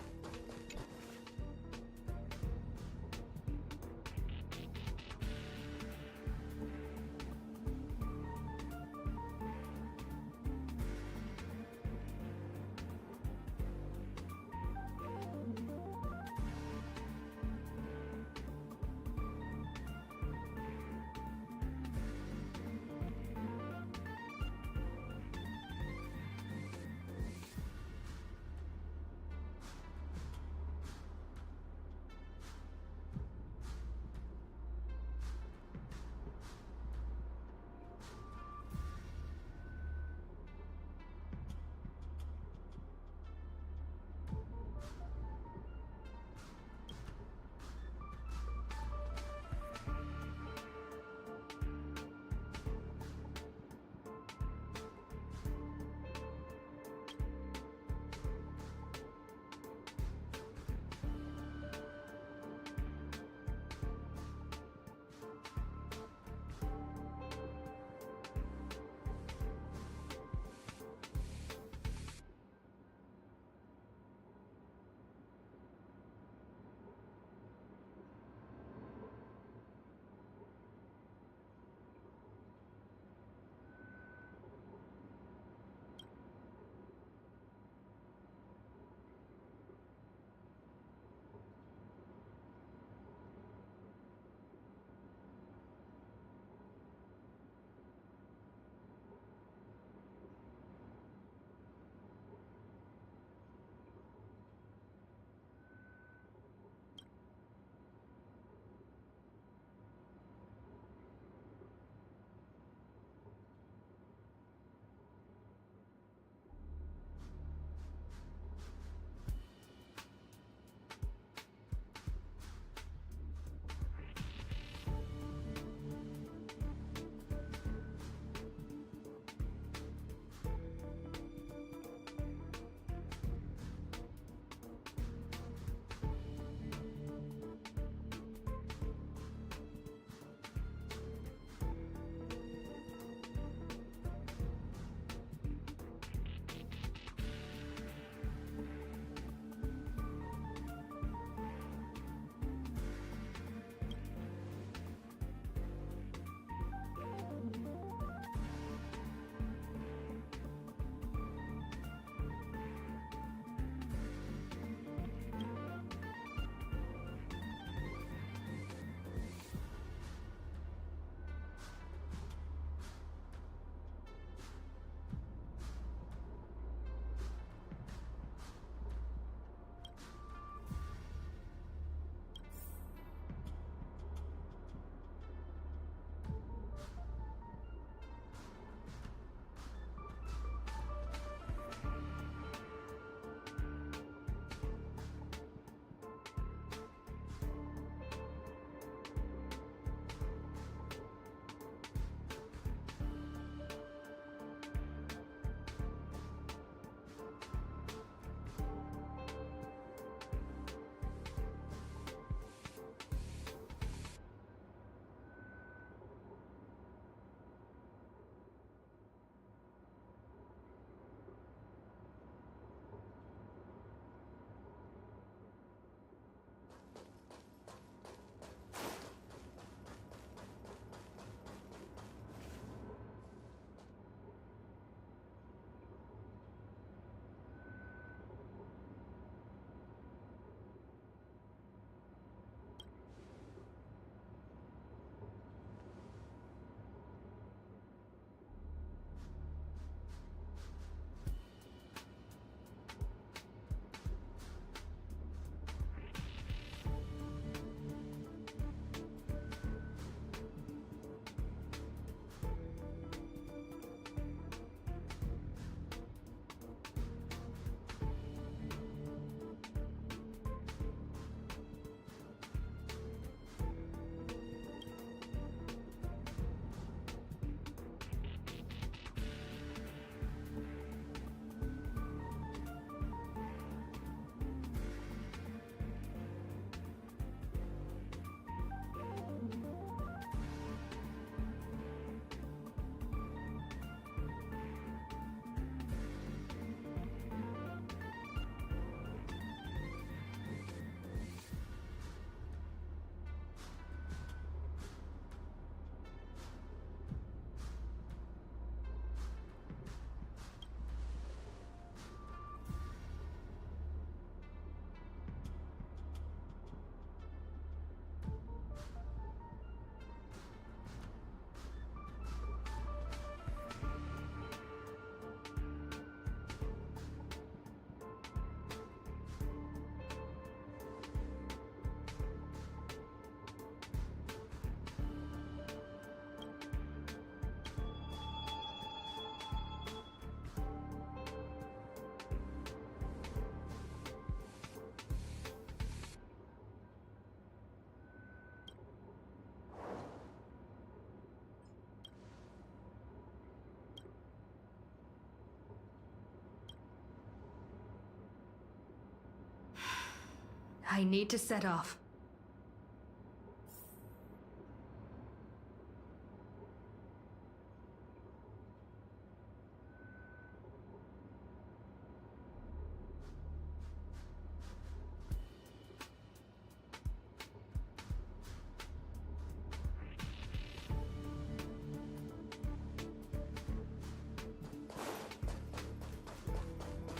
I need to set off.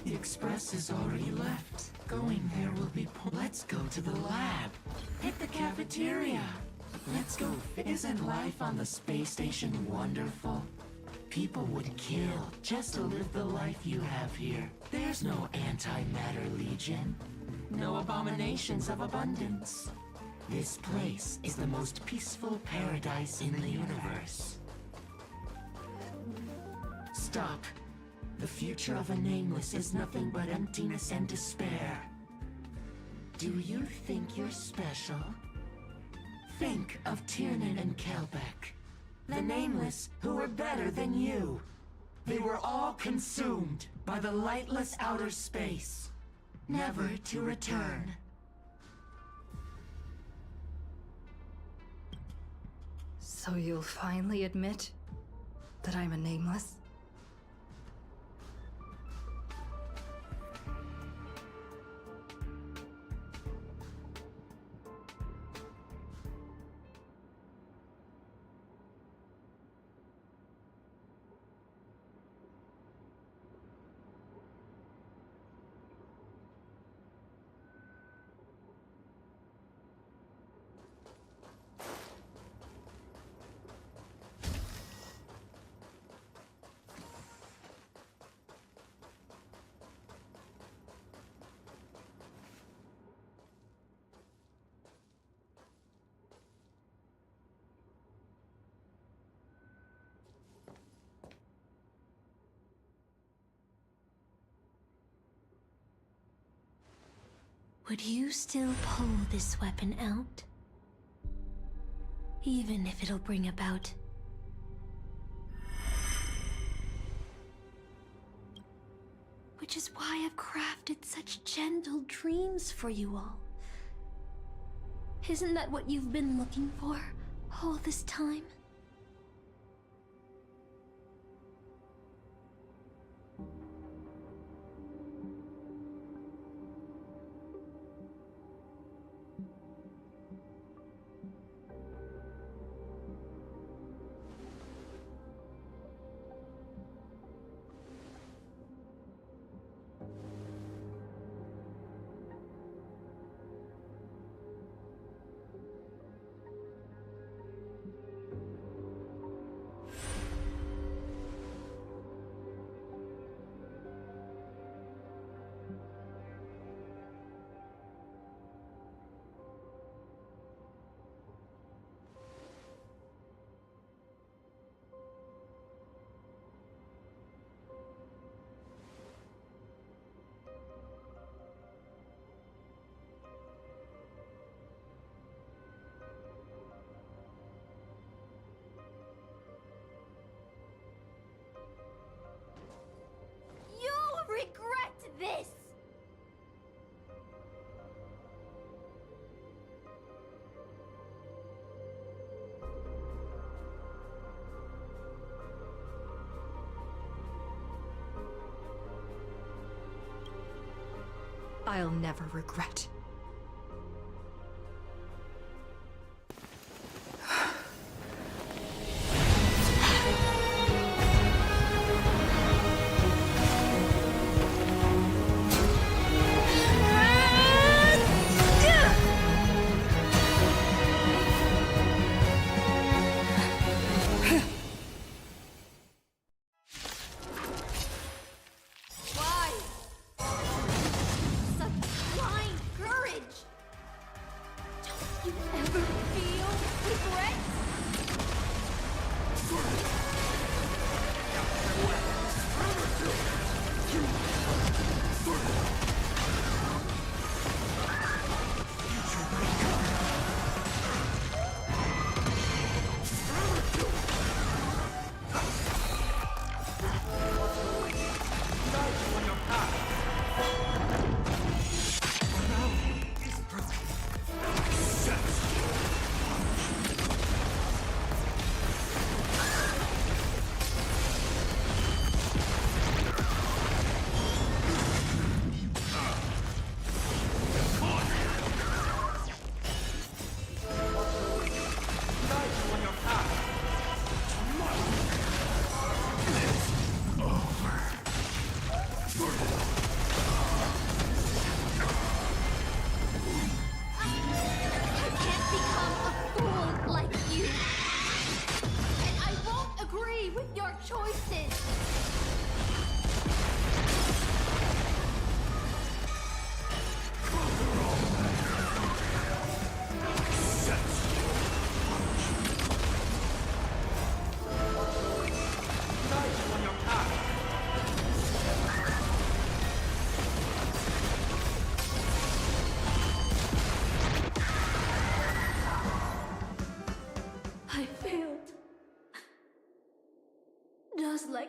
The express has already left. Going there will be Let's go to the lab. Hit the cafeteria. Let's go. Isn't life on the space station wonderful? People would kill just to live the life you have here. There's no antimatter legion. No abominations of abundance. This place is the most peaceful paradise in the universe. Stop. The future of a nameless is nothing but emptiness and despair. Do you think you're special? Think of Tiernan and Kelbeck, the nameless who were better than you. They were all consumed by the lightless outer space, never to return. So you'll finally admit that I'm a nameless? Would you still pull this weapon out? Even if it'll bring about... Which is why I've crafted such gentle dreams for you all. Isn't that what you've been looking for all this time? Regret this! I'll never regret.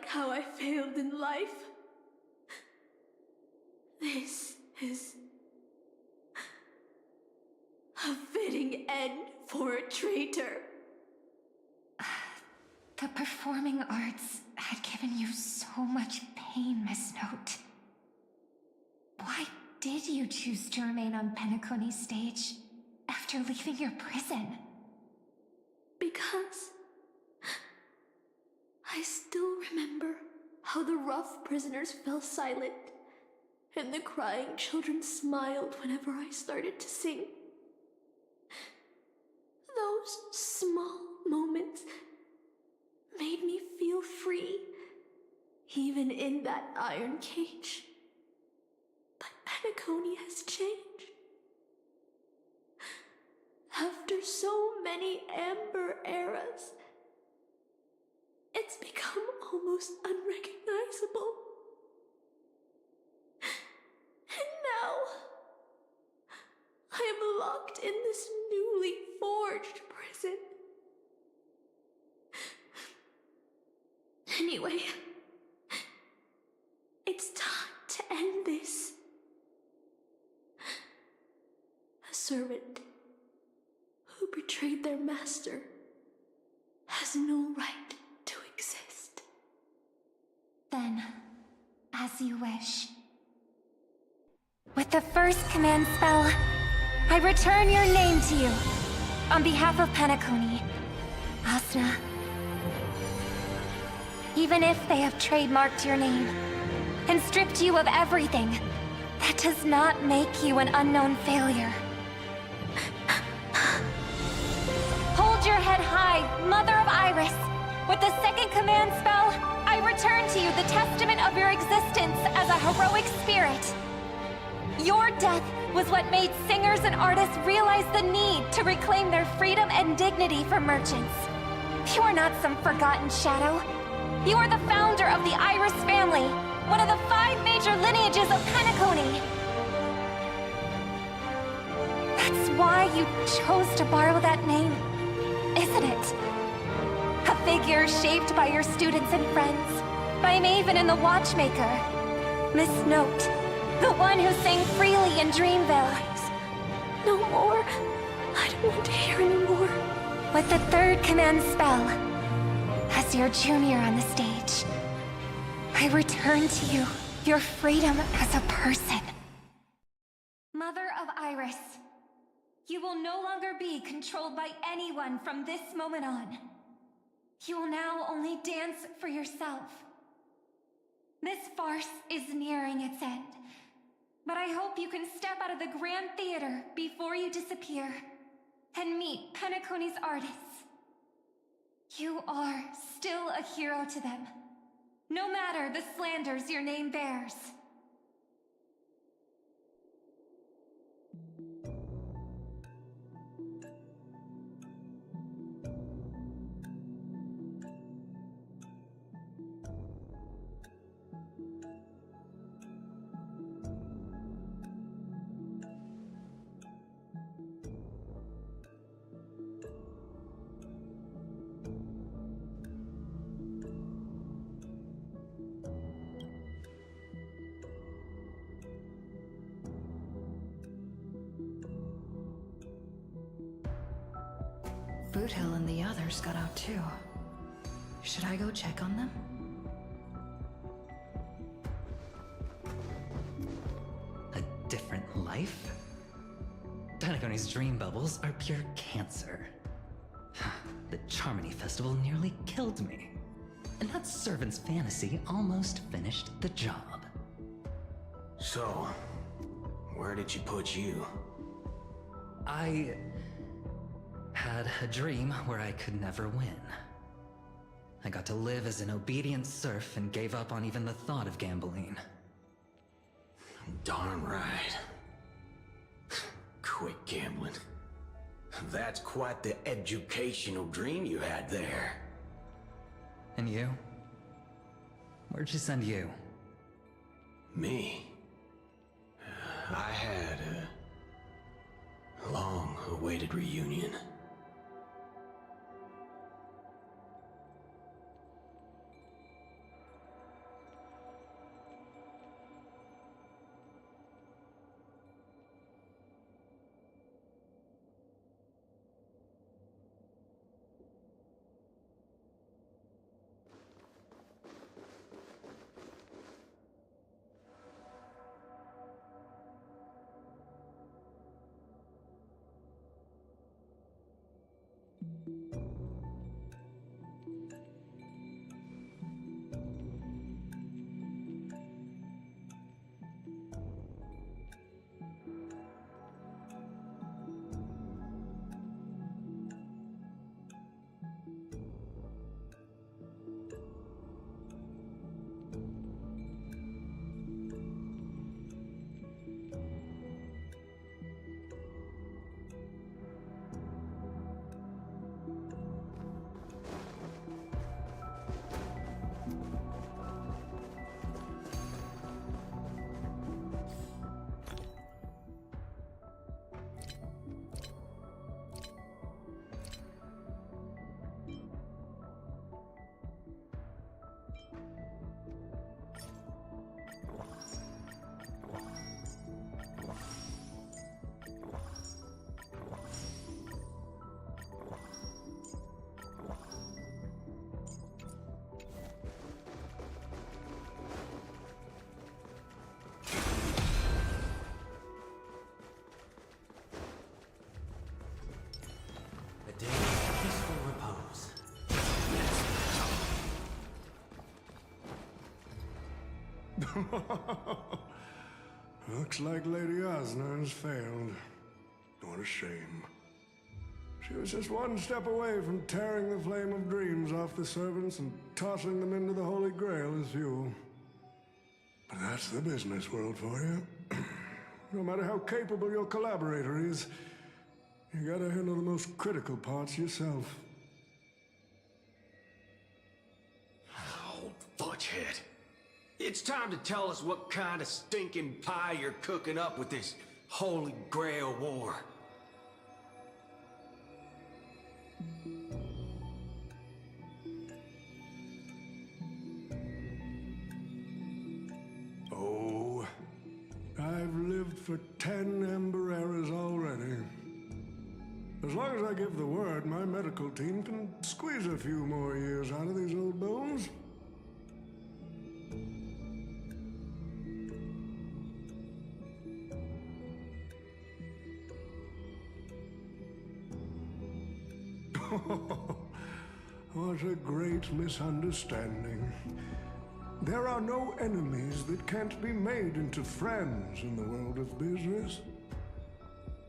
like how I failed in life. This is a fitting end for a traitor. The performing arts had given you so much pain, Miss Note. Why did you choose to remain on Penacony's stage after leaving your prison? Because I still remember how the rough prisoners fell silent and the crying children smiled whenever I started to sing. Those small moments made me feel free, even in that iron cage. But Penacony has changed. After so many Amber eras, it's become almost unrecognizable. And now, I am locked in this newly forged prison. Anyway, it's time to end this. A servant who betrayed their master has no right to exist. Then, as you wish. With the first command spell, I return your name to you. On behalf of Penacony, Asuna. Even if they have trademarked your name and stripped you of everything, that does not make you an unknown failure. Hold your head high, Mother of Iris. With the second command spell, I return to you the testament of your existence as a heroic spirit. Your death was what made singers and artists realize the need to reclaim their freedom and dignity for merchants. You are not some forgotten shadow. You are the founder of the Iris family, one of the 5 major lineages of Penacony. That's why you chose to borrow that name, isn't it? A figure shaped by your students and friends, by Maven and the Watchmaker. Miss Note, the one who sang freely in Dreamville. No more. I don't want to hear anymore. With the third command spell, as your junior on the stage, I return to you your freedom as a person. Mother of Iris, you will no longer be controlled by anyone from this moment on. You will now only dance for yourself. This farce is nearing its end, but I hope you can step out of the Grand Theater before you disappear and meet Penacony's artists. You are still a hero to them, no matter the slanders your name bears. Boothill and the others got out too. Should I go check on them? A different life? Penacony's dream bubbles are pure cancer. The Charmony Festival nearly killed me. And that servant's fantasy almost finished the job. So, where did she put you? I had a dream where I could never win. I got to live as an obedient serf and gave up on even the thought of gambling. Darn right. Quit gambling. That's quite the educational dream you had there. And you? Where'd she send you? Me? I had a long-awaited reunion. day of peaceful repose. Looks like Lady Osner has failed. What a shame. She was just one step away from tearing the flame of dreams off the servants and tossing them into the Holy Grail as fuel. But that's the business world for you. No matter how capable your collaborator is, you gotta handle the most critical parts yourself. Oh, fudgehead. It's time to tell us what kind of stinking pie you're cooking up with this Holy Grail War. Oh, I've lived for 10 Ember Eras already. As long as I give the word, my medical team can squeeze a few more years out of these old bones. What a great misunderstanding. There are no enemies that can't be made into friends in the world of business.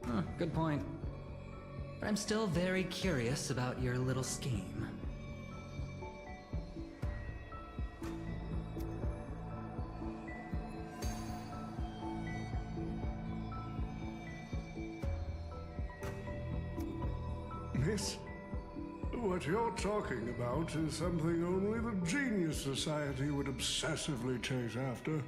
Huh, good point. But I'm still very curious about your little scheme. Miss, what you're talking about is something only the Genius Society would obsessively chase after.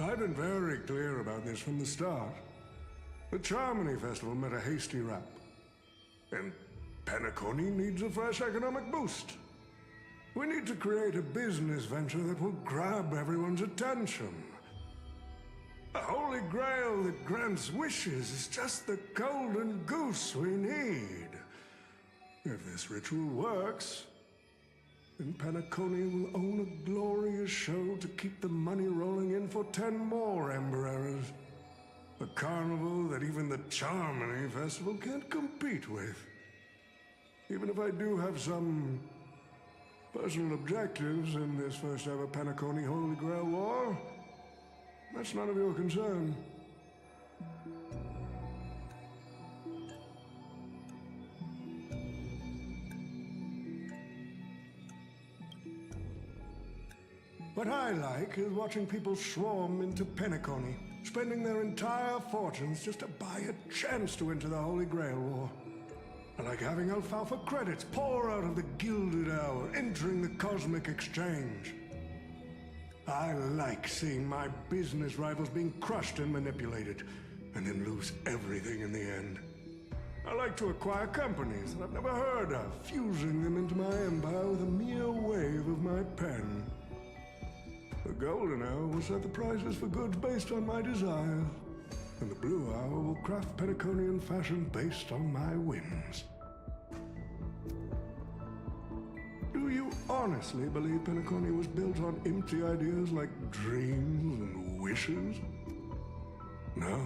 I've been very clear about this from the start. The Charmony Festival met a hasty rap. And Penacony needs a fresh economic boost. We need to create a business venture that will grab everyone's attention. A Holy Grail that grants wishes is just the golden goose we need. If this ritual works, then Penacony will own a glorious show to keep the money rolling in for 10 more Ember Eras. A carnival that even the Charmony Festival can't compete with. Even if I do have some personal objectives in this first ever Penacony Holy Grail War, that's none of your concern. What I like is watching people swarm into Penacony, spending their entire fortunes just to buy a chance to enter the Holy Grail War. I like having alfalfa credits pour out of the Gilded Hour, entering the Cosmic Exchange. I like seeing my business rivals being crushed and manipulated, and then lose everything in the end. I like to acquire companies that I've never heard of, fusing them into my empire with a mere wave of my pen. The Golden Hour will set the prices for goods based on my desires, and the Blue Hour will craft Penaconian fashion based on my whims. Do you honestly believe Penacony was built on empty ideas like dreams and wishes? No.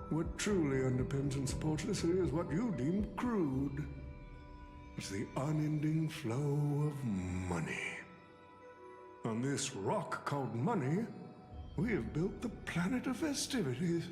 What truly underpins and supports this city is what you deem crude. It's the unending flow of money. On this rock called money, we have built the planet of festivities.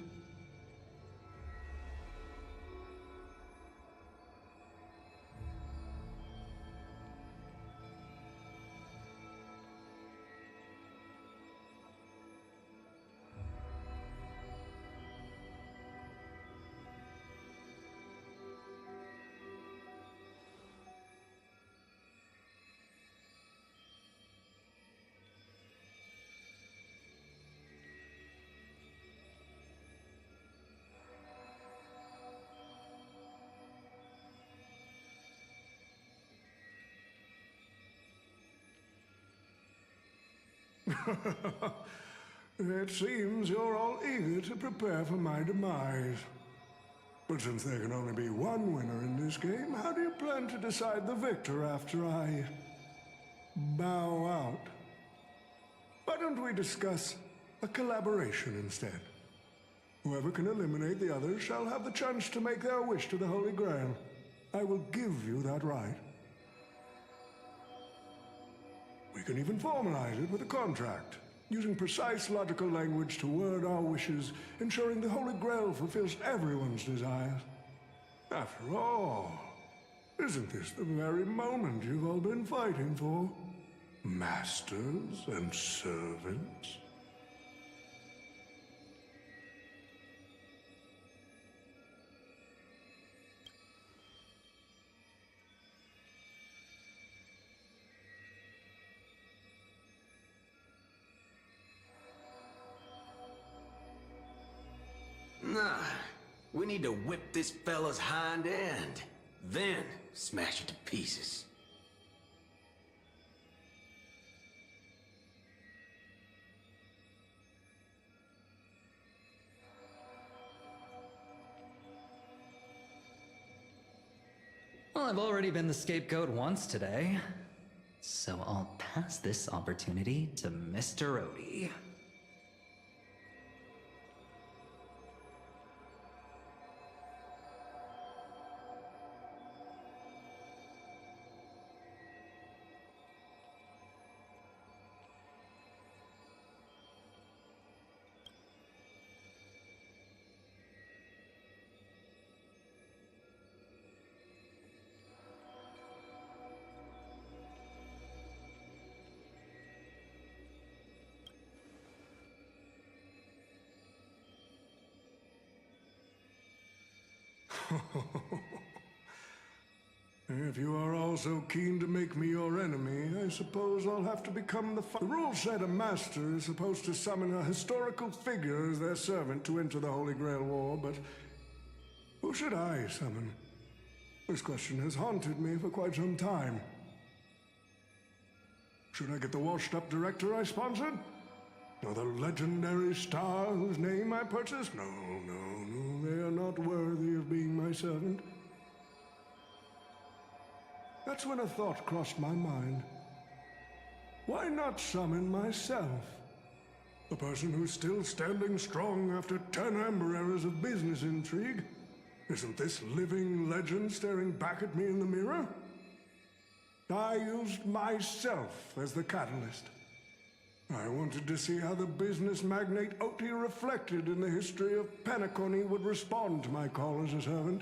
It seems you're all eager to prepare for my demise. But since there can only be one winner in this game, how do you plan to decide the victor after I bow out? Why don't we discuss A collaboration instead. Whoever can eliminate the others shall have the chance to make their wish to the Holy Grail. I will give you that right. We can even formalize it with a contract, using precise logical language to word our wishes, ensuring the Holy Grail fulfills everyone's desires. After all, isn't this the very moment you've all been fighting for? Masters and servants? Nah, we need to whip this fella's hind end, then smash it to pieces. Well, I've already been the scapegoat once today, so I'll pass this opportunity to Mr. Odie. If you are all so keen to make me your enemy, I suppose I'll have to become the rules said a master is supposed to summon a historical figure as their servant to enter the Holy Grail War, but who should I summon? This question has haunted me for quite some time. Should I get the washed-up director I sponsored? Or the legendary star whose name I purchased? No, they are not worthy of being my servant. That's when a thought crossed my mind. Why not summon myself? The person who's still standing strong after 10 amber eras of business intrigue? Isn't this living legend staring back at me in the mirror? I used myself as the catalyst. I wanted to see how the business magnate Oti reflected in the history of Penacony would respond to my call as a servant.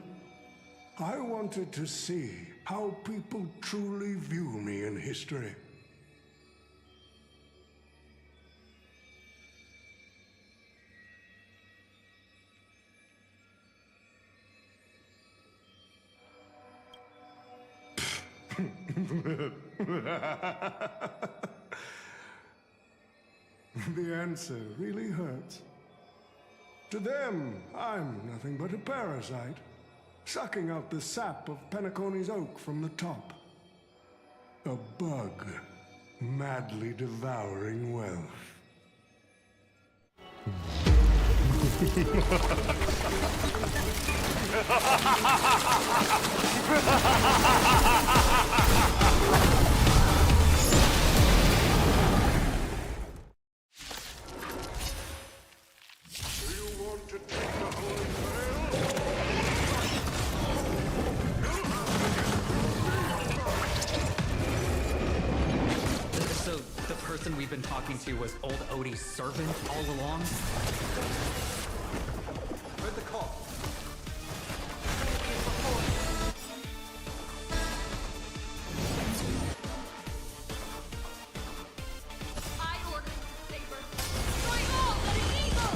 I wanted to see how people truly view me in history. The answer really hurts. To them, I'm nothing but a parasite, sucking out the sap of Penacony's oak from the top. A bug, madly devouring wealth. So, the person we've been talking to was old Odie's servant all along? Heard the call. I order Saber. Destroy all that is evil!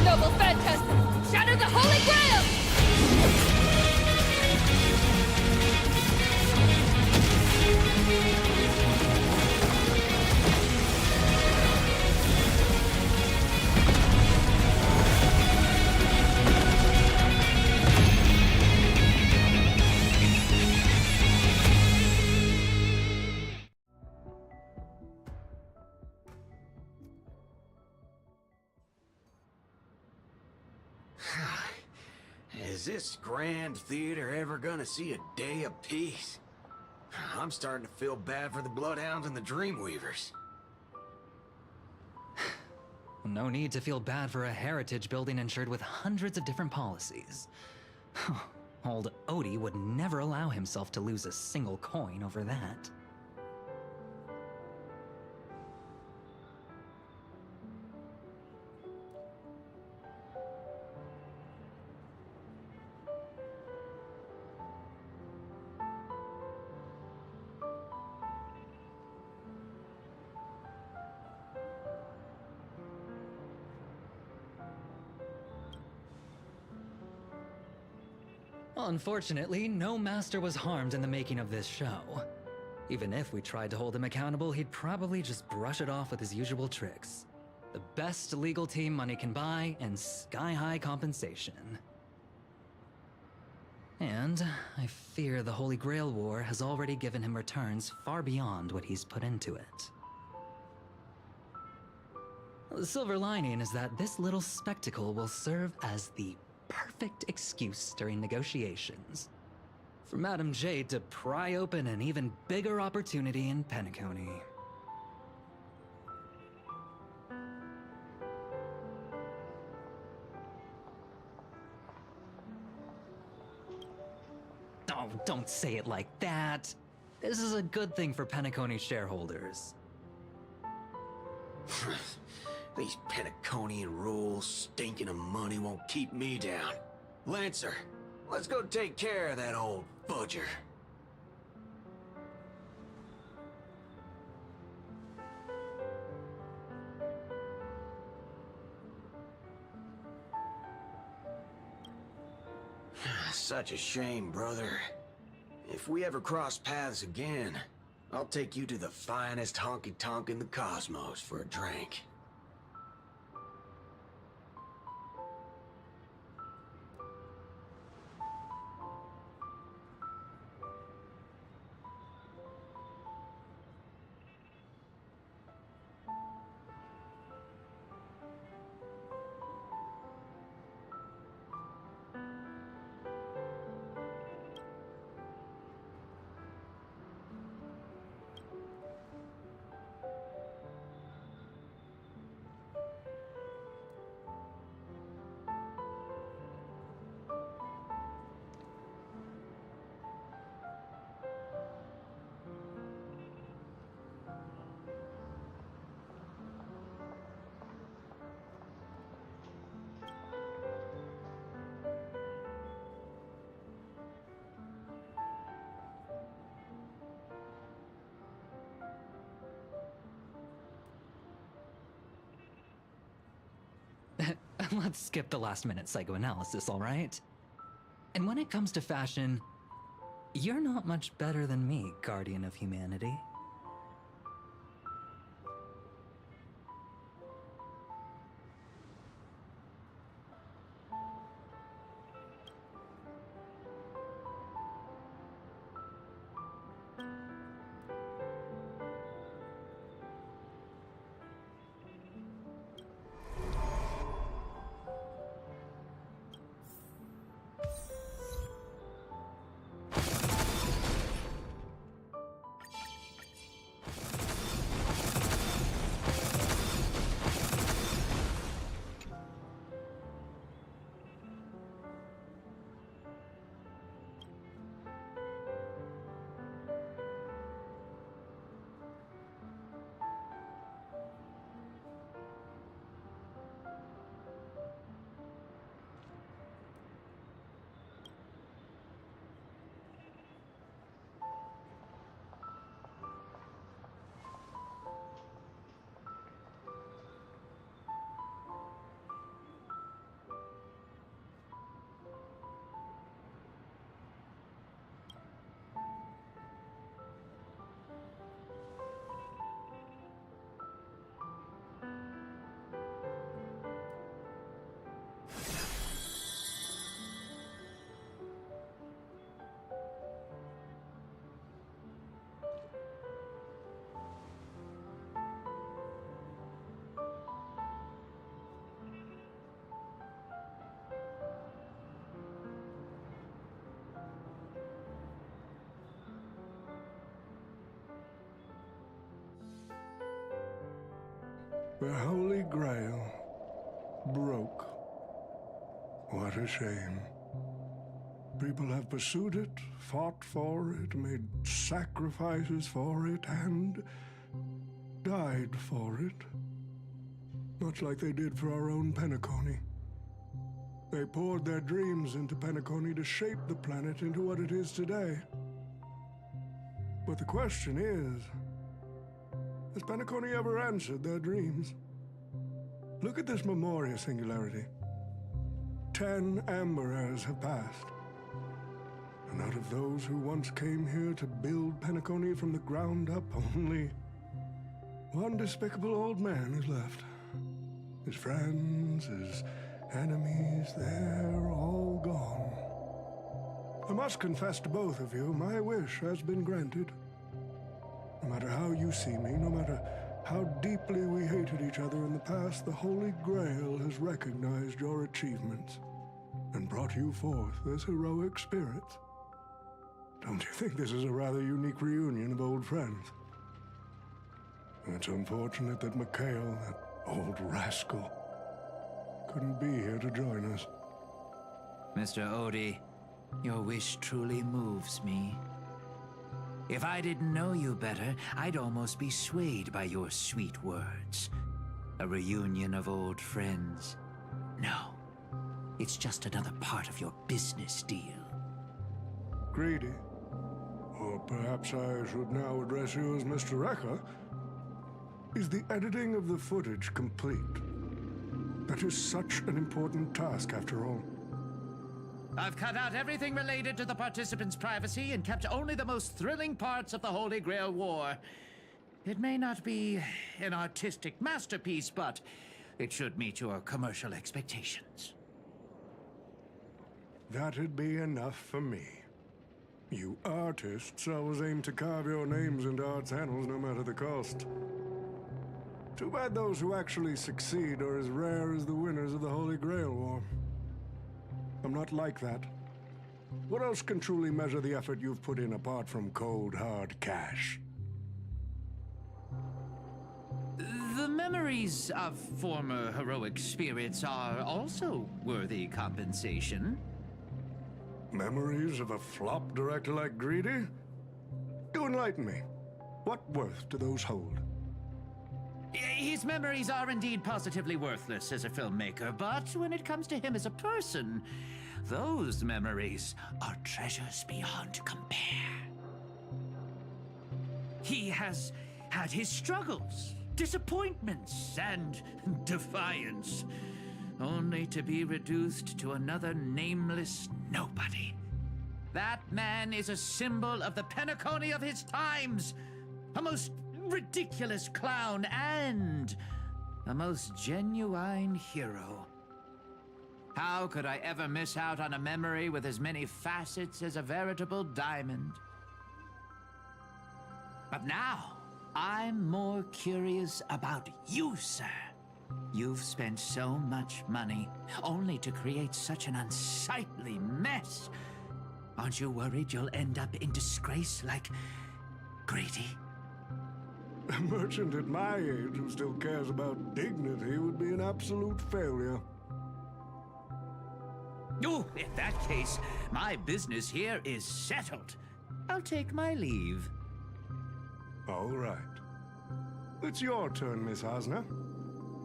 noble phantasm! Shatter the Holy Grail! Is this grand theater ever gonna see a day of peace? I'm starting to feel bad for the Bloodhounds and the Dreamweavers. No need to feel bad for a heritage building insured with hundreds of different policies. Old Odie would never allow himself to lose a single coin over that. Unfortunately, no master was harmed in the making of this show. Even if we tried to hold him accountable, he'd probably just brush it off with his usual tricks. The best legal team money can buy, and sky-high compensation. And I fear the Holy Grail War has already given him returns far beyond what he's put into it. The silver lining is that this little spectacle will serve as the perfect excuse during negotiations for Madame Jade to pry open an even bigger opportunity in Penacony. Oh, don't say it like that. This is a good thing for Penacony shareholders. These Penaconian rules, stinking of money, won't keep me down. Lancer, let's go take care of that old fudger. Such a shame, brother. If we ever cross paths again, I'll take you to the finest honky-tonk in the cosmos for a drink. Let's skip the last-minute psychoanalysis, all right? And when it comes to fashion, you're not much better than me, Guardian of Humanity. The Holy Grail broke. What a shame. People have pursued it, fought for it, made sacrifices for it, and died for it. Much like they did for our own Penacony. They poured their dreams into Penacony to shape the planet into what it is today. But the question is, has Penacony ever answered their dreams? Look at this Memoria singularity. 10 Amber Heirs have passed. And out of those who once came here to build Penacony from the ground up, only one despicable old man is left. His friends, his enemies, they're all gone. I must confess to both of you, my wish has been granted. No matter how you see me, no matter how deeply we hated each other in the past, the Holy Grail has recognized your achievements and brought you forth as heroic spirits. Don't you think this is a rather unique reunion of old friends? It's unfortunate that Mikhail, that old rascal, couldn't be here to join us. Mr. Odie, your wish truly moves me. If I didn't know you better, I'd almost be swayed by your sweet words. A reunion of old friends. No, it's just another part of your business deal. Greedy. Or perhaps I should now address you as Mr. Rekka. Is the editing of the footage complete? That is such an important task, after all. I've cut out everything related to the participants' privacy and kept only the most thrilling parts of the Holy Grail War. It may not be an artistic masterpiece, but it should meet your commercial expectations. That'd be enough for me. You artists always aim to carve your names into art's annals no matter the cost. Too bad those who actually succeed are as rare as the winners of the Holy Grail War. I'm not like that. What else can truly measure the effort you've put in apart from cold, hard cash? The memories of former heroic spirits are also worthy compensation. Memories of a flop director like Greedy? Do enlighten me. What worth do those hold? His memories are indeed positively worthless as a filmmaker, but when it comes to him as a person, those memories are treasures beyond compare. He has had his struggles, disappointments, and defiance, only to be reduced to another nameless nobody. That man is a symbol of the Penacony of his times, a most ridiculous clown and a most genuine hero. How could I ever miss out on a memory with as many facets as a veritable diamond? But now, I'm more curious about you, sir. You've spent so much money, only to create such an unsightly mess. Aren't you worried you'll end up in disgrace like Grady? A merchant at my age who still cares about dignity would be an absolute failure. Oh, in that case, my business here is settled. I'll take my leave. All right. It's your turn, Miss Osner.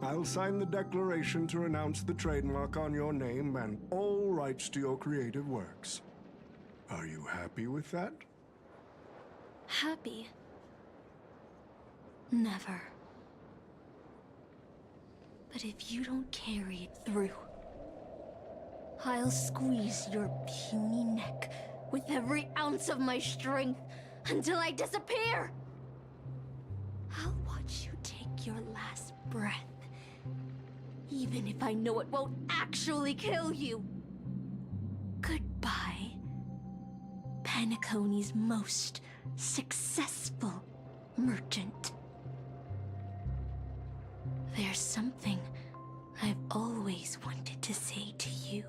I'll sign the declaration to renounce the trademark on your name and all rights to your creative works. Are you happy with that? Happy? Never. But if you don't carry it through, I'll squeeze your puny neck with every ounce of my strength until I disappear! I'll watch you take your last breath, even if I know it won't actually kill you. Goodbye, Penacony's most successful merchant. There's something I've always wanted to say to you.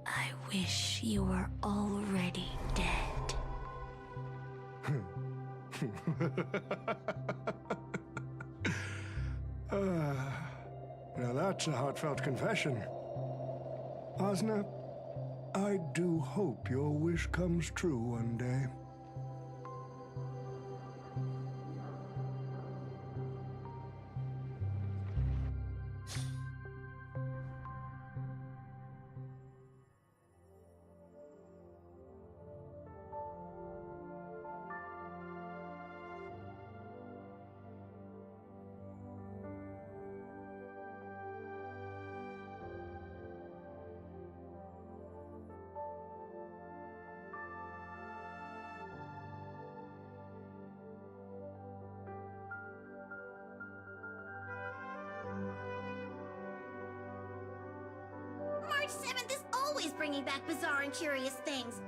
I wish you were already dead. Now that's a heartfelt confession. Osna, I do hope your wish comes true one day. March 7th is always bringing back bizarre and curious things.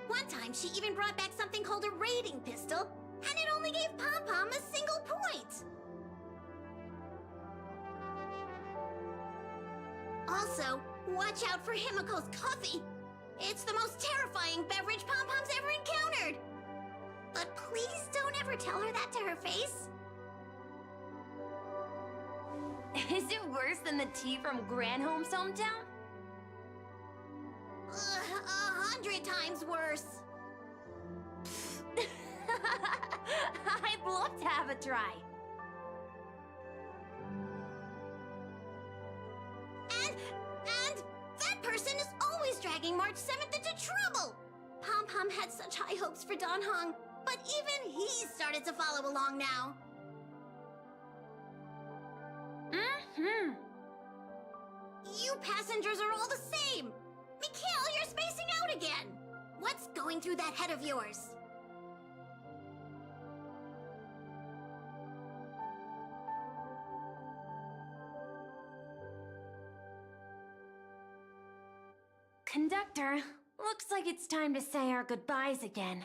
One time, she even brought back something called a raiding pistol, and it only gave Pom-Pom a single point. Also, watch out for Himiko's coffee. It's the most terrifying beverage Pom-Pom's ever encountered. But please don't ever tell her that to her face. Is it worse than the tea from Granholm's hometown? 100 times worse. I'd love to have a try. And that person is always dragging March 7th into trouble. Pom-Pom had such high hopes for Dan Hong, but even he started to follow along now. Mm-hmm. You passengers are all the same. Mikhail, you're spacing out again. What's going through that head of yours? Conductor, looks like it's time to say our goodbyes again.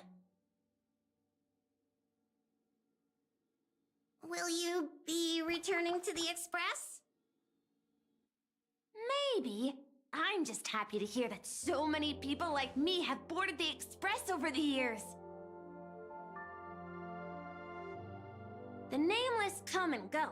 Will you be returning to the Express? Maybe. I'm just happy to hear that so many people like me have boarded the Express over the years. The nameless come and go.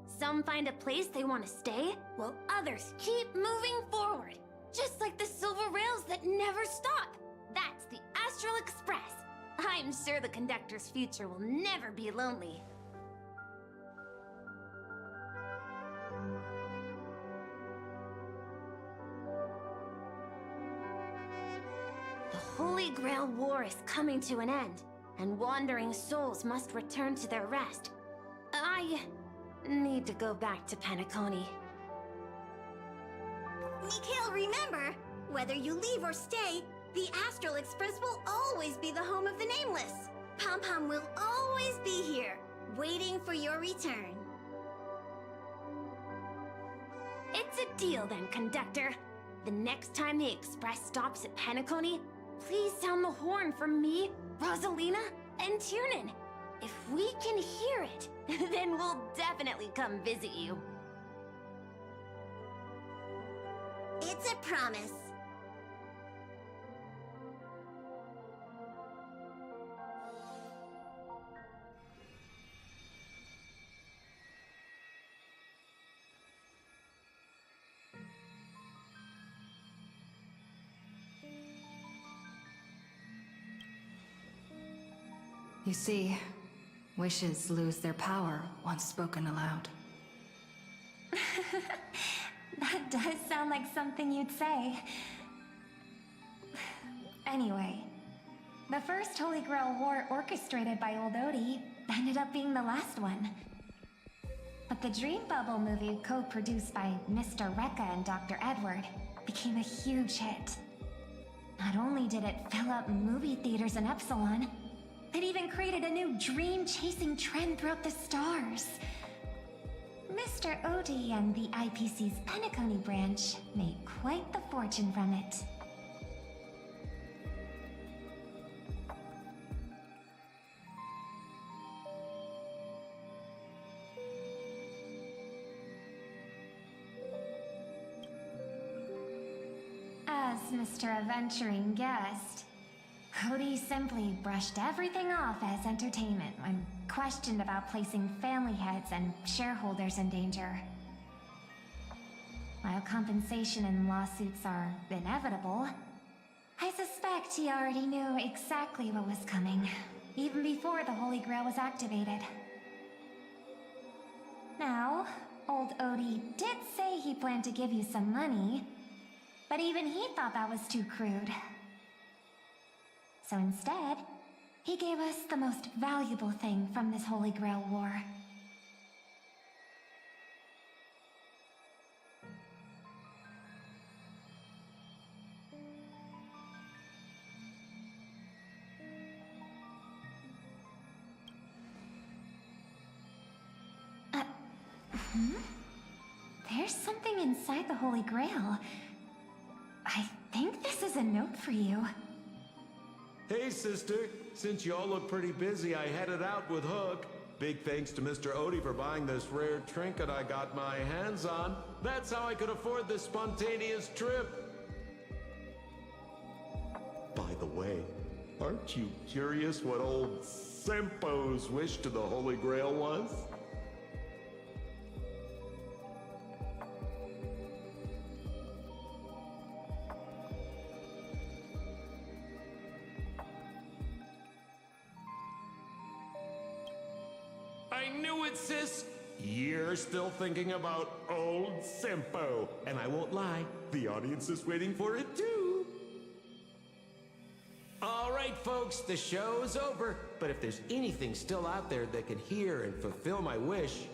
Some find a place they want to stay, while others keep moving forward. Just like the silver rails that never stop. That's the Astral Express. I'm sure the conductor's future will never be lonely. The Holy Grail War is coming to an end, and wandering souls must return to their rest. I need to go back to Penacony. Mikhail, remember, whether you leave or stay, the Astral Express will always be the home of the Nameless. Pom-Pom will always be here, waiting for your return. It's a deal then, conductor. The next time the Express stops at Penacony, please sound the horn for me, Rosalina, and Tiernan. If we can hear it, then we'll definitely come visit you. It's a promise. You see, wishes lose their power once spoken aloud. That does sound like something you'd say. Anyway, the first Holy Grail War orchestrated by Old Odie ended up being the last one. But the Dream Bubble movie co-produced by Mr. Rekka and Dr. Edward became a huge hit. Not only did it fill up movie theaters in Epsilon, it even created a new dream-chasing trend throughout the stars. Mr. Odie and the IPC's Penacony branch made quite the fortune from it. As Mr. Adventuring guessed, Odie simply brushed everything off as entertainment when questioned about placing family heads and shareholders in danger. While compensation and lawsuits are inevitable, I suspect he already knew exactly what was coming, even before the Holy Grail was activated. Now, old Odie did say he planned to give you some money, but even he thought that was too crude. So instead, he gave us the most valuable thing from this Holy Grail war. There's something inside the Holy Grail. I think this is a note for you. Hey, sister. Since y'all look pretty busy, I headed out with Hook. Big thanks to Mr. Odie for buying this rare trinket I got my hands on. That's how I could afford this spontaneous trip. By the way, aren't you curious what old Sempo's wish to the Holy Grail was? I knew it, sis! You're still thinking about old Sempo. And I won't lie, the audience is waiting for it too. All right, folks, the show's over. But if there's anything still out there that can hear and fulfill my wish,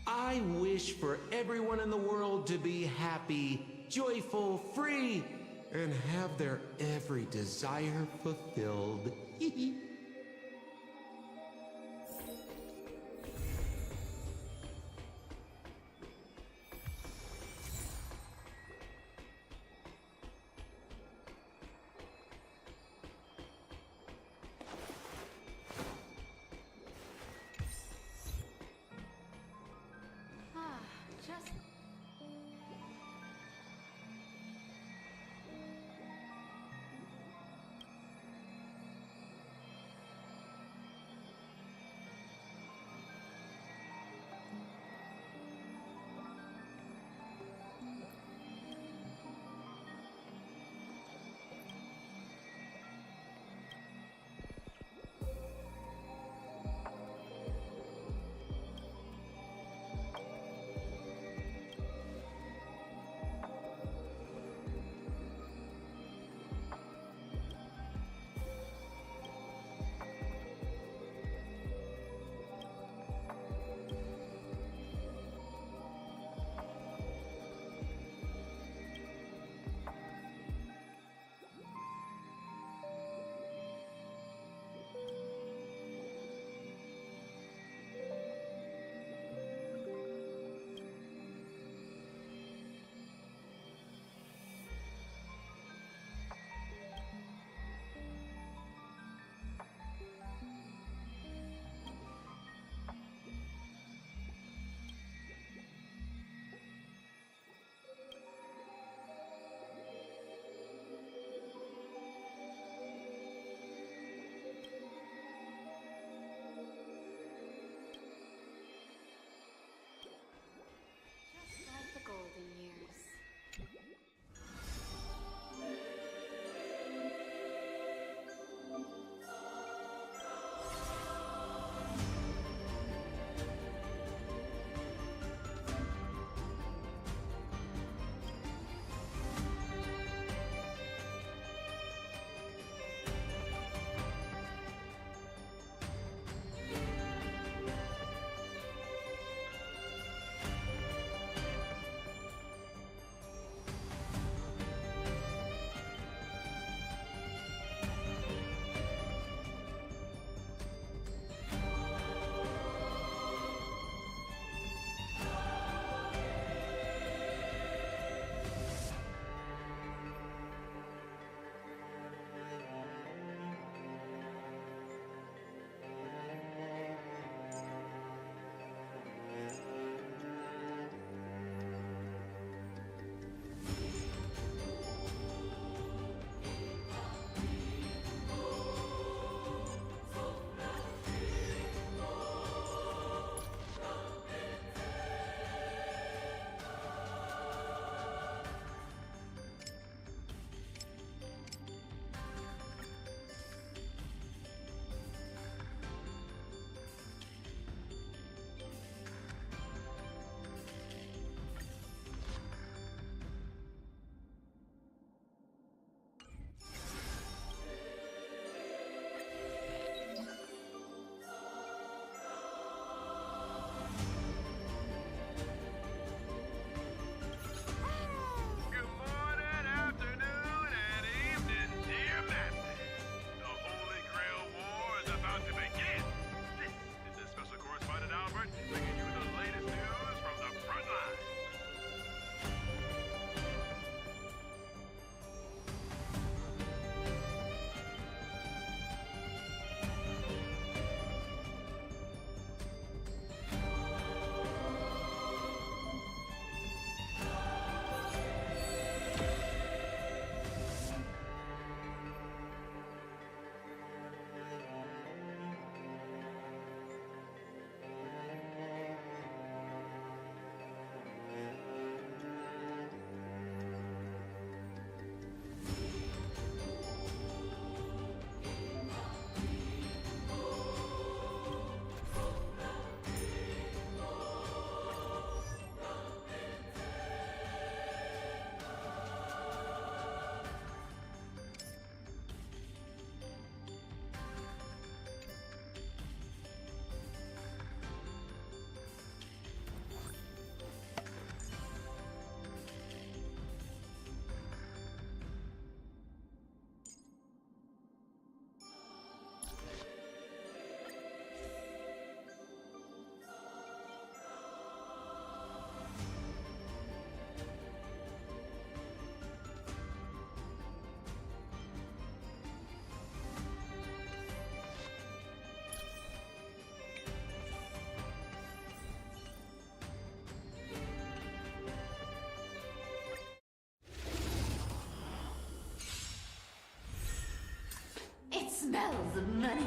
I wish for everyone in the world to be happy, joyful, free, and have their every desire fulfilled. smells of money.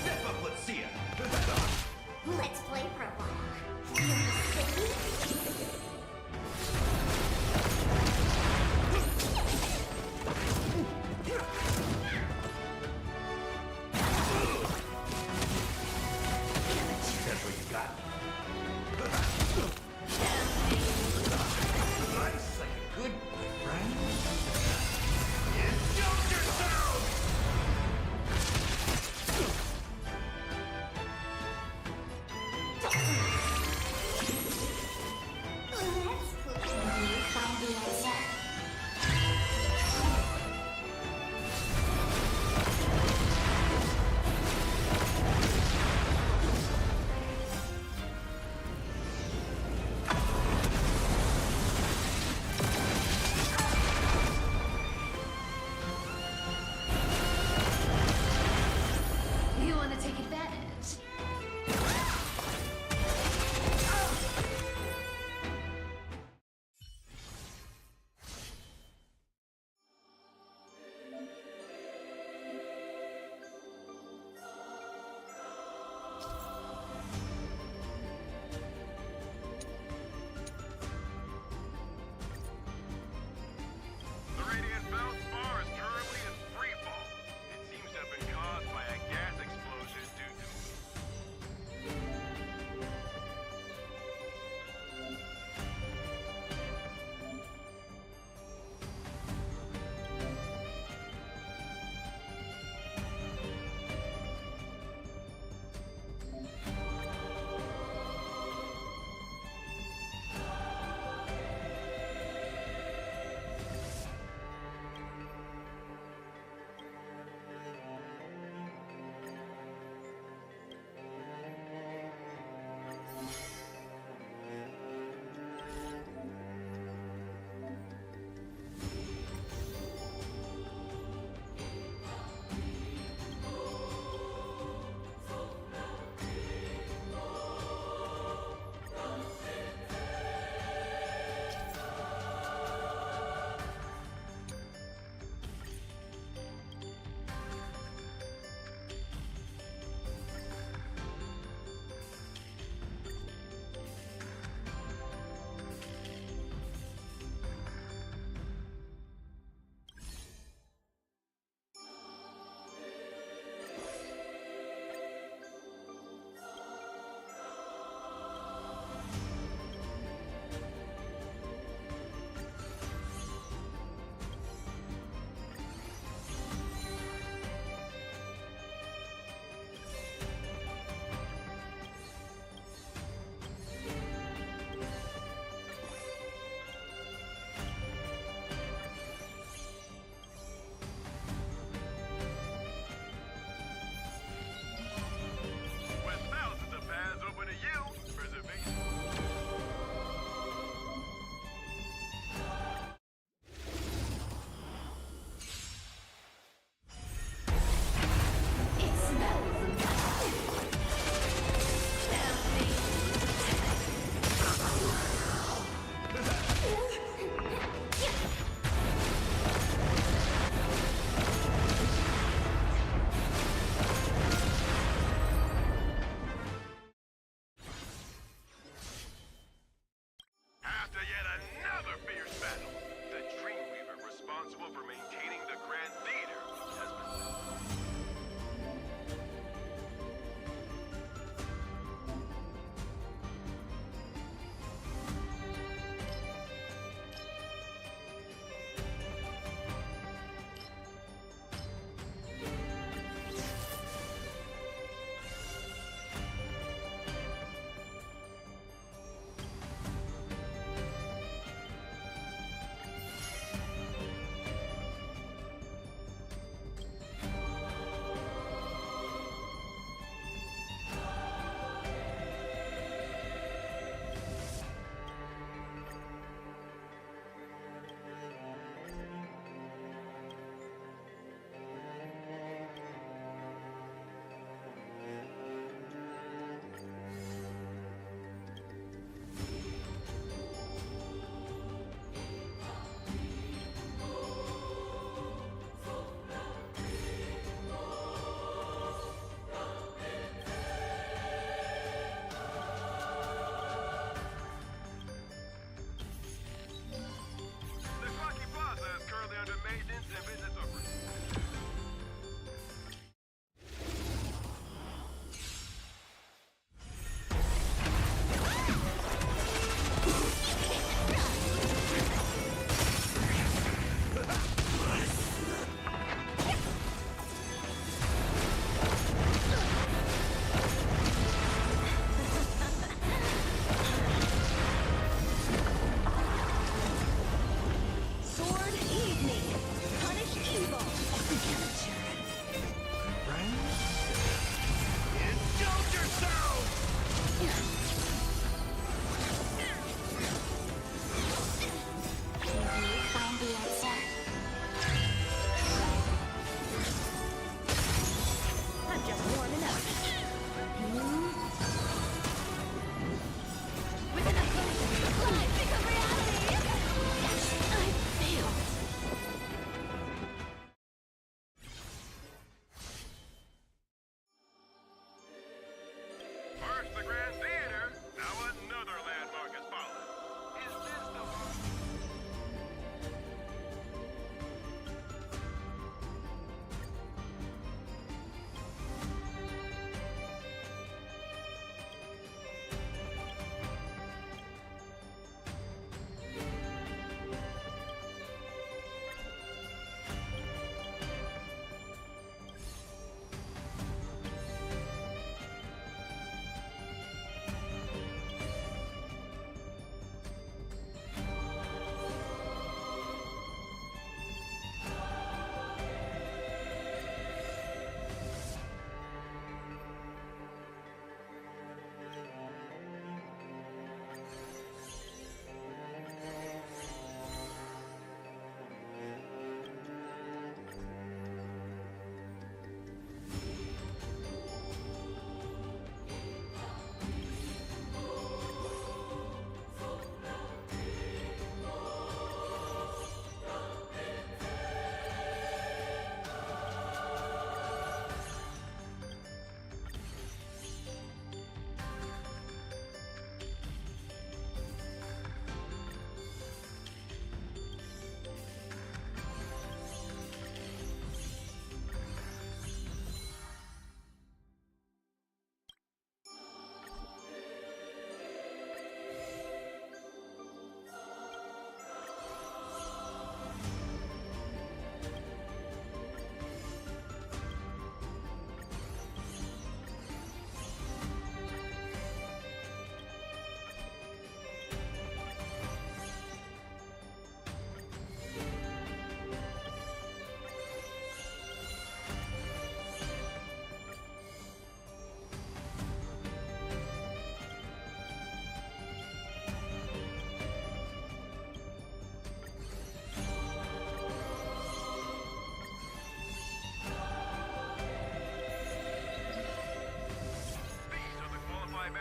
Step up, let's see ya. Let's play for a while. You wanna sing?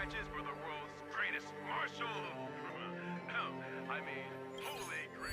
matches for the world's greatest martial... no, I mean, holy grail.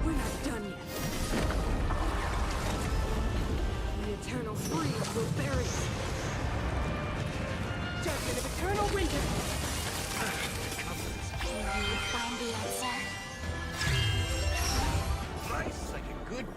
We're not done yet. The eternal freeze will bury us. Judgment of eternal region. Can you find the answer? Nice, like a good